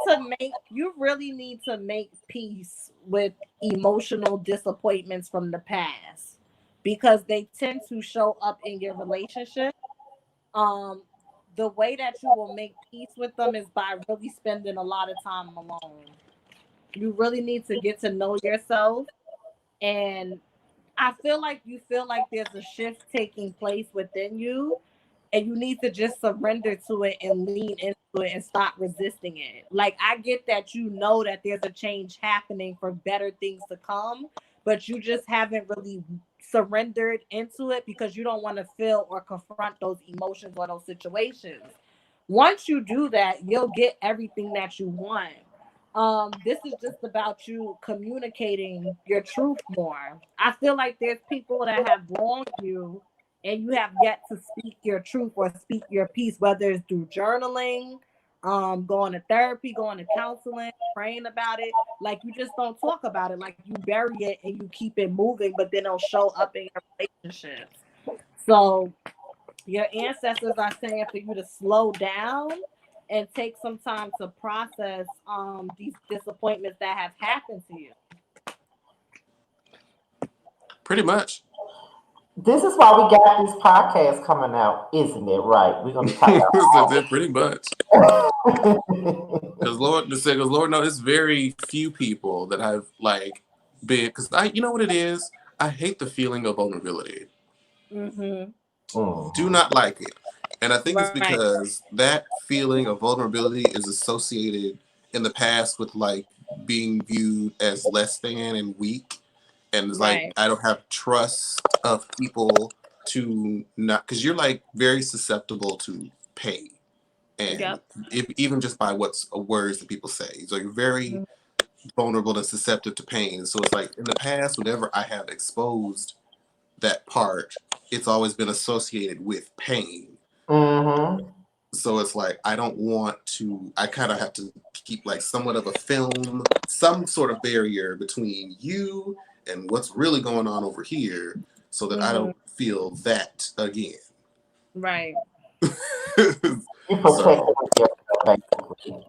don't you really need to make peace with emotional disappointments from the past because they tend to show up in your relationship. Um, the way that you will make peace with them is by really spending a lot of time alone. You really need to get to know yourself, and I feel like there's a shift taking place within you, and you need to just surrender to it and lean into it and stop resisting it. Like, I get that you know that there's a change happening for better things to come, but you just haven't really surrendered into it because you don't want to feel or confront those emotions or those situations. Once you do that, you'll get everything that you want. This is just about you communicating your truth more. I feel like there's people that have wronged you and you have yet to speak your truth or speak your piece, whether it's through journaling, going to therapy, going to counseling, praying about it. Like, you just don't talk about it. Like, you bury it and you keep it moving, but then it'll show up in your relationships. So your ancestors are saying for you to slow down and take some time to process these disappointments that have happened to you. Pretty much. This is why we got this podcast coming out, isn't it? Right. We're gonna be talking about Pretty much. Because Lord knows, there's very few people that I've like been. Because you know what it is. I hate the feeling of vulnerability. Mm-hmm. Do not like it, and I think it's Right. because that feeling of vulnerability is associated in the past with like being viewed as less than and weak, and it's like Right. I don't have trust of people to not because you're like very susceptible to pain and Yep. even just by what's words that people say. So you're very vulnerable and susceptible to pain. So it's like in the past, whenever I have exposed that part, it's always been associated with pain. Mm-hmm. So it's like I don't want to. I kind of have to keep like somewhat of a film, some sort of barrier between you and what's really going on over here, so that I don't feel that again. Right. You protect So yourself, basically.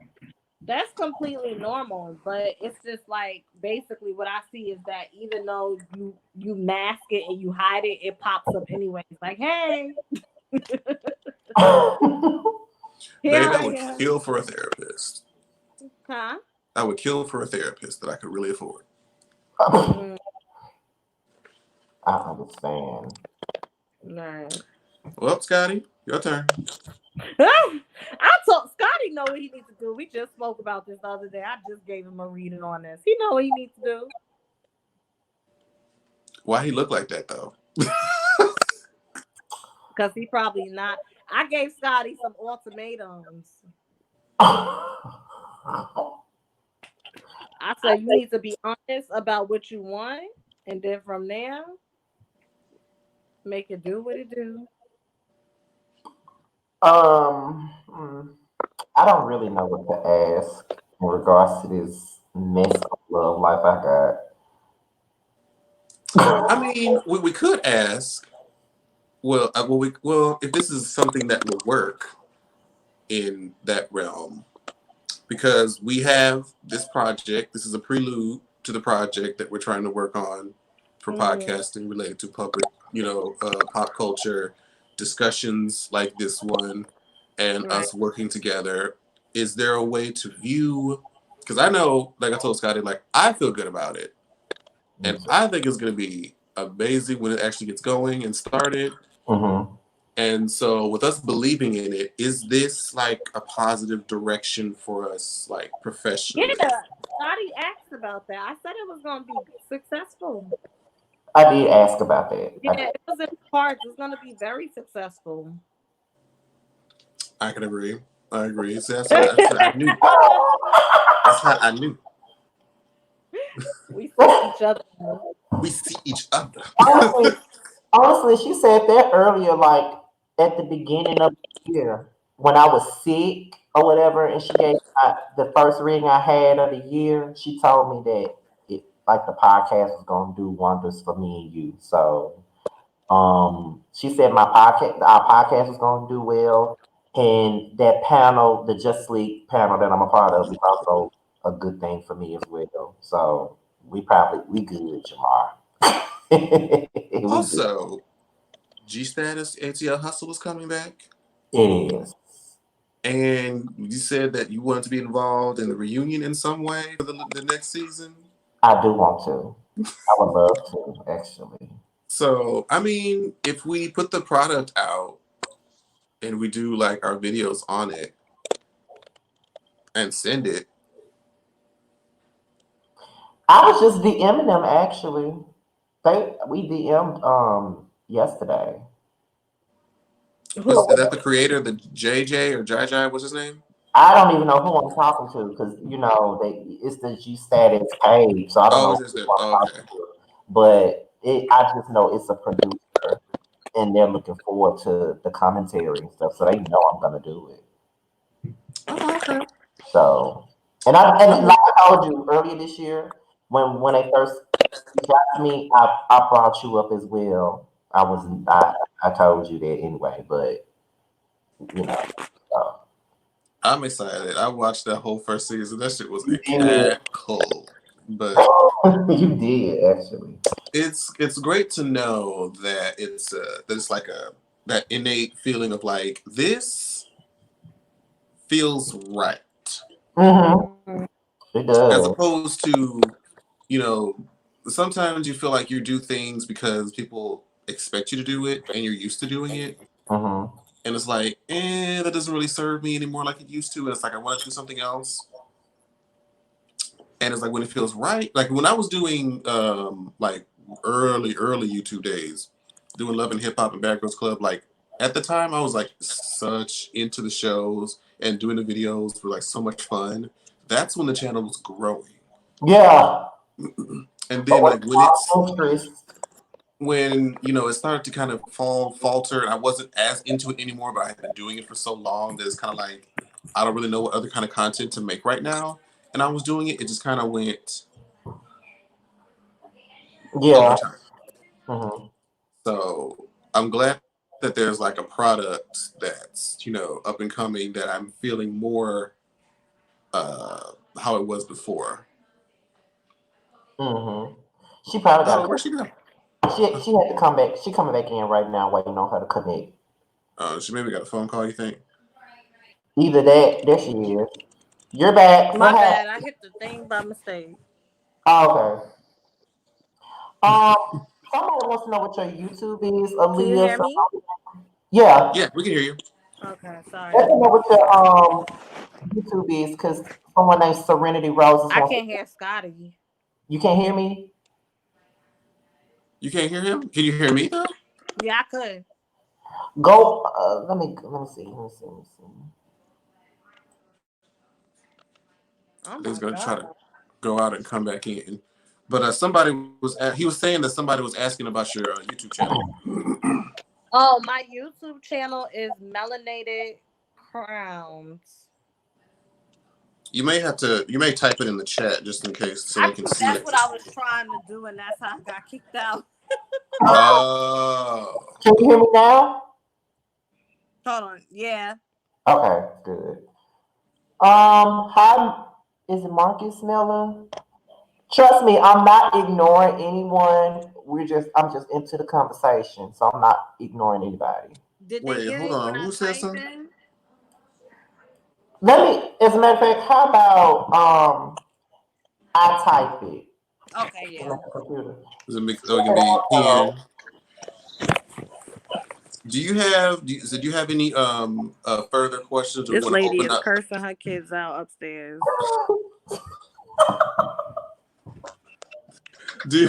That's completely normal, but it's just like basically what I see is that even though you mask it and you hide it, it pops up anyway. It's like, hey, here babe, I I would am. kill for a therapist. Huh? I would kill for a therapist that I could really afford. Mm, I understand. right. Well, Scotty, your turn. I told Scotty know what he needs to do. We just spoke about this the other day. I just gave him a reading on this. He know what he needs to do. Why he look like that though? Because he probably not. I gave Scotty some ultimatums. I said you need to be honest about what you want, and then from there, make it do what it do. Hmm, I don't really know what to ask in regards to this mess of love life I I got. mean, we could ask. Well, if this is something that will work in that realm, because we have this project. This is a prelude to the project that we're trying to work on for Mm-hmm. podcasting related to public, pop culture discussions like this one, and Right. us working together. Is there a way to view? Because I know, like I told Scotty, like I feel good about it, and I think it's going to be amazing when it actually gets going and started. Mm-hmm. And so, with us believing in it, is this like a positive direction for us, like professionally? Yeah. Scotty asked about that. I said it was gonna be successful. I did ask about that. Yeah, it was in the cards. It's gonna be very successful. I can agree. I agree. So that's what I knew. That's how I knew. We see each other. We see each other. honestly, honestly, she said that earlier, like at the beginning of the year, when I was sick or whatever, and she gave the first reading I had of the year, she told me that like the podcast was gonna do wonders for me and you. So she said our podcast was gonna do well, and that panel, the Just Sleep panel that I'm a part of, is also a good thing for me as well. So we good, Jamar. We good. Also, G Status ATL Hustle was coming back. It is. And you said that you wanted to be involved in the reunion in some way for the next season. I do want to. I would love to, actually. So, I mean, if we put the product out and we do like our videos on it and send it, I was just DMing them actually. We DM'd yesterday. is that the creator, the JJ or JJ? What's his name? I don't even know who I'm talking to because it's the G status page, so I don't Oh, know it's just who that. I'm Oh, okay. talking to. But I just know it's a producer, and they're looking forward to the commentary and stuff, so they know I'm gonna do it. Oh, okay. So, and like I told you earlier this year, when they first got me, I brought you up as well. I told you that anyway, but you know, uh, I'm excited. I watched that whole first season. That shit was a you did. cackle. But You did actually. it's great to know that it's like that innate feeling of like this feels right, Mm-hmm. It as does. opposed to, you know, sometimes you feel like you do things because people expect you to do it and you're used to doing it, Mm-hmm. and it's like, that doesn't really serve me anymore like it used to, and it's like I want to do something else. And it's like when it feels right, like when I was doing like early YouTube days, doing Love and Hip Hop and Bad Girls Club, like at the time I was like such into the shows and doing the videos were like so much fun. That's when the channel was growing. Yeah. And But then like when it's interest. when it started to kind of falter and I wasn't as into it anymore, but I had been doing it for so long that it's kind of like I don't really know what other kind of content to make right now. And I was doing it, it just kind of went over Yeah. time. Mm-hmm. So I'm glad that there's like a product that's, up and coming that I'm feeling more how it was before. Mm-hmm. She probably got Oh, to where'd come. she go? She had to come back. She coming back in right now, waiting on her to connect. She maybe got a phone call, you think? Either that, there she is. You're back. What My happened? bad. I hit the thing by mistake. Oh, okay. Um, somebody wants to know what your YouTube is, Can you Aaliyah. hear So, me? yeah, Yeah, we can hear you. Okay, let sorry. me know what your YouTube is, because someone named Serenity Roses I wants. can't hear Scotty. You can't hear me? You can't hear him? Can you hear me though? Yeah, I could. Go. Let me see. Oh He's my gonna try to god. go out and come back in. But somebody he was saying that somebody was asking about your YouTube channel. Oh, my YouTube channel is Melanated Crowns. You may type it in the chat just in case so they can see That's it. what I was trying to do, and that's how I got kicked out. Oh. Can you hear me now? Hold on. Yeah. Okay, good. Hi, is it Marcus Miller? Trust me, I'm not ignoring anyone. I'm just into the conversation, so I'm not ignoring anybody. Did they Wait, hear hold it when on. I Who said typed something? in? As a matter of fact, how about I type it Okay, on yeah. the computer? Is it it can be Ken? Do you have any further questions, or we This want to lady open is up? cursing her kids out upstairs. Do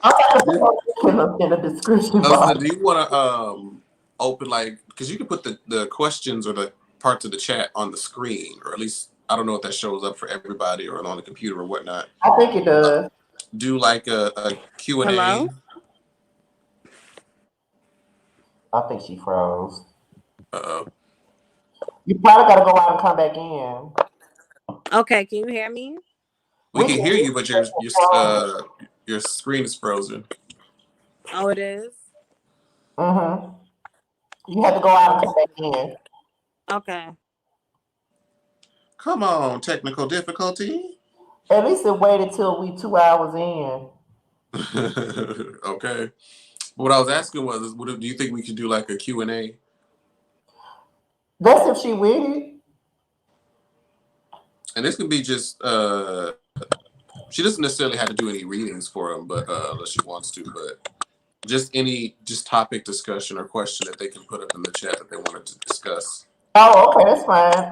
I'm do, gonna put in the description box. do you want to open, like, because you can put the questions or the parts of the chat on the screen, or at least I don't know if that shows up for everybody or on the computer or whatnot. I think it does. Do like a Q&A. Hello? I think she froze. Uh, You probably gotta go out and come back in. Okay, can you hear me? We We can can hear hear you, but your screen is frozen. Oh, it is? Mm-hmm. You have to go out and come back in. Okay. Come on, technical difficulty. At least it waited till we 2 hours in. Okay. What I was asking was, do you think we could do like a Q&A? That's if she with it. And this can be just she doesn't necessarily have to do any readings for them, but unless she wants to, but just topic discussion or question that they can put up in the chat that they wanted to discuss. Oh, okay, that's fine.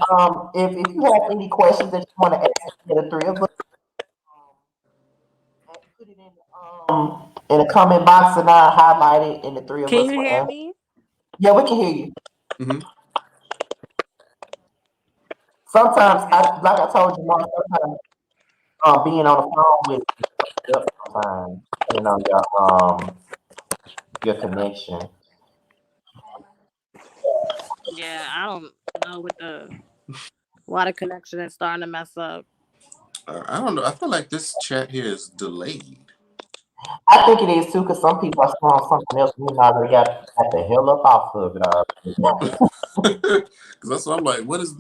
If you have any questions that you want to ask the three of us, put it in the comment box and I highlight it, and the three of Can us you will hear answer. me? Yeah, we can hear you. Mm-hmm. Sometimes, Okay. like I told you, Mark, sometimes being on the phone with you sometimes, depending on your connection. Yeah, I don't know what the water connection is starting to mess up. I don't know. I feel like this chat here is delayed. I think it is too, because some people are still on something else. We already got the hell up off of it already. Because that's what I'm like. What is?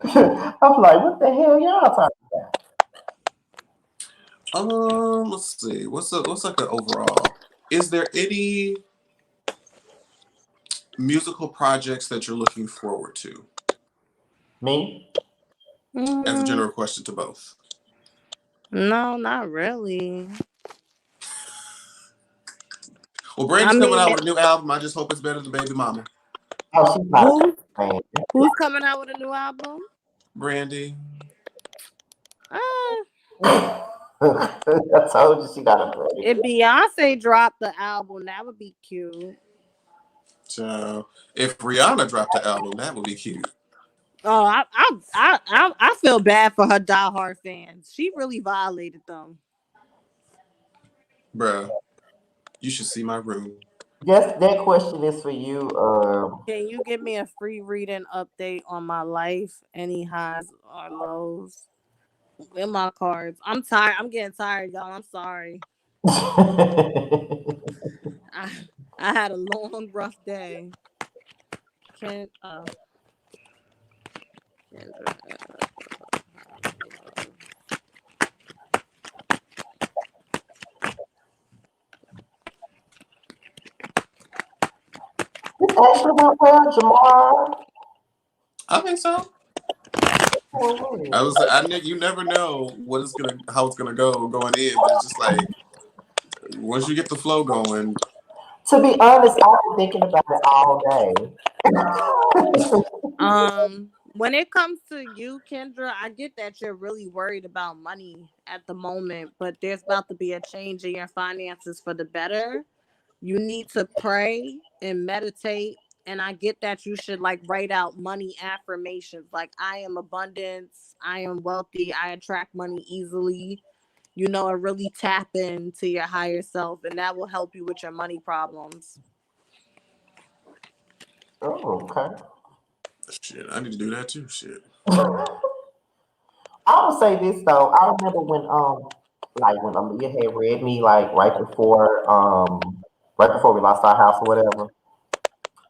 I'm like, what the hell y'all talking about? Let's see. What's like an overall? Is there any musical projects that you're looking forward to? Me? As a Mm, general question to both. no, not really. Well, I Brandy's coming mean, out with a new album. I just hope it's better than Baby Mama. Oh, she's not who a fan. who's coming out with a new album? Brandy. Uh, I told you she got a pretty. if Beyonce dropped the album, that would be cute. So if Rihanna dropped the album, that would be cute. Oh, I feel bad for her diehard fans. She really violated them. Bruh, you should see my room. Yes, that question is for you. Can you give me a free reading update on my life? Any highs or lows in my cards? I'm tired. I'm getting tired, y'all. I'm sorry. I I had a long, rough day. Can Kendra, This actually went well, Jamar. I think so. You never know how it's gonna go going in, but it's just like once you get the flow going, To be honest, I've been thinking about it all day. when it comes to you, Kendra, I get that you're really worried about money at the moment, but there's about to be a change in your finances for the better. You need to pray and meditate. And I get that you should like write out money affirmations like I am abundance, I am wealthy, I attract money easily. You know, and really tap into your higher self, and that will help you with your money problems. Oh, okay. shit, I need to do that too. Shit. I will say this though. I remember when Aaliyah had read me like right before we lost our house or whatever.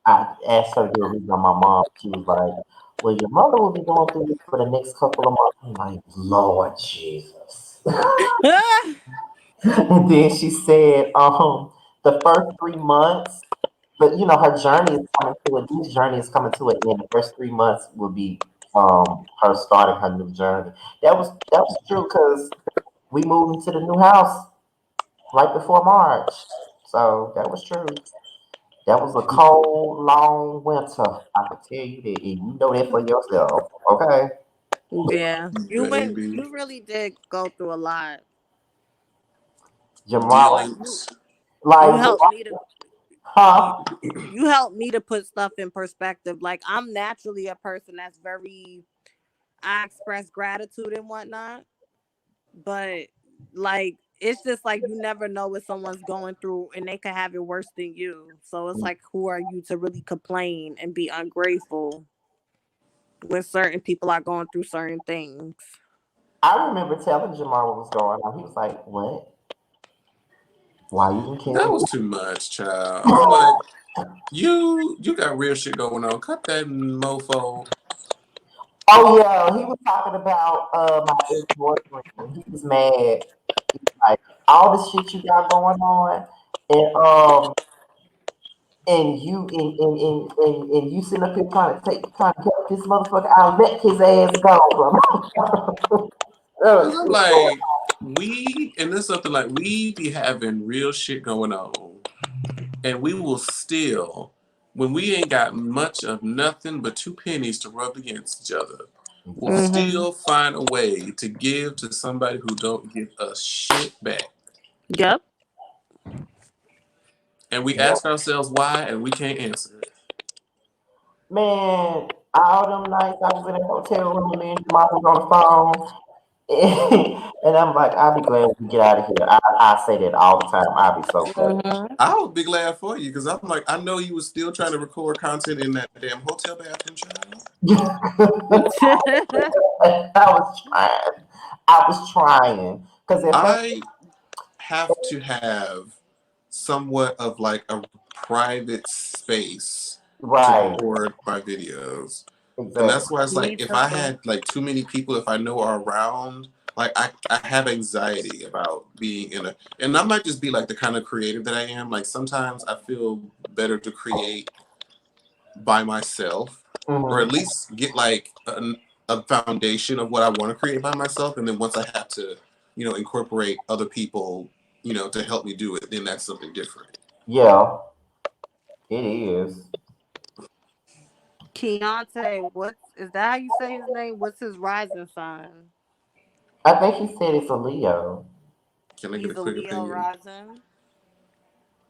I asked her to do a reading on my mom. She was like, "Well, your mother will be going through this for the next couple of months." I'm like, "Lord Jesus." And then she said, the first 3 months, but her journey is coming to it. This journey is coming to an end. The first 3 months will be her starting her new journey. That was true because we moved into the new house right before March. So that was true. That was a cold, long winter. I can tell you that, and you know that for yourself. Okay, Yeah, Baby. you really did go through a lot. Jamar, Like Dealings. you like, helped me to you, huh? you helped me to put stuff in perspective. Like I'm naturally a person that's very I express gratitude and whatnot, but like it's just like you never know what someone's going through and they could have it worse than you. So it's like who are you to really complain and be ungrateful? when certain people are going through certain things. I remember telling Jamar what was going on. He was like, "What? Why you even That care?" was too much, child. I'm like, you got real shit going on. Cut that mofo. Oh yeah, he was talking about my ex boyfriend. He was mad. Like all the shit you got going on, and and you sitting up here trying to help this motherfucker out, let his ass go. Cause I'm like, and there's something like we be having real shit going on, and we will still, when we ain't got much of nothing but two pennies to rub against each other, we'll Mm-hmm. still find a way to give to somebody who don't give us shit back. Yep. And we Yeah. ask ourselves why, and we can't answer it. Man, all them nights I was in a hotel room and me and Jamal was on the phone. And I'm like, I'll be glad we get out of here. I say that all the time. I'll be so glad. Mm-hmm. I would be glad for you because I'm like, I know you was still trying to record content in that damn hotel bathroom, child. I was trying. I was trying. Because at first, I have to have somewhat of like a private space to right, record my videos. And that's exactly. why it's like Me if I too. had like too many people, if I know are around, like I have anxiety about being in a, and I might just be like the kind of creative that I am. Like sometimes I feel better to create by myself, or at Hmm. least get like a foundation of what I want to create by myself. And then once I have to, incorporate other people, to help me do it, then that's something different. Yeah, it is. Keontae, what's is that how you say his name? What's his rising sign? I think he said it's a Leo. Can I get a He's a quick Leo opinion? rising.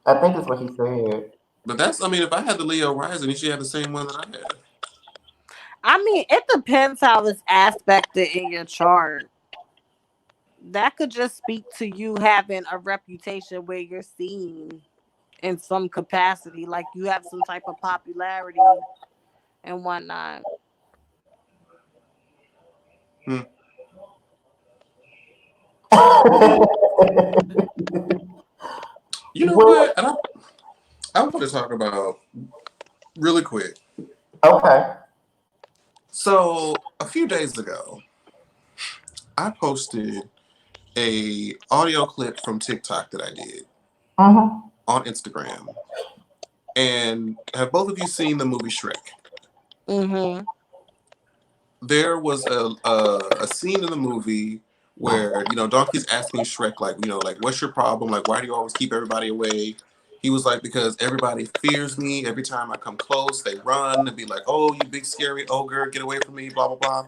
I think that's what he said. But that's, I mean, if I had the Leo rising, you should have the same one that I have. I mean, it depends how it's aspected in your chart. That could just speak to you having a reputation where you're seen in some capacity, like you have some type of popularity and whatnot. Hmm. You know Well, what? And I want to talk about really quick. okay. So a few days ago, I posted a audio clip from TikTok that I did Hmm. on Instagram. And have both of you seen the movie Shrek? Mm-hmm. There was a scene in the movie where Donkey's asking Shrek like like what's your problem, like why do you always keep everybody away? He was like, because everybody fears me. Every time I come close they run and be like, oh, you big scary ogre, get away from me, blah blah blah.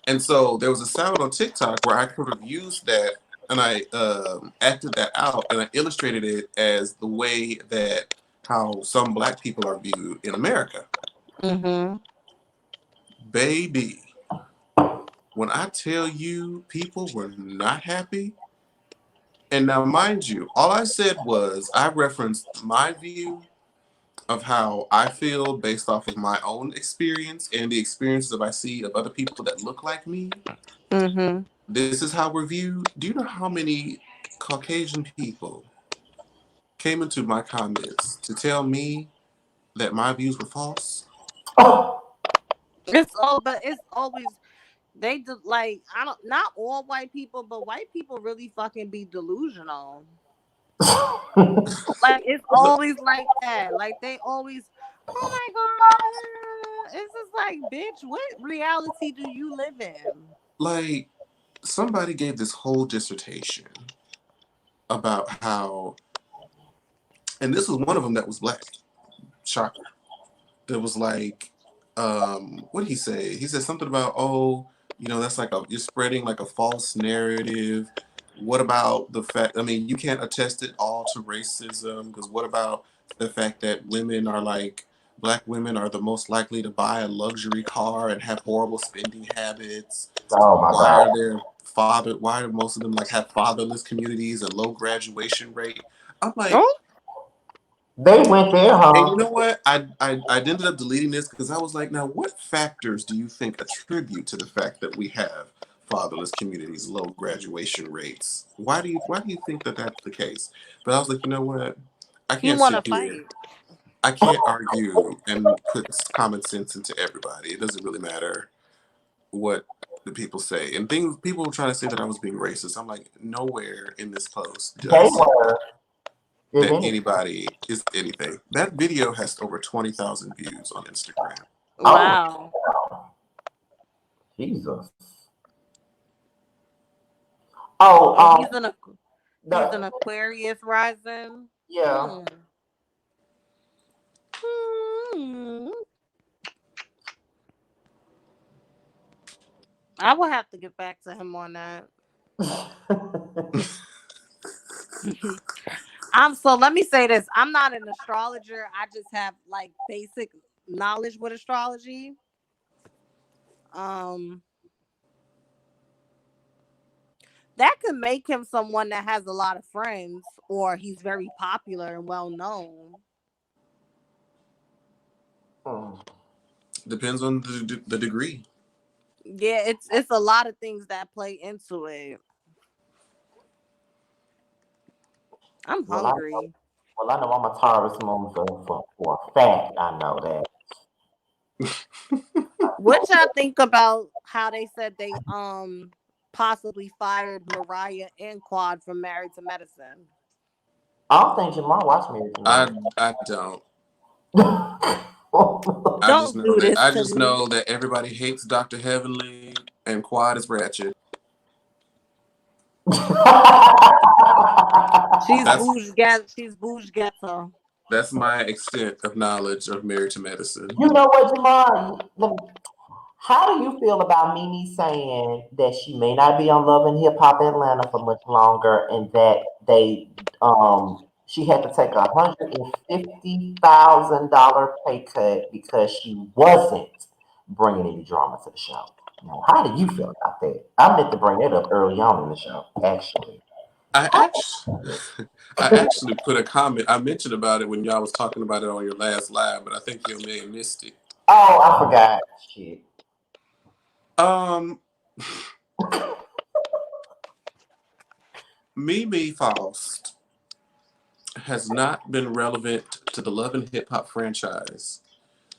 And so there was a sound on TikTok where I could have used that, and I acted that out and I illustrated it as the way that how some black people are viewed in America. Mm-hmm. Baby, when I tell you people were not happy, and now mind you, all I said was I referenced my view of how I feel based off of my own experience and the experiences that I see of other people that look like me. Mm-hmm. This is how we're viewed. Do you know how many Caucasian people came into my comments to tell me that my views were false? But it's always they do like I don't not all white people, but white people really fucking be delusional. Like it's always like that. Like they always, oh my god, it's just like, bitch, what reality do you live in? Like, somebody gave this whole dissertation about how, and this was one of them that was black. Shocker. That was like, what did he say? He said something about, oh, that's like you're spreading like a false narrative. What about the fact, I mean, you can't attest it all to racism, because what about the fact that black women are the most likely to buy a luxury car and have horrible spending habits? Oh my Why God. are why do most of them like have fatherless communities and low graduation rate? I'm like, Oh, They went there, And you huh? know what? I ended up deleting this because I was like, now what factors do you think attribute to the fact that we have fatherless communities, low graduation rates? Why do you think that that's the case? But I was like, you know what? I He can't want to sit here. fight. I can't argue and put common sense into everybody. It doesn't really matter what the people say. And things people try to say that I was being racist. I'm like, nowhere in this post They does were. If that any. anybody is anything. That video has over 20,000 views on Instagram. Oh, Wow. Jesus. Oh, Oh, he's an the Aquarius rising. yeah. Hmm. Hmm. I will have to get back to him on that. So let me say this. I'm not an astrologer. I just have like basic knowledge with astrology. Um that could make him someone that has a lot of friends or he's very popular and well known. Hmm. Depends on the degree. Yeah, it's a lot of things that play into it. I'm Well, I hungry. well, I know I'm a Taurus moon for a fact. I know that. What y'all think about how they said they possibly fired Mariah and Quad from Married to Medicine? I don't think Jamar watched me I tonight. I don't. I just Don't know do that this I to just me. know that everybody hates Dr. Heavenly and Quad is ratchet. That's She's bouge ghetto. that's my extent of knowledge of Married to Medicine. You know what, Jamar? How do you feel about Mimi saying that she may not be on Love and Hip Hop Atlanta for much longer, and that she had to take $150,000 pay cut because she wasn't bringing any drama to the show? Now, how do you feel about that? I meant to bring that up early on in the show, actually. I actually I actually put a comment. I mentioned about it when y'all was talking about it on your last live, but I think you may have missed it. Oh, I forgot. Shit. Um, Mimi Faust has not been relevant to the Love and Hip Hop franchise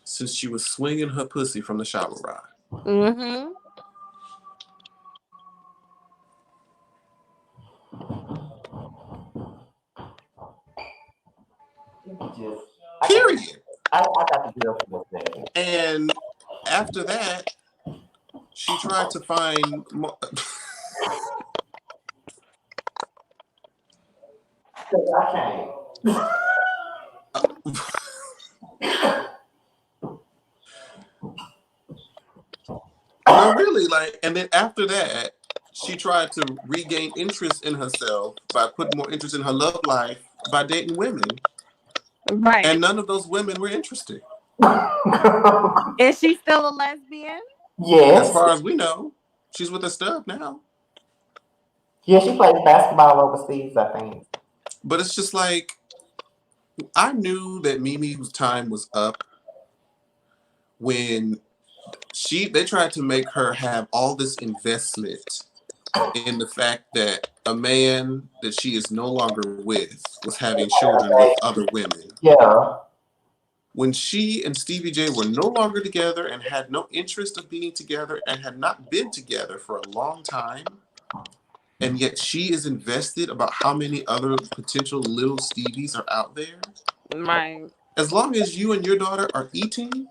since she was swinging her pussy from the shower rod. Mm-hmm. Just, Period. I got to get up for a second. And after that, she tried to find. I can't. No, really, like, and then after that, she tried to regain interest in herself by putting more interest in her love life by dating women, Right. and none of those women were interesting, Is she still a lesbian? as Yes. far as we know. She's with a stud now, Yeah, she plays basketball overseas, I think. but it's just like I knew that Mimi's time was up when they tried to make her have all this investment in the fact that a man that she is no longer with was having children with other women. Yeah. When she and Stevie J were no longer together and had no interest of being together and had not been together for a long time, and yet she is invested about how many other potential little Stevies are out there. Right. As long as you and your daughter are eating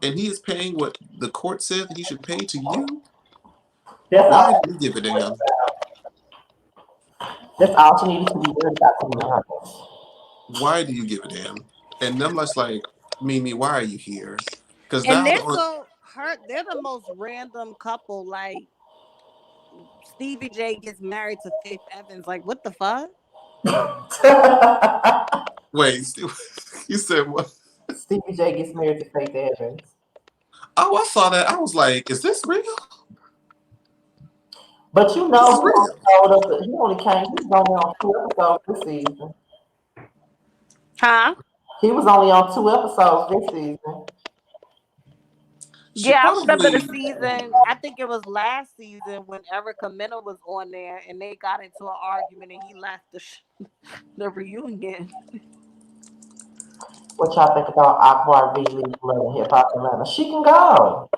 and he is paying what the court said that he should pay to you, That's why all. do you give a damn? That's all she needed to be worried about, to be honest. Why do you give a damn? And I'm just like, Mimi, why are you here? Because And now they're so hurt. They're the most random couple. Like Stevie J gets married to Faith Evans. Like, what the fuck? wait, you said what? Stevie J gets married to Faith Evans. Oh, I saw that. I was like, is this real? But you This know, is real. he only came, he's only on 2 episodes this season. Huh? He was only on 2 episodes this season. She Yeah, I remember the probably season. I think it was last season when Erica Mena was on there and they got into an argument and he left the reunion. What y'all think about Akbar V League Love and Hip Hop Atlanta? She can go.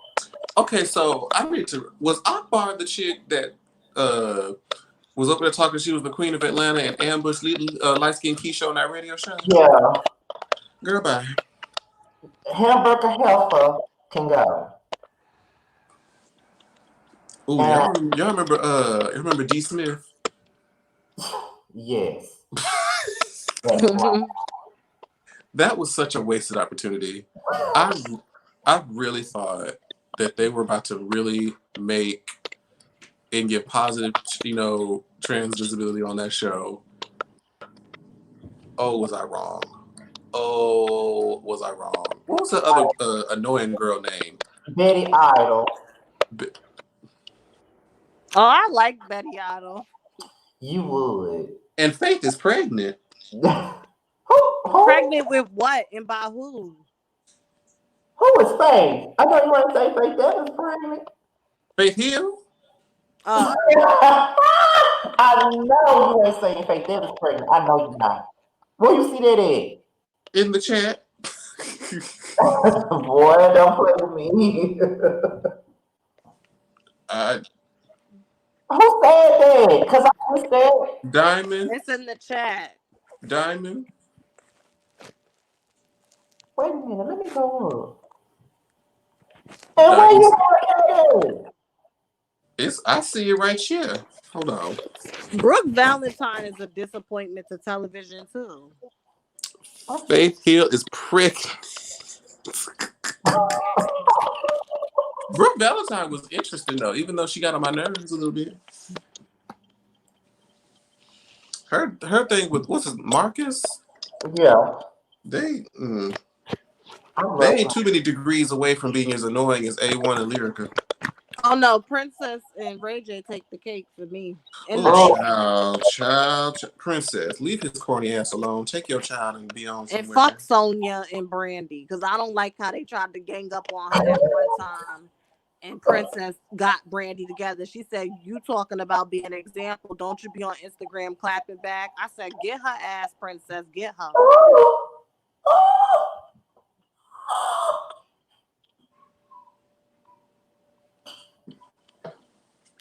okay. So I need to. Was Akbar the chick that was up there talking? She was the queen of Atlanta and ambushed light skinned Keisha on that radio show. Yeah. Girl, bye. Hamburger Helper can go. Ooh, And y'all remember you remember D Smith? yes, that's right. That was such a wasted opportunity. I really thought that they were about to really make and get positive, trans visibility on that show. Oh, was I wrong? Oh, was I wrong? What was the other annoying girl name? Betty Idol. B- Oh, I like Betty Idol. You would. And Faith is pregnant. who Pregnant with what and by who? is Faith? I know you want to say Faith Evans pregnant. Faith Hill Oh, I know you ain't saying Faith Evans pregnant. I know you're not. Where you see that in the chat. at? Boy, don't play with me. Who said that? Because I understand. Diamond. it's in the chat. Diamond. Wait a minute, let me go up. And where Diamond. you going? I see it right here. Hold on. Brooke Valentine is a disappointment to television too. Faith Hill is pregnant. Brooke Valentine was interesting though, even though she got on my nerves a little bit. Her thing with what's his Marcus? Yeah. They I ain't too many degrees away from being as annoying as A1 and Lyrica. Oh no, Princess and Ray J take the cake for me. And Oh, child, Princess, leave his corny ass alone. Take your child and be on and somewhere. fuck Sonia and Brandy because I don't like how they tried to gang up on her that one time. And Princess got Brandy together. She said, "You talking about being an example? Don't you be on Instagram clapping back?" I said, "Get her ass, Princess. Get her."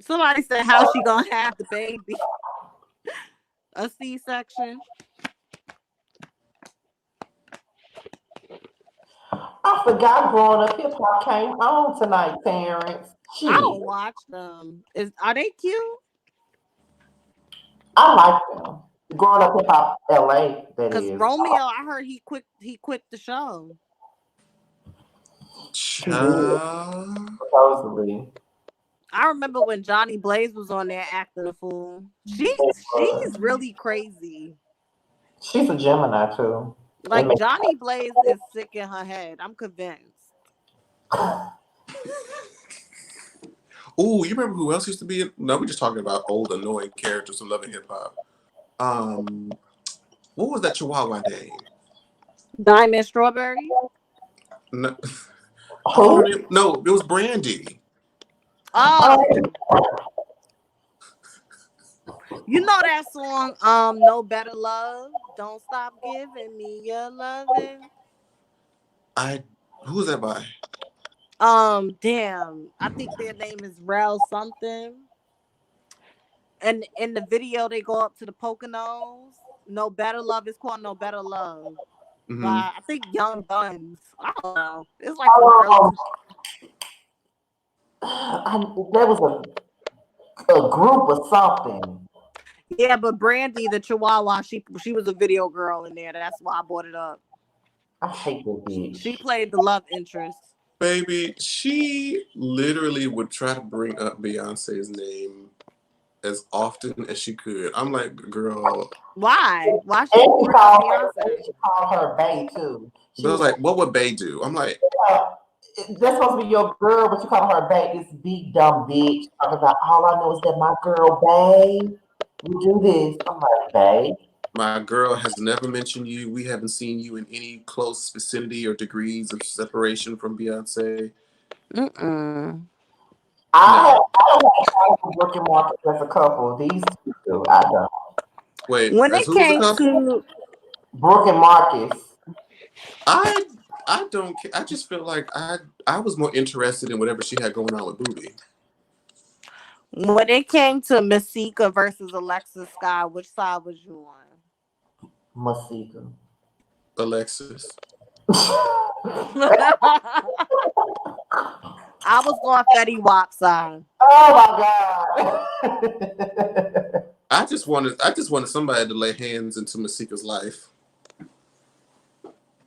Somebody said, "How's she gonna have the baby? A C-section?" I forgot Growing Up Hip Hop came on tonight, Terrence. I don't watch them. Are they cute? I like them. Growing Up Hip Hop LA, that Because is. Romeo, I heard he quit the show. Child. Supposedly. I remember when Johnny Blaze was on there acting a fool. She's really crazy. She's a Gemini too. Like Johnny Blaze is sick in her head. I'm convinced. Ooh, you remember who else used to be? No, we're just talking about old annoying characters from Love and Hip Hop. What was that Chihuahua name? Diamond Strawberry? No, no, it was Brandy. Oh. You know that song, No Better Love? Don't stop giving me your loving. Who was that by? Damn. I think their name is Rel something. And in the video, they go up to the Poconos. No Better Love is called No Better Love. Mm-hmm. By, I think, Young Guns. I don't know. It's like some there was a group or something. Yeah, but Brandy, the Chihuahua, she was a video girl in there. That's why I brought it up. I hate that bitch. She played the love interest. Baby, she literally would try to bring up Beyonce's name as often as she could. I'm like, girl. Why? Why she called Beyonce? She called her Bae too. She was like, what would Bae do? I'm like, that's supposed to be your girl, but you call her Bae. This big dumb bitch. Talking about all I know is that my girl Bae would do this. I'm like, Bae, My girl has never mentioned you. We haven't seen you in any close vicinity or degrees of separation from Beyonce. Mm-mm. No. I don't have Brooke and Marcus as a couple. These two do. I don't. Wait, When as it who was a came couple? to Brooke and Marcus. I I don't. I just feel like I was more interested in whatever she had going on with Booby. when it came to Masika versus Alexis Sky, which side was you Masika. Alexis. on? I was going Fetty Wap side. Oh my god. I just wanted somebody to lay hands into Masika's life.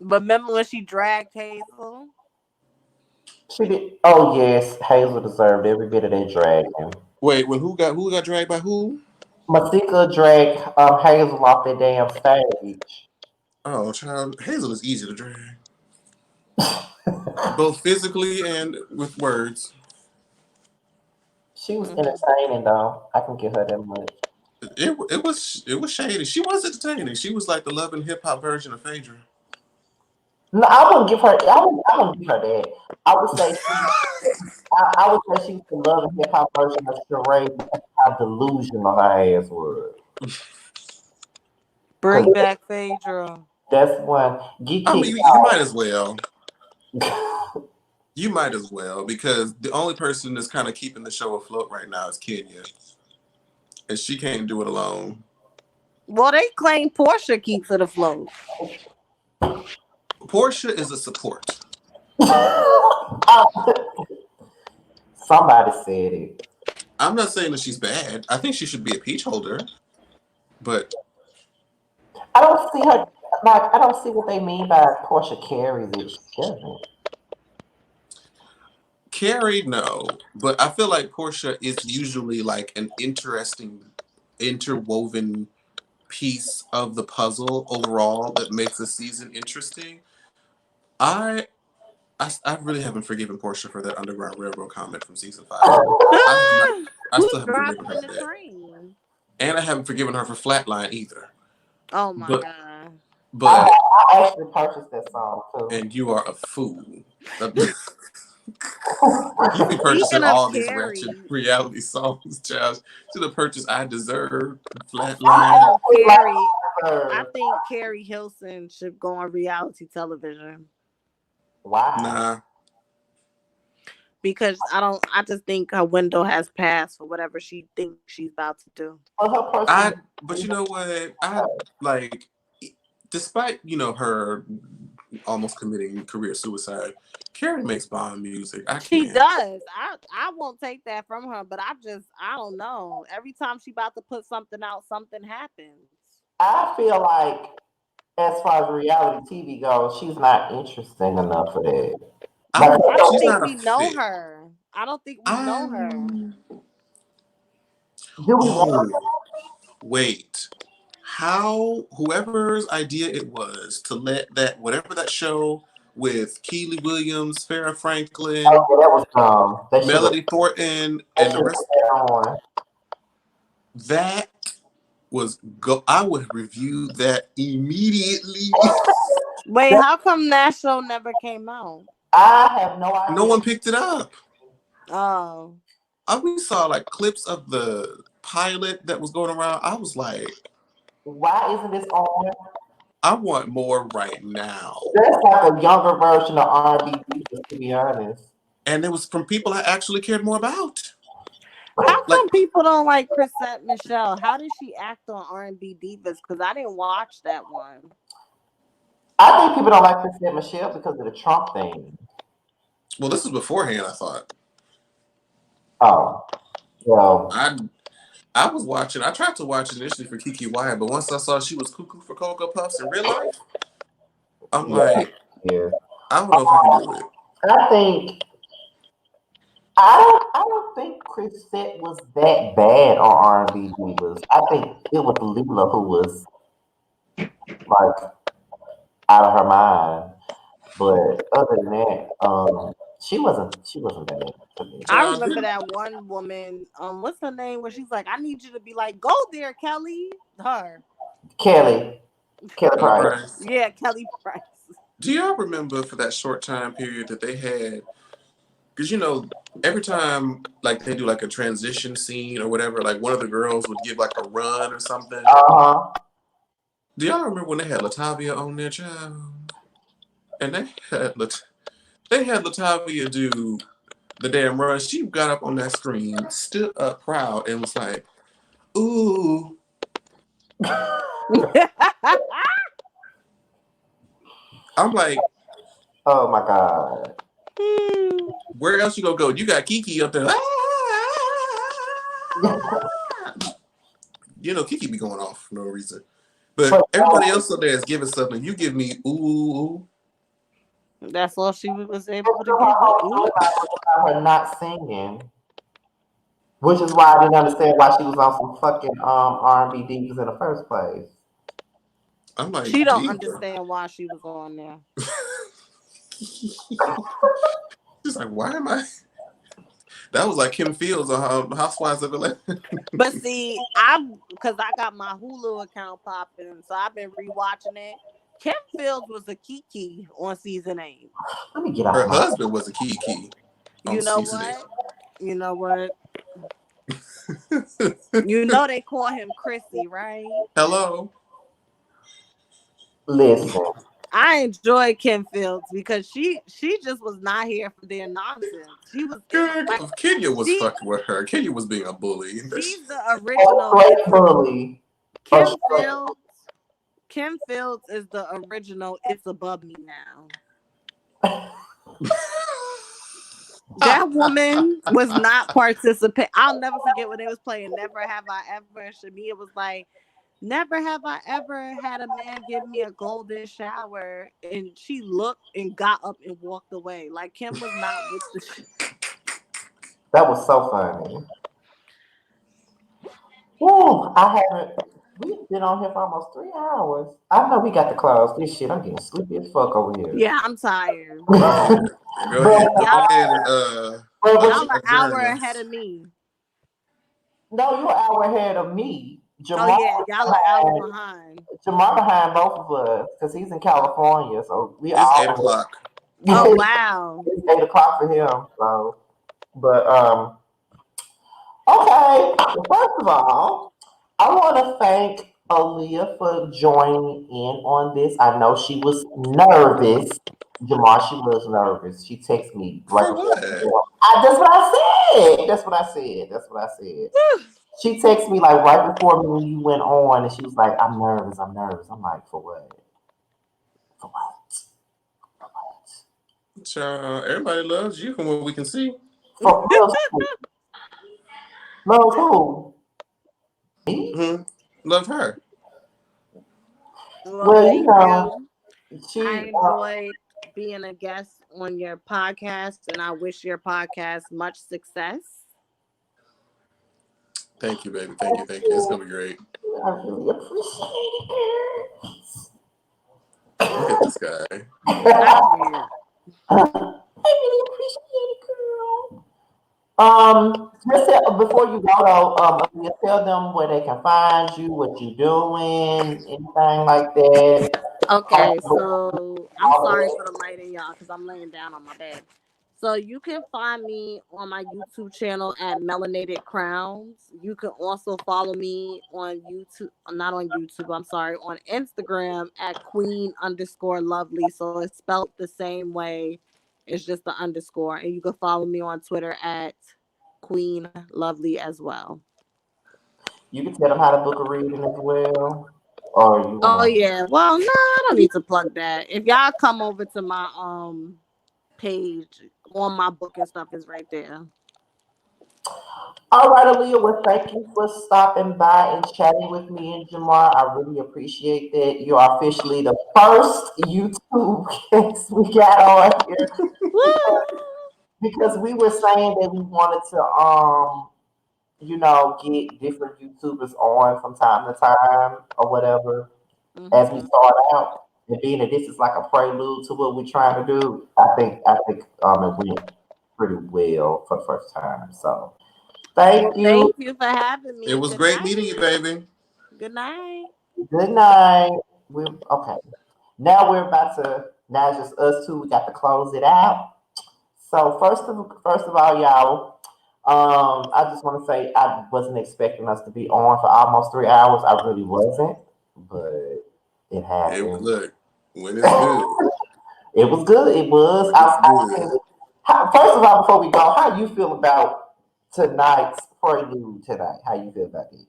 But remember when she dragged Hazel? She did. Oh yes, Hazel deserved every bit of that dragging. Wait, when who got dragged by who? Masika dragged Hazel off that damn stage. Oh, child, Hazel is easy to drag, both physically and with words. She was Mhm. entertaining though. I can give her that much. It was shady. She was entertaining. She was like the love and hip hop version of Phaedra. No, I wouldn't give her. I wouldn't give her that. I would say I would say she's the love and hip hop version of Sheree because how delusional her ass was. Bring Because back Phaedra. that's one get I kicked mean, you might as well. out. You might as well because the only person that's kind of keeping the show afloat right now is Kenya, and she can't do it alone. Well, they claim Portia keeps it afloat. Portia is a support. Somebody said it. I'm not saying that she's bad. I think she should be a peach holder, but I don't see her like I don't see what they mean by Portia carries it. She doesn't. Carrie, no. But I feel like Portia is usually like an interesting, interwoven piece of the puzzle overall that makes a season interesting. I I really haven't forgiven Portia for that Underground Railroad comment from season 5. I have not. I still haven't forgiven her Dropping for the that, train. and I haven't forgiven her for Flatline either. Oh my But god. but I actually purchased that song too. and you are a fool. You be purchasing Speaking of all these ratchet Carrie, reality songs, child. To the purchase I deserve, speaking Flatline. of Carrie, I Her. think Carrie Hilson should go on reality television Why? Nah, because I just think her window has passed for whatever she thinks she's about to do. Well, her I. personality. But you know what? I like, despite her almost committing career suicide. Carrie makes bomb music. I She can't. does. I won't take that from her, but I don't know. Every time she about to put something out, something happens. I feel like as far as reality TV goes, she's not interesting enough for that. Like, I don't She's think not a we know fit. her. I don't think we know her. Um. do we want Oh, wait. How whoever's idea it was to let that whatever that show with Keely Williams, Farrah oh, Franklin, yeah, that was They should have Melody Thornton, they and the should have rest put that on. that was go. I would review that immediately. Wait, how come that show never came out? I have no No idea. one picked it up. Oh, We saw like clips of the pilot that was going around. I was like, Why isn't this on? I want more right now. That's like a younger version of R&B Divas, to be honest. And it was from people I actually cared more about. how Like, come people don't like Chrisette Michelle? How did she act on R&B Divas? Because I didn't watch that one. I think people don't like Chrisette Michelle because of the Trump thing. well, this was beforehand, I thought. Oh, well, I was watching. I tried to watch it initially for Kiki Wyatt, but once I saw she was cuckoo for Cocoa Puffs in real life, I'm yeah, like, yeah. I don't know if I can do it. I think I don't think Chrisette was that bad on R&B Divas. I think it was Leela who was like out of her mind. But other than that, she wasn't bad to me. I Child, remember that one woman. What's her name? Where she's like, "I need you to be like, go there, Kelly." Her. Kelly Kelly Price. Price. Yeah, Kelly Price. Do y'all remember for that short time period that they had? Because every time like they do like a transition scene or whatever, like one of the girls would give like a run or something. Uh-huh. Do y'all remember when they had Latavia on their child? And they had Latavia do the damn run. She got up on that screen, stood up proud, and was like, "Ooh." I'm like, Oh my God. where else you gonna go? You got Kiki up there. Kiki be going off for no reason. But everybody else up there is giving something. You give me ooh. That's all she was able to The give. whole storyline was about her not singing, which is why I didn't understand why she was on some fucking R&B divas in the first place. I'm like, She don't diva. understand why she was on there. She's like, why am I? That was like Kim Fields on Housewives of Atlanta. But see, because I got my Hulu account popping, so I've been rewatching it. Kim Fields was a Kiki on season 8. Let me get out Her of my husband was a Kiki on You know season what? You know what? You know they call him Chrissy, right? Hello. listen. I enjoy Kim Fields because she just was not here for their nonsense. She was Girl, like Kenya was fucking with her. Kenya was being a bully. she's the original. Straight bully. Kim Fields. Kim Fields is the original. It's above me now. That woman was not participating. I'll never forget when they was playing Never Have I Ever. And Shamia was like, never have I ever had a man give me a golden shower. And she looked and got up and walked away. Like Kim was not with the shit. That was so funny. Woo, we've been on here for almost 3 hours. I know we got to close this shit. I'm getting sleepy as fuck over here. Yeah, I'm tired. Go ahead. Go ahead and Y'all an hour ahead of me. No, you're an hour ahead of me. Jamar, oh yeah, y'all an hour behind. Jamar behind both of us because he's in California, so it's 8 o'clock. Oh wow, it's 8 o'clock for him. So, but okay. First of all, I want to thank Aaliyah for joining in on this. I know she was nervous. Jamar, she was nervous. She texted me right For what? That's what I said. That's what I said. That's what I said. She texted me like right before me when you went on, and she was like, "I'm nervous. I'm nervous." I'm like, "For what? For what? For what?" Child, everybody loves you from what we can see. For love who? Me? Mm-hmm. Love her. Well, you know, I enjoyed being a guest on your podcast, and I wish your podcast much success. Thank you, baby. Thank you. It's gonna be great. I really appreciate it. Look at this guy. I really appreciate it, girl. Just before you go though, you tell them where they can find you, what you're doing, anything like that. Okay, so I'm sorry for the lighting, y'all, because I'm laying down on my bed. So you can find me on my YouTube channel at Melanated Crowns. You can also follow me on YouTube, not on YouTube, I'm sorry, on Instagram at Queen_Lovely. So it's spelled the same way. It's just the underscore. And you can follow me on Twitter at Queen Lovely as well. You can tell them how to book a reading as well. Or you Oh yeah. Well, no, I don't need to plug that. If y'all come over to my page, on my book and stuff is right there. All right, Aaliyah, well, thank you for stopping by and chatting with me and Jamar. I really appreciate that. You are officially the first YouTube guest we got on here. Because we were saying that we wanted to get different YouTubers on from time to time or whatever as we start out. And being that this is like a prelude to what we're trying to do, I think it went pretty well for the first time. So thank you. Thank you for having me. It was great meeting you, baby. Good night. Good night. We okay. Now we're about to. Now it's just us two. We got to close it out. So first of all, y'all, I just want to say I wasn't expecting us to be on for almost 3 hours. I really wasn't, but it Hey, happened. look, when it's good, It was good. It was. it's good. First of all, before we go, how you feel about tonight's prelude tonight? How you feel about it?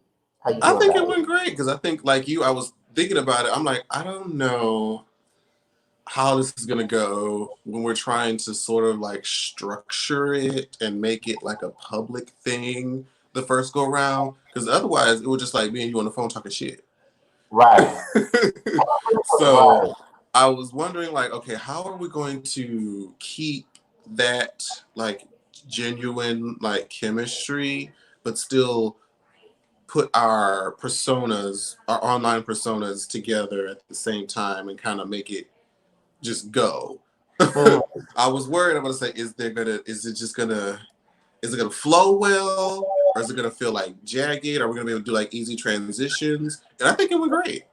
How you I feel think about it it? went great because I think, like you, I was thinking about it. I'm like, I don't know how this is gonna go when we're trying to sort of like structure it and make it like a public thing the first go round. Because otherwise, it would just like me and you on the phone talking shit. Right. So Right. I was wondering, like, okay, how are we going to keep that like genuine like chemistry, but still put our personas, our online personas together at the same time and kind of make it just go. Mhm. I was worried. I'm gonna say, is it gonna flow well, or is it gonna feel like jagged? Are we gonna be able to do like easy transitions? And I think it went great.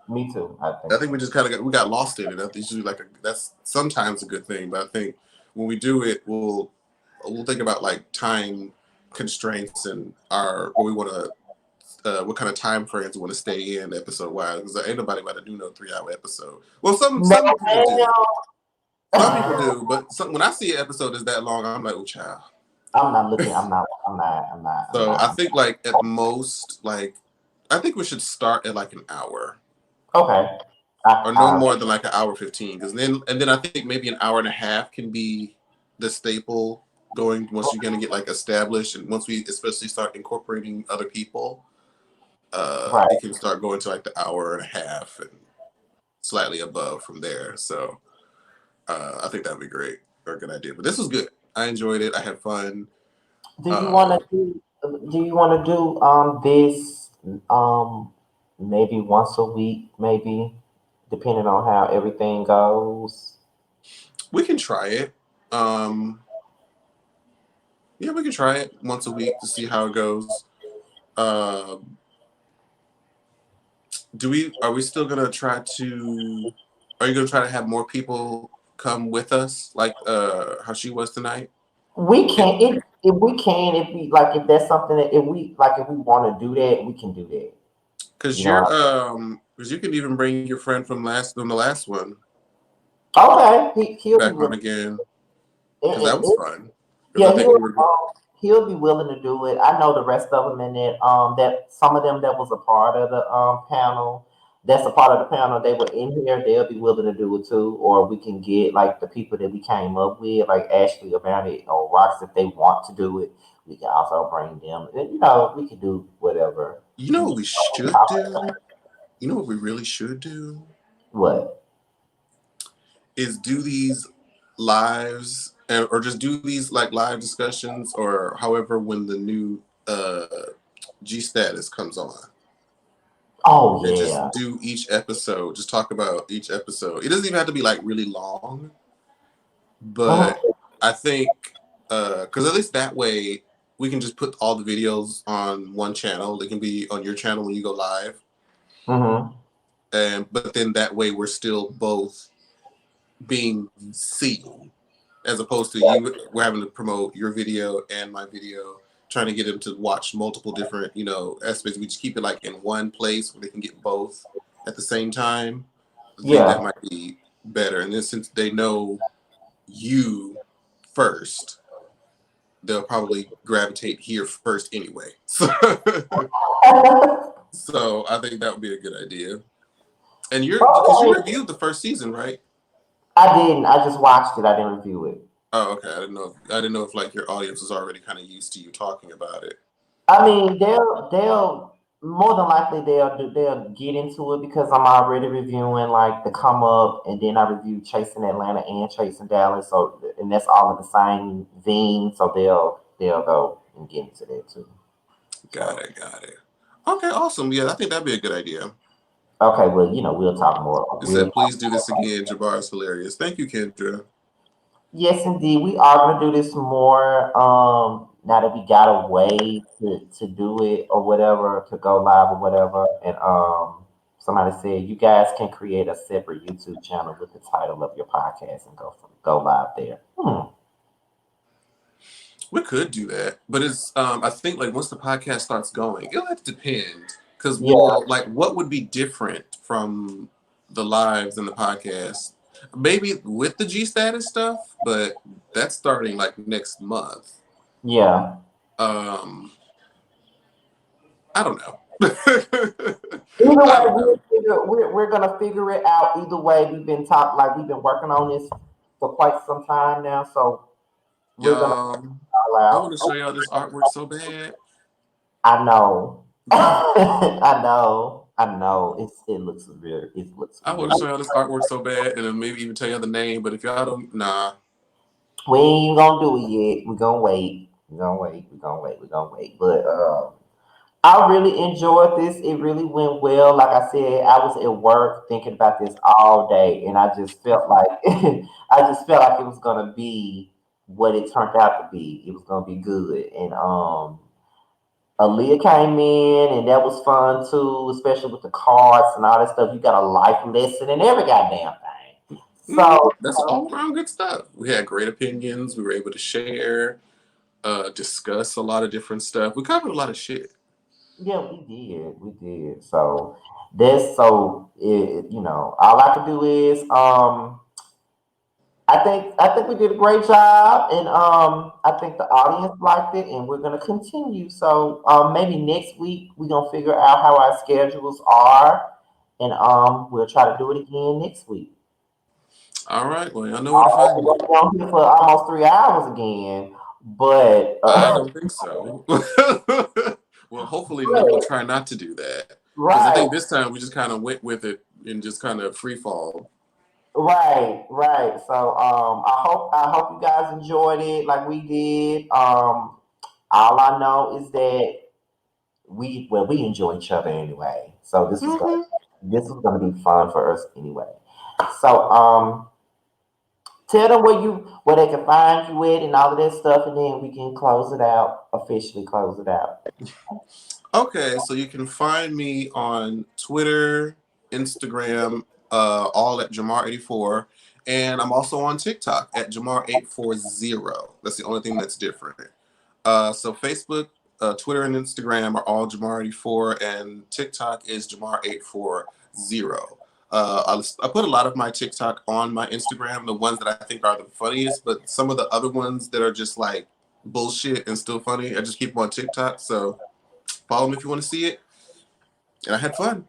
Me too. I I think think we just kind of got lost in it. I think it's usually that's sometimes a good thing, but I think when we do it, we'll think about like time constraints and our what we want to what kind of time frames we want to stay in episode wise, because ain't nobody about to do no 3 hour episode. Well, so. some people do. Some people No, do, but when I see an episode is that long, I'm like, oh, child. I'm not looking. I'm not. I'm not. I'm not. I'm So I not. think like at most, like I think we should start at like an hour Okay. or no I more than like an hour 15, because then I think maybe an hour and a half can be the staple going once you're gonna get like established, and once we especially start incorporating other people, right. it can start going to like the hour and a half and slightly above from there. So I think that'd be great or a good idea. But this was good. I enjoyed it. I had fun. Do you want to Um, do? Do you want to do this maybe once a week, maybe depending on how everything goes? we can try it. Um, yeah, we can try it once a week to see how it goes. Uh, do we? Are we still gonna try to? Are you gonna try to have more people come with us, like how she was tonight? We can if we can if we like if that's something that if we want to do that we can do that. Because You know. because you can even bring your friend from the last one Okay, he'll be back on willing. again because that It, was fun. Because I Yeah, think we were. he'll be willing to do it. I know the rest of them in that some of them that was a part of the panel. That's a part of the panel. They were in here. They'll be willing to do it too. Or we can get like the people that we came up with, like Ashley about it or Rox, if they want to do it. We can also bring them. And, we can do whatever. You know what we should do? You know what we really should do What? is do these lives or just do these like live discussions or however when the new uh G status comes on Oh and yeah. just do each episode, just talk about each episode. It doesn't even have to be like really long, but Mhm. I think because at least that way we can just put all the videos on one channel. They can be on your channel when you go live, Mhm. and but then that way we're still both being seen as opposed to we're having to promote your video and my video, trying to get them to watch multiple different aspects. We just keep it like in one place where they can get both at the same time. I think that Yeah. might be better, and then since they know you first, they'll probably gravitate here first anyway. So I think that would be a good idea. And you're because you Okay. reviewed the first season, right? I didn't. I just watched it. I didn't review it. Oh, okay. I didn't know if like your audience was already kind of used to you talking about it. I mean, they'll more than likely they'll get into it because I'm already reviewing like the come up, and then I review Chasing Atlanta and Chasing Dallas, so and that's all in the same vein, so they'll go and get into that too. Got So it. Got it. Okay, awesome. Yeah, I think that'd be a good idea. okay, well we'll talk more. It We'll said, please do this again. Jabbar is hilarious. Thank you, Kendra. yes indeed we are gonna do this more. Now that we got a way to do it or whatever to go live or whatever, and Somebody said you guys can create a separate YouTube channel with the title of your podcast and go live there. We could do that, but it's I think like once the podcast starts going, it'll have to depend because Yeah, like what would be different from the lives and the podcast? Maybe with the G status stuff, but that's starting like next month. yeah. Um, I don't know. Either I way, don't know. we're gonna figure it out. Either way, we've been working on this for quite some time now, so we're gonna Y'all, all I want out. to show y'all this artwork so bad. I know. I know. I know. It looks weird. It looks I want to weird. show y'all this artwork so bad, and then maybe even tell y'all the name. But if y'all don't, nah. We ain't gonna do it yet. We're gonna wait. We're gonna wait. But I really enjoyed this. It really went well. Like I said, I was at work thinking about this all day, and I just felt like it was gonna be what it turned out to be. It was gonna be good. And Aaliyah came in, and that was fun too, especially with the cards and all that stuff. You got a life lesson and every goddamn thing. So That's all around good stuff. We had great opinions. We were able to share, discuss a lot of different stuff. We covered a lot of shit. yeah, we did. So all I can do is I think we did a great job, and I think the audience liked it, and we're gonna continue. So maybe next week we're gonna figure out how our schedules are, and we'll try to do it again next week. All right. Well, y'all know where to We're find me. gonna be on here for almost 3 hours again, but I don't think so. Well, hopefully, we'll try not to do that because I right. think this time we just kind of went with it and just kind of free fall. Right, right. So I hope you guys enjoyed it like we did. All I know is that we enjoy each other anyway. So this was gonna be fun for us anyway. So tell them where they can find you at and all of that stuff, and then we can close it out, officially close it out. Okay, so you can find me on Twitter, Instagram, all at Jamar84. And I'm also on TikTok at Jamar840. That's the only thing that's different. So Facebook, Twitter, and Instagram are all Jamar84, and TikTok is Jamar840. I put a lot of my TikTok on my Instagram, the ones that I think are the funniest, but some of the other ones that are just like bullshit and still funny, I just keep them on TikTok. So follow me if you want to see it. And I had fun.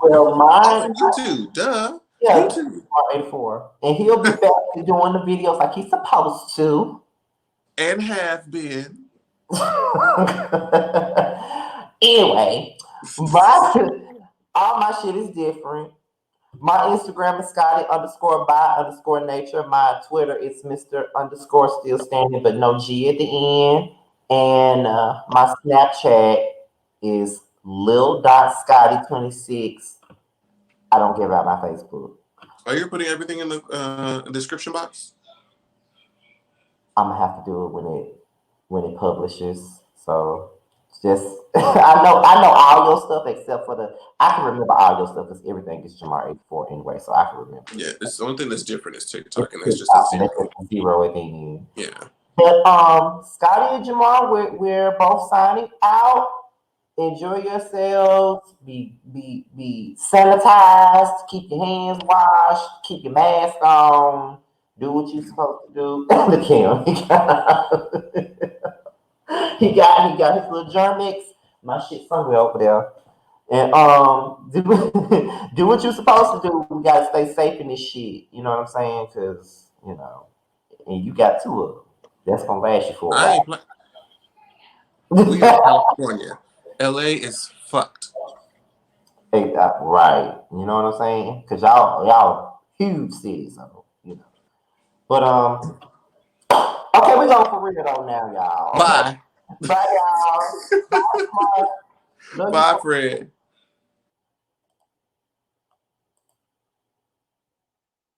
Well, mine, Also, YouTube, duh. yeah, YouTube. 84, and he'll be back to doing the videos like he's supposed to. And have been. Anyway, my all my shit is different. My Instagram is Scotty underscore by underscore nature. My Twitter is Mr. underscore still standing, but no G at the end. And my Snapchat is Lil dot Scotty 26. I don't give out my Facebook. Are you putting everything in the description box? I'm gonna have to do it when it publishes. So just I know all your stuff except for I can remember all your stuff because everything is Jamar 84 anyway, so I can remember. Yeah, it's the only thing that's different is It's TikTok, and that's just a and zero. it's a zero at the end. Yeah. But Scotty and Jamar, we're both signing out. Enjoy yourselves. Be sanitized. Keep your hands washed. Keep your mask on. Do what you're supposed to do. Look at him. He got his little Germix. My shit somewhere over there. And do what you're supposed to do. We gotta stay safe in this shit. You know what I'm saying? Cause and you got two of them. That's gonna last you for a I ain't while. playing. We in California. LA is fucked. Hey, right. You know what I'm saying? Cause y'all huge cities, so you know. But okay, we going for real though now, y'all. Okay, Bye. bye y'all. Bye, Mark. Love you. Bye, Fred.